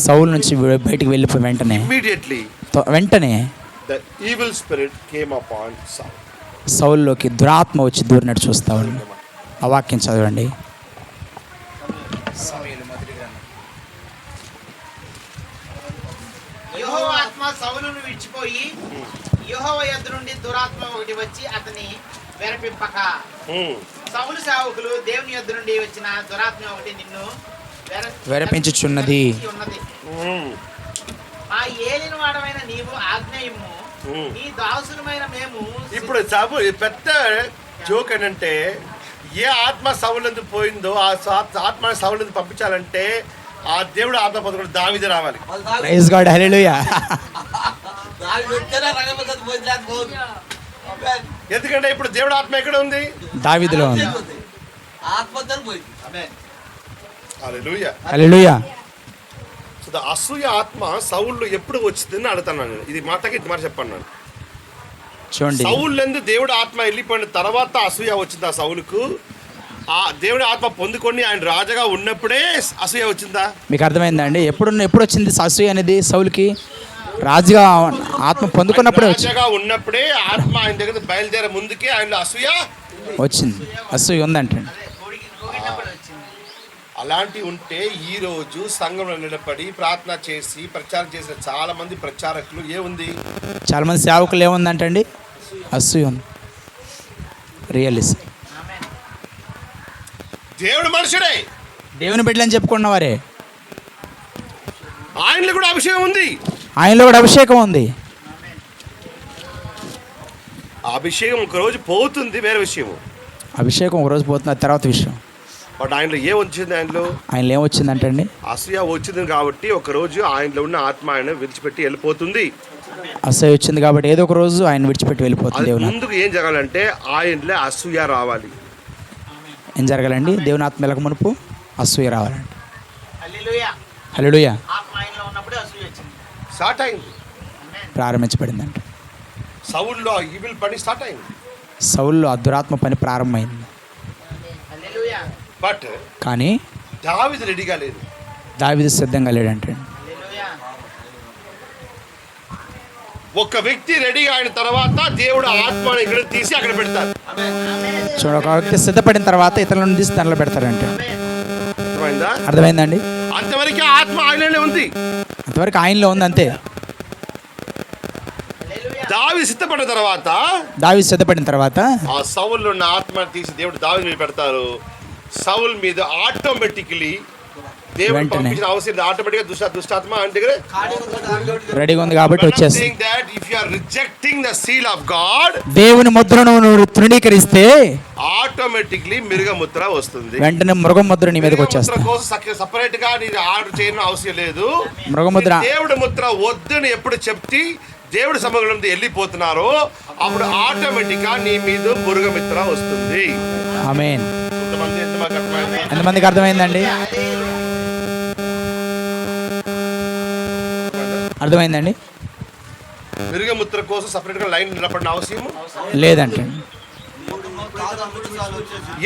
సౌలు నుంచి బయటికి వెళ్ళిపోయి వెంటనే the evil spirit came upon Saul. సౌలులోకి దురాత్మ వచ్చి దూరినట్టు చూస్తా ఉన్నాం. ఆ వాక్యం చదవండి. యెహోవా ఆత్మ సౌలును విడిచిపోయి యెహోవా యొద్ద నుండి దురాత్మ ఒకటి వచ్చి అతని వెరపింపక, సౌలు సేవకులు దేవుని యొద్ద నుండి వచ్చిన దురాత్మ ఒకటి నిన్ను వెరపించుచున్నది. ఆ ఏలిన వాడమైన నీవు ఆజ్ఞయము, నీ దాసులమైన మేము. ఇప్పుడు పెద్ద జోక్ ఏంటంటే ఏ ఆత్మ సౌలందు పోయిందో ఆ ఆత్మ సౌలందు పంపించాలంటే ఆ దేవుడు ఆత్మ పొందుకుని దావీదు రావాలి. ప్రైజ్ గాడ్, హల్లెలూయా. ఎందుకంటే ఇప్పుడు దేవుడు ఆత్మ ఎక్కడ ఉంది? దావీదులో ఉంది. హల్లెలూయా, హల్లెలూయా. సో అసూయ ఆత్మ సౌలు ఎప్పుడు వచ్చిందని అడుగుతున్నాను. ఇది మాటకి ఇది మాట చెప్పాను నేను. చూడండి, సౌలు దేవుడు ఆత్మ వెళ్ళిపోయిన తర్వాత అసూయ వచ్చింది ఆ సౌలుకు. ఆ దేవుడి ఆత్మ పొందుకొని ఆయన రాజుగా ఉన్నప్పుడే అసూయ వచ్చిందా? మీకు అర్థమైందా అండి? ఎప్పుడు వచ్చింది అసూయ అనేది సౌలుకి? రాజుగా ఆత్మ పొందుకున్నప్పుడే వచ్చింది. రాజుగా ఉన్నప్పుడే ఆత్మ ఆయన దగ్గర బయలుదేరే ముందుకే ఆయనలో అసూయ వచ్చింది. అసూయ ఉందంటే అలాంటి ఉంటే ఈ రోజు సంఘంలో నిలబడి ప్రార్థన చేసి ప్రచారం చేసిన చాలా మంది ప్రచారకులు ఏముంది? చాలా మంది సేవకులు ఏముందంటండి? అసూయ ఉంది. రియలిస్ దేవుడు మనుషుడే, దేవుని బిడ్డలని చెప్పుకున్న వారే. ఆయనలో కూడా అభిషేకం ఉంది. ఆయనలో కూడా అభిషేకం ఉంది. ఆ అభిషేకం ఒక రోజు పోతుంది, వేరే విషయము. అభిషేకం ఒక రోజు పోతుంది, తర్వాత విషయం. బట్ ఆయనలో ఏం వచ్చింది? ఆయనలో ఏమొచ్చిందంటే అండి, అసూయ వచ్చింది కాబట్టి ఒక రోజు ఆయనలో ఉన్న ఆత్మ ఆయన విడిచిపెట్టి వెళ్ళిపోతుంది. అసూయ వచ్చింది కాబట్టి ఏదో ఒక రోజు ఆయన విడిచిపెట్టి వెళ్ళిపోతుంది. ముందుకు ఏం జరగాలంటే ఆయనలో అసూయ రావాలి. ఏం జరగాలండి? దేవుని ఆత్మ వెళ్ళక మునుపు అసూయ రావాలండి. హల్లెలూయా. హల్లెలూయా. ఆత్మ ఆయనలో ఉన్నప్పుడే అసూయ వచ్చింది, స్టార్ట్ అయింది, ప్రారంభించబడిందంట. సౌల్లో ఈవిల్ పని స్టార్ట్ అయింది. సౌల్లో ఆ దురాత్మ పని ప్రారంభమైంది. హల్లెలూయా. బట్ కానీ దావీదు రెడీగా లేదు. దావీదు సిద్ధంగా లేడంటే. హల్లెలూయా. ఒక వ్యక్తి రెడీ అయిన తర్వాత దేవుడు ఆత్మని ఇక్కడ తీసి అక్కడ పెడతారు. చూడ, ఒక వ్యక్తి సిద్ధపడిన తర్వాత ఇతరులను తీసి దానిలో పెడతారంటే. అర్థమైందా? అర్థమైందండి? అంతవరకు ఆత్మ ఆయనలోనే ఉంది, అంతవరకు ఆయనలో ఉంది, అంతే. దావీదు సిద్ధపడిన తర్వాత దావీదు సిద్ధపడిన తర్వాత ఆ సౌల్లో ఉన్న ఆత్మని తీసి దేవుడు దావీదు మీద పెడతారు. సౌల్ మీద ఆటోమేటిక్లీ దేవుడు వెంటనే పంపించిన అవసరం ఆటోమేటిక్గా దుష్టాత్మ ఆయన దగ్గర రెడీగా ఉంది కాబట్టి వచ్చేస్తుంది. దేవుని ముద్రను నువ్వు తృణీకరిస్తే ఆటోమేటిక్లీ మిరుగముద్ర వస్తుంది. వెంటనే మృగముద్ర నీ మీదకి వచ్చేస్తుంది. సపరేట్ గా నేను ఆర్డర్ చేయడం అవసరం లేదు. మృగముద్ర, దేవుడి ముద్ర వద్దని ఎప్పుడు చెప్తే దేవుడి సమయంలో వెళ్ళిపోతున్నారో అప్పుడు ఆటోమేటిక్ గా నీ మీద మృగమిత్ర వస్తుంది. ఆమేన్. ఎంతమందికి అర్థమైందండి? అర్థమైందండి? మిరుగముద్ర కోసం సపరేట్ గా లైన్ నిలబడిన అవసరం లేదంటే.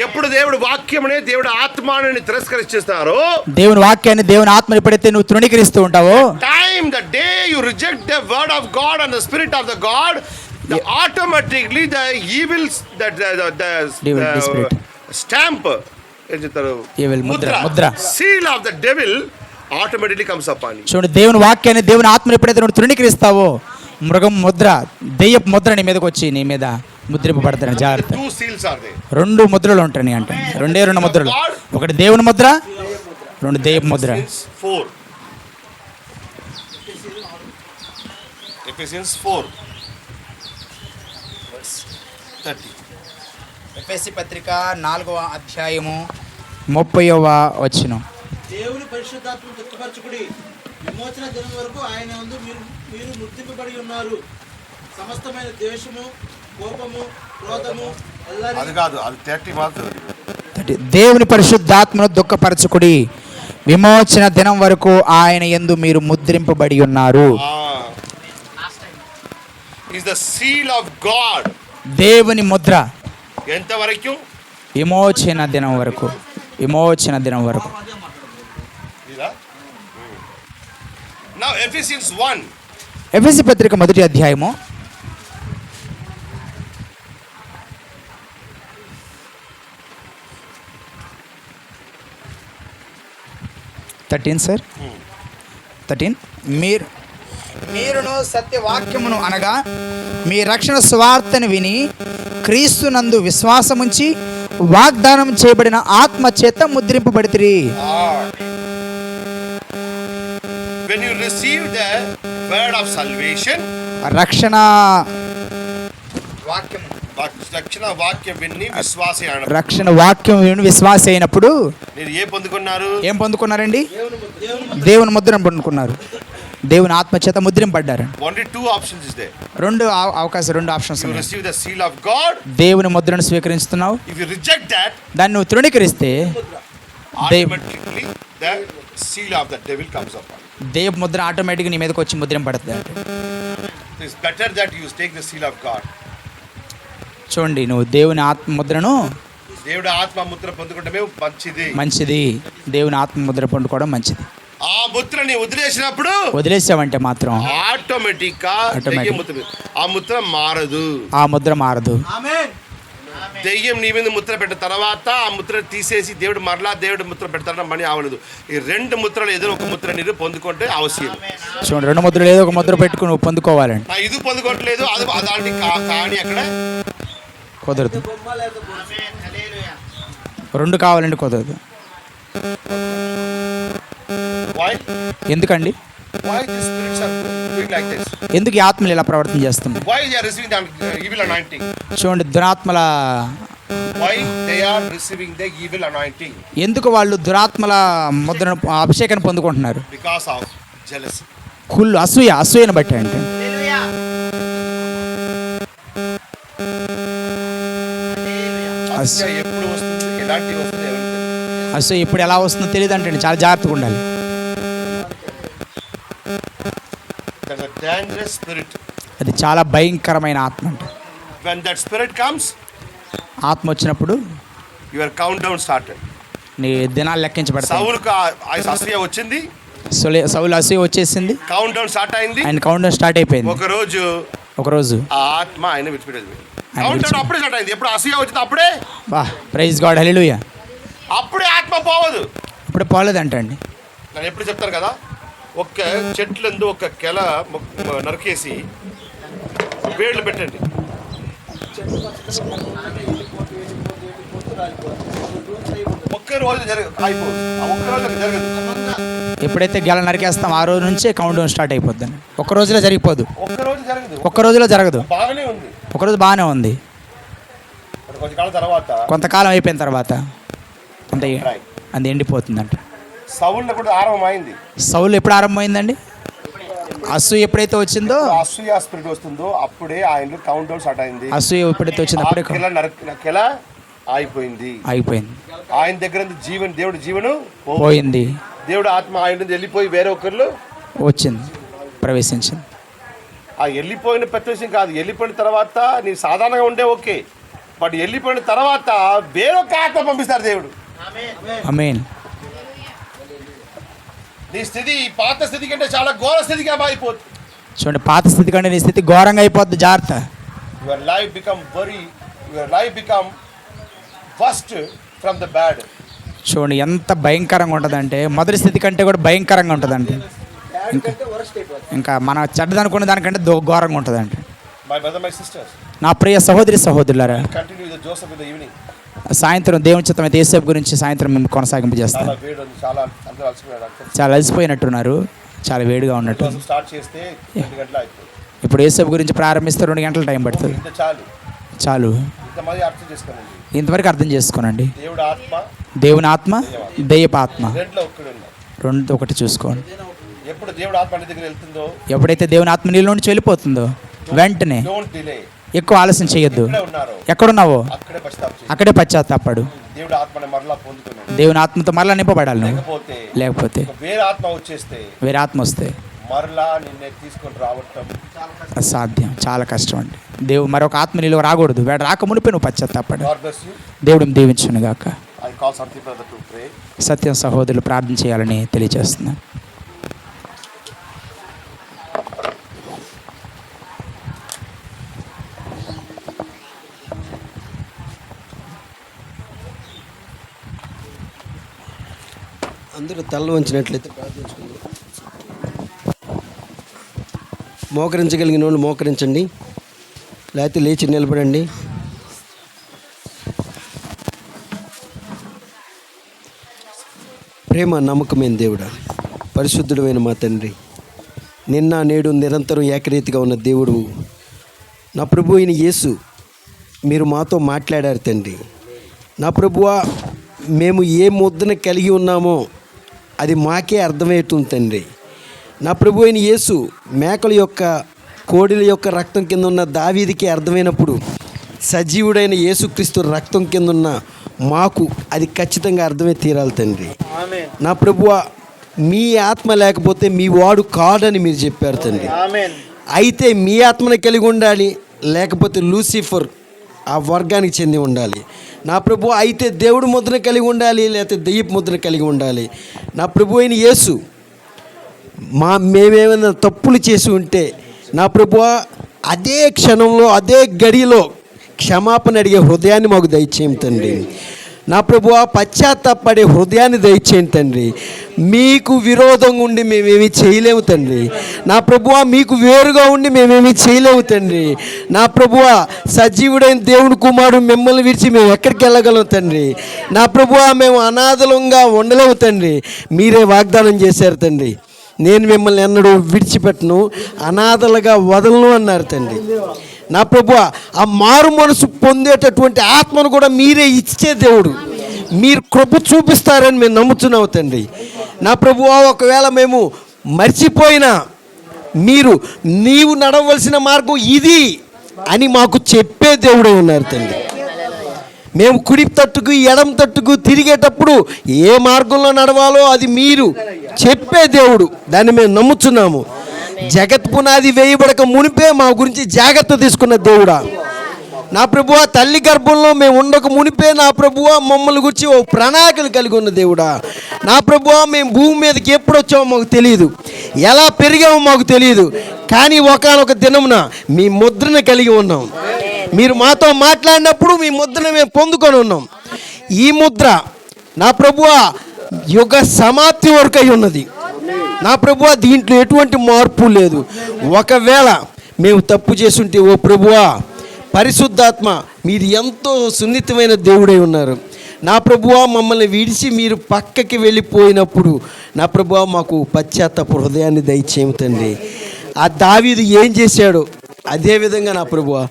ఎప్పుడు దేవుడు వాక్యమనే దేవుడు ఆత్మని తిరస్కరిస్తారో, దేవుని వాక్యాన్ని దేవుని ఆత్మని ఎప్పుడైతే నువ్వు తృణీకరిస్తూ ఉంటావో, time the day you reject the word of God and the spirit of the God, automatically the evils that the stamp evil Mudra seal of the devil automatically comes upon you. చూడండి, దేవుని వాక్యాన్ని దేవుని ఆత్మని ఎప్పుడైతే నువ్వు తృణీకరిస్తావో మృగం ముద్ర, దెయ్యపు ముద్ర నీ మీదకి వచ్చి నీ మీద ముద్రింపబడతాను. జాగ్రత్త. Two seals are there. రెండు ముద్రలు ఉంటాయి అంటే, రెండు ముద్రలు. ఒకటి దేవుని ముద్ర, రెండు దెయ్యపు ముద్ర. Ephesians 4 30. ఎఫెసీ పత్రిక 4వ అధ్యాయము 30వ వచనం. దేవుని పరిశుద్ధాత్మ దుఃఖపరచుకుడి, విమోచన దినం వరకు ఆయన యందు మీరు ముద్రింపబడి ఉన్నారు. సమస్తమైన ద్వేషము, కోపము, క్రోధము, అది కాదు, అది 30 మాత్రం. దేవుని పరిశుద్ధాత్మను దుఃఖపరచుకుడి, విమోచన దినం వరకు ఆయన యందు మీరు ముద్రింపబడి ఉన్నారు. is the seal of God. దేవుని ముద్ర ఎంతవరకు? విమోచన దినం వరకు. విమోచన దినం వరకు. Now Ephesians 1. ఎఫెసీ పత్రిక 1వ అధ్యాయము 13 సార్ 13. మీరును సత్యవాక్యమును అనగా మీ రక్షణ స్వార్థను విని క్రీస్తునందు విశ్వాసముంచి వాగ్దానం చేయబడిన ఆత్మ చేత ముద్రింపబడితిరి. When you receive the word of salvation, రక్షణ వాక్యము రక్షణ వాక్యం విని విశ్వాస రక్షణ వాక్యం విని విశ్వాస అయినప్పుడు మీరు పొందుకున్నారు? ఏం పొందుకున్నారండి? దేవుని ముద్రను పొందుకున్నారు. దేవుని ఆత్మ చేత ముద్రింపడ్డారు. Only two options is there. రెండు ఆప్షన్స్ You ఉన్నాయి. receive the seal of God. దేవుని ముద్రను స్వీకరిస్తున్నావు. If you reject that, దాన్ని నువ్వు తృణీకరిస్తే automatically the seal of the devil comes upon you. దేవ ముద్ర ఆటోమేటిక్గా నీ మీదకి వచ్చి ముద్రింపడుతుంది. It's better that you take the seal of God. చూడండి, నువ్వు దేవుని ఆత్మ ముద్రను దేవుడి ఆత్మ ముద్ర పొందుకోవడమే మంచిది. దేవుని ఆత్మ ముద్ర పొందుకోవడం మంచిది. ఆ ముద్రని వదిలేసావంటే మాత్రం ఆటోమేటిక్ ఆ ముద్ర మారదు. ఆ ముద్ర మారదు. దెయ్యం నీ మీద ముద్ర పెట్టిన తర్వాత ఆ ముద్ర తీసేసి దేవుడు ముద్ర పెడతాడని మనీ అవలేదు. ఈ రెండు ముద్రలు ఏదో ఒక ముద్ర నీరు పొందుకుంటే అవశ్యం. చూడండి, రెండు ముద్రలు ఏదో ఒక ముద్ర పెట్టుకుని నువ్వు పొందుకోవాలండి. ఇది పొందుకోవట్లేదు, అది అలాంటి కానీ అక్కడ కుదరదు. రెండు కావాలండి, కుదరదు. ఎందుకండి? ఎందుకు ఈ ఆత్మలు ఇలా ప్రవర్తన చేస్తుంది? చూడండి, దురాత్మల ఎందుకు వాళ్ళు దురాత్మల ముద్రను అభిషేకాన్ని పొందుకుంటున్నారు? Because of jealousy. కుళ్ళు, అసూయను బట్టి అంటే. ఎప్పుడు వస్తుంది, ఎలాంటి వస్తుంది, అసూయ ఇప్పుడు ఎలా వస్తుందో తెలియదు అంటే చాలా జాగ్రత్తగా ఉండాలి. అది చాలా భయంకరమైన ఆత్మ అంటే. When that spirit comes, ఆత్మ వచ్చినప్పుడు your countdown started. నీ దినాలు లెక్కించబడతాయి. సౌలుకు అసూయ వచ్చింది, సౌలు అసూయ వచ్చేసింది, కౌంట్ స్టార్ట్ అయింది, ఆయన కౌంట్ స్టార్ట్ అయిపోయింది. ఒకరోజు ఆ ఆత్మ ఆయన విడిచిపెట్టేది. కౌంట్ అప్పుడే స్టార్ట్ అయింది. ఎప్పుడు అసూయ వచ్చింది అప్పుడే. ప్రైజ్ గాడ్, హల్లెలూయా. అప్పుడే ఆత్మ పోవదు. ఇప్పుడు పోలేదంటండి. నేను ఎప్పుడు చెప్తాను కదా, ఒక చెట్లందు ఒక కెల నరికేసి వేళ్ళు పెట్టండి, ఒక్క రోజు అయిపోదు. ఎప్పుడైతే గెల నరికేస్తాం ఆ రోజు నుంచే కౌంట్ డౌన్ స్టార్ట్ అయిపోద్ది. ఒక్క రోజులో జరిగిపోదు. ఒక్క రోజులో జరగదు. ఒకరోజు బాగానే ఉంది, కొంతకాలం అయిపోయిన తర్వాత అది ఎండిపోతుందంట. సౌలు ఎప్పుడు ఆరంభమైందండి? అసూయ ఎప్పుడైతే వచ్చిందో, అసూయ స్పిరిట్ వస్తుందో అప్పుడే ఆయన కౌంట్ డౌన్ స్టార్ట్ అయింది. అసూయ ఎప్పుడైతే వచ్చిందో అప్పుడే అయిపోయింది. ఆయన దగ్గర దేవుడు జీవను పోయింది. దేవుడు ఆత్మ ఆయన నుంచి వెళ్ళిపోయి వేరే ఒకరిలో వచ్చింది, ప్రవేశించింది. ఆ వెళ్ళిపోయిన ప్రవేశం కాదు, వెళ్ళిపోయిన తర్వాత నీ సాధారణంగా ఉండే ఓకే, బట్ వెళ్ళిపోయిన తర్వాత వేరొక ఆత్మ పంపిస్తారు దేవుడు. ఆమేన్. నీ స్థితి పాత స్థితి కంటే చాలా ఘోర స్థితిగా అయిపోతుంది. చూడండి, పాత స్థితి కంటే నీ స్థితి ఘోరంగా అయిపోద్ది. జాగ్రత్త. Your life become first from the bad. చూడండి ఎంత భయంకరంగా ఉంటుందంటే, మొదటి స్థితి కంటే కూడా భయంకరంగా ఉంటుందండి. ఇంకా మనం చెడ్డదనుకునే దానికంటే ఘోరంగా ఉంటుందండి. నా ప్రియ సహోదరులారా, సాయంత్రం దేవుని చిత్తం అయితే యేసేపు గురించి సాయంత్రం మేము కొనసాగింపు చేస్తాం. చాలా అలసిపోయినట్టున్నారు, చాలా వేడిగా ఉన్నట్టు. ఇప్పుడు యేసేపు గురించి ప్రారంభిస్తే 2 గంటల టైం పడుతుంది. చాలు, ఇంతవరకు అర్థం చేసుకోనండి. దేవుని ఆత్మ, దెయ్యపు ఆత్మ, రెండు ఒకటి చూసుకోండి. ఎప్పుడైతే దేవుని ఆత్మ నీళ్ళ నుంచి వెళ్ళిపోతుందో వెంటనే ఎక్కువ ఆలస్యం చేయొద్దు. ఎక్కడున్నావో అక్కడే పశ్చాత్తాపడు. దేవుని ఆత్మతో మరలా నింపబడాలి నువ్వు. లేకపోతే వేరే ఆత్మ వస్తే అసాధ్యం, చాలా కష్టం అండి. మరొక ఆత్మ నీలో రాకూడదు. వేడ రాక మునిపే నువ్వు పశ్చాత్తాపడు. దేవుడు దీవించును గాక. సత్యం సహోదరులు ప్రార్థన చేయాలని తెలియజేస్తున్నాను. అందరూ తల వంచినట్లయితే ప్రార్థించుకుందాం. మోకరించగలిగిన వాళ్ళు మోకరించండి, లేకపోతే లేచి నిలబడండి. ప్రేమ నమ్మకమైన దేవుడా, పరిశుద్ధుడమైన మా తండ్రి, నిన్న నేడు నిరంతరం ఏకరీతిగా ఉన్న దేవుడు, నా ప్రభు అయిన యేసు మీరు మాతో మాట్లాడారు తండ్రి. నా ప్రభువా, మేము ఏ ముద్దను కలిగి ఉన్నామో అది మాకే అర్థమవుతుంది తండ్రి. నా ప్రభు అయిన యేసు మేకల యొక్క కోడిల యొక్క రక్తం కింద ఉన్న దావీదికి అర్థమైనప్పుడు సజీవుడైన యేసుక్రీస్తు రక్తం కింద ఉన్న మాకు అది ఖచ్చితంగా అర్థమే తీరాలి తండ్రి. నా ప్రభువా, మీ ఆత్మ లేకపోతే మీ వాడు కాడని మీరు చెప్పారు తండ్రి. అయితే మీ ఆత్మను కలిగి ఉండాలి, లేకపోతే లూసిఫర్ ఆ వర్గానికి చెంది ఉండాలి. నా ప్రభు అయితే దేవుడు ముద్రను కలిగి ఉండాలి, లేకపోతే దెయ్యపు ముద్రను కలిగి ఉండాలి. నా ప్రభు అయిన యేసు మేమేమైనా తప్పులు చేసి ఉంటే నా ప్రభువా అదే క్షణంలో అదే గడిలో క్షమాపణ అడిగే హృదయాన్ని మాకు దయచేయం తండ్రి. నా ప్రభువా పశ్చాత్తాపడే హృదయాన్ని దయచేయండి తండ్రి. మీకు విరోధంగా ఉండి మేమేమీ చేయలేము తండ్రి. నా ప్రభువా మీకు వేరుగా ఉండి మేమేమీ చేయలేము తండ్రి. నా ప్రభువా సజీవుడైన దేవుని కుమారుడు మిమ్మల్ని విడిచి మేము ఎక్కడికి వెళ్ళగలం తండ్రి. నా ప్రభువా మేము అనాథలంగా ఉండలేము తండ్రి. మీరే వాగ్దానం చేశారు తండ్రి, నేను మిమ్మల్ని ఎన్నడూ విడిచిపెట్టను, అనాథలుగా వదలను అన్నారు తండ్రి. నా ప్రభువా ఆ మారు మనసు పొందేటటువంటి ఆత్మను కూడా మీరే ఇచ్చే దేవుడు. మీరు కృప చూపిస్తారని మేము నమ్ముతున్నాం తండ్రి. నా ప్రభువా ఒకవేళ మేము మర్చిపోయినా నీవు నడవలసిన మార్గం ఇది అని మాకు చెప్పే దేవుడే ఉన్నారు తండ్రి. మేము కుడి తట్టుకు ఎడమ తట్టుకు తిరిగేటప్పుడు ఏ మార్గంలో నడవాలో అది మీరు చెప్పే దేవుడు, దాన్ని మేము నమ్ముతున్నాము. జగత్ పునాది వేయబడక మునిపే మా గురించి జాగ్రత్త తీసుకున్న దేవుడా. నా ప్రభువా తల్లి గర్భంలో మేము ఉండక మునిపే నా ప్రభువా మమ్మల్ని గురించి ఓ ప్రణాళికలు కలిగి ఉన్న దేవుడా. నా ప్రభువా మేము భూమి మీదకి ఎప్పుడు వచ్చామో మాకు తెలియదు, ఎలా పెరిగామో మాకు తెలియదు, కానీ ఒకానొక దినమున మీ ముద్రను కలిగి ఉన్నాం. మీరు మాతో మాట్లాడినప్పుడు మీ ముద్రను మేము పొందుకొని ఉన్నాం. ఈ ముద్ర నా ప్రభువా యుగ సమాప్తి వరకు అయి ఉన్నది. నా ప్రభువా దీంట్లో ఎటువంటి మార్పు లేదు. ఒకవేళ మేము తప్పు చేసుంటే ఓ ప్రభువా పరిశుద్ధాత్మ మీరు ఎంతో సున్నితమైన దేవుడై ఉన్నారు. నా ప్రభువా మమ్మల్ని విడిచి మీరు పక్కకి వెళ్ళిపోయినప్పుడు నా ప్రభువా మాకు పశ్చాత్తాప హృదయాన్ని దయచేయము తండ్రి. ఆ దావీదు ఏం చేశాడో అదేవిధంగా నా ప్రభువా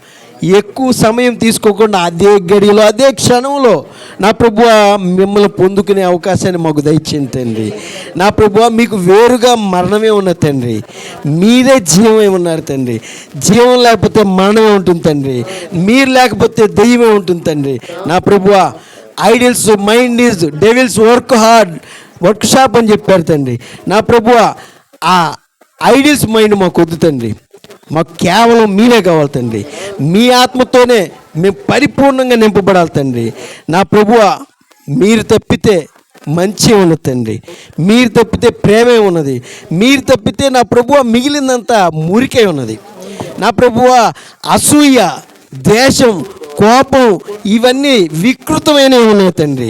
ఎక్కువ సమయం తీసుకోకుండా అదే గడిలో అదే క్షణంలో నా ప్రభువా మిమ్మల్ని పొందుకునే అవకాశాన్ని మాకు దయచేయండి తండ్రి. నా ప్రభువా మీకు వేరుగా మరణమే ఉన్న తండ్రి, మీరే జీవమే ఉన్నారు తండ్రి. జీవం లేకపోతే మరణమే ఉంటుంది తండ్రి, మీరు లేకపోతే దెయ్యమే ఉంటుంది తండ్రి. నా ప్రభువా ideals mind is devils work shop అని చెప్పారు తండ్రి. నా ప్రభువా ఆ ఐడియల్స్ మైండ్ మాకు వద్దు తండ్రి, మాకు కేవలం మీరే కావాలి తండ్రి. మీ ఆత్మతోనే మేము పరిపూర్ణంగా నింపబడాలి తండ్రి. నా ప్రభువా మీరు తప్పితే మంచి ఉన్నది తండ్రి, మీరు తప్పితే ప్రేమే ఉన్నది, మీరు తప్పితే నా ప్రభువా మిగిలిందంతా మురికే ఉన్నది. నా ప్రభువా అసూయ, ద్వేషం, కోపం ఇవన్నీ వికృతమైనవి ఉన్నాయి తండ్రి.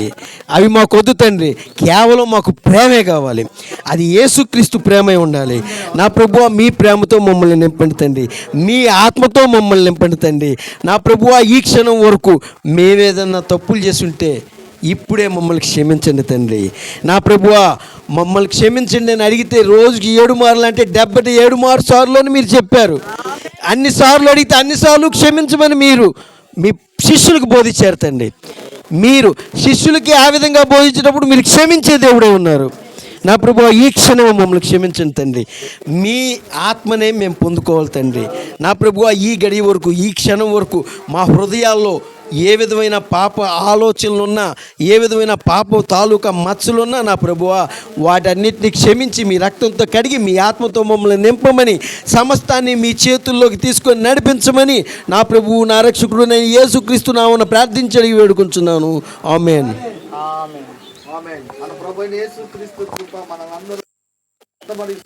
అవి మాకు వద్దు తండ్రి, కేవలం మాకు ప్రేమే కావాలి. అది యేసుక్రీస్తు ప్రేమే ఉండాలి. నా ప్రభువా మీ ప్రేమతో మమ్మల్ని నింపండి తండ్రి, మీ ఆత్మతో మమ్మల్ని నింపండి తండ్రి. నా ప్రభువా ఈ క్షణం వరకు మేమేదన్నా తప్పులు చేస్తుంటే ఇప్పుడే మమ్మల్ని క్షమించండి తండ్రి. నా ప్రభువా మమ్మల్ని క్షమించండి అని అడిగితే రోజుకి 7 మార్లు అంటే 77 సార్లు అని మీరు చెప్పారు. అన్నిసార్లు అడిగితే అన్నిసార్లు క్షమించమని మీరు మీ శిష్యులకు బోధించారు తండ్రి. మీరు శిష్యులకి ఆ విధంగా బోధించేటప్పుడు మీరు క్షమించే దేవుడే ఉన్నారు. నా ప్రభువా ఈ క్షణం మమ్మల్ని క్షమించండి తండ్రి, మీ ఆత్మనే మేము పొందుకోవాలి తండ్రి. నా ప్రభువా ఈ గడి వరకు ఈ క్షణం వరకు మా హృదయాల్లో ఏ విధమైన పాప ఆలోచనలున్నా, ఏ విధమైన పాప తాలూకా మచ్చలున్నా నా ప్రభువా వాటన్నిటిని క్షమించి మీ రక్తంతో కడిగి మీ ఆత్మతో మమ్మల్ని నింపమని, సమస్తాన్ని మీ చేతుల్లోకి తీసుకొని నడిపించమని నా ప్రభువు నా రక్షకుడు నేను యేసుక్రీస్తు నామమున ప్రార్థించి అడిగి వేడుకుంటున్నాను. ఆమేన్. మన ప్రభువైన యేసుక్రీస్తు కృప మనందరూ ఆమేన్.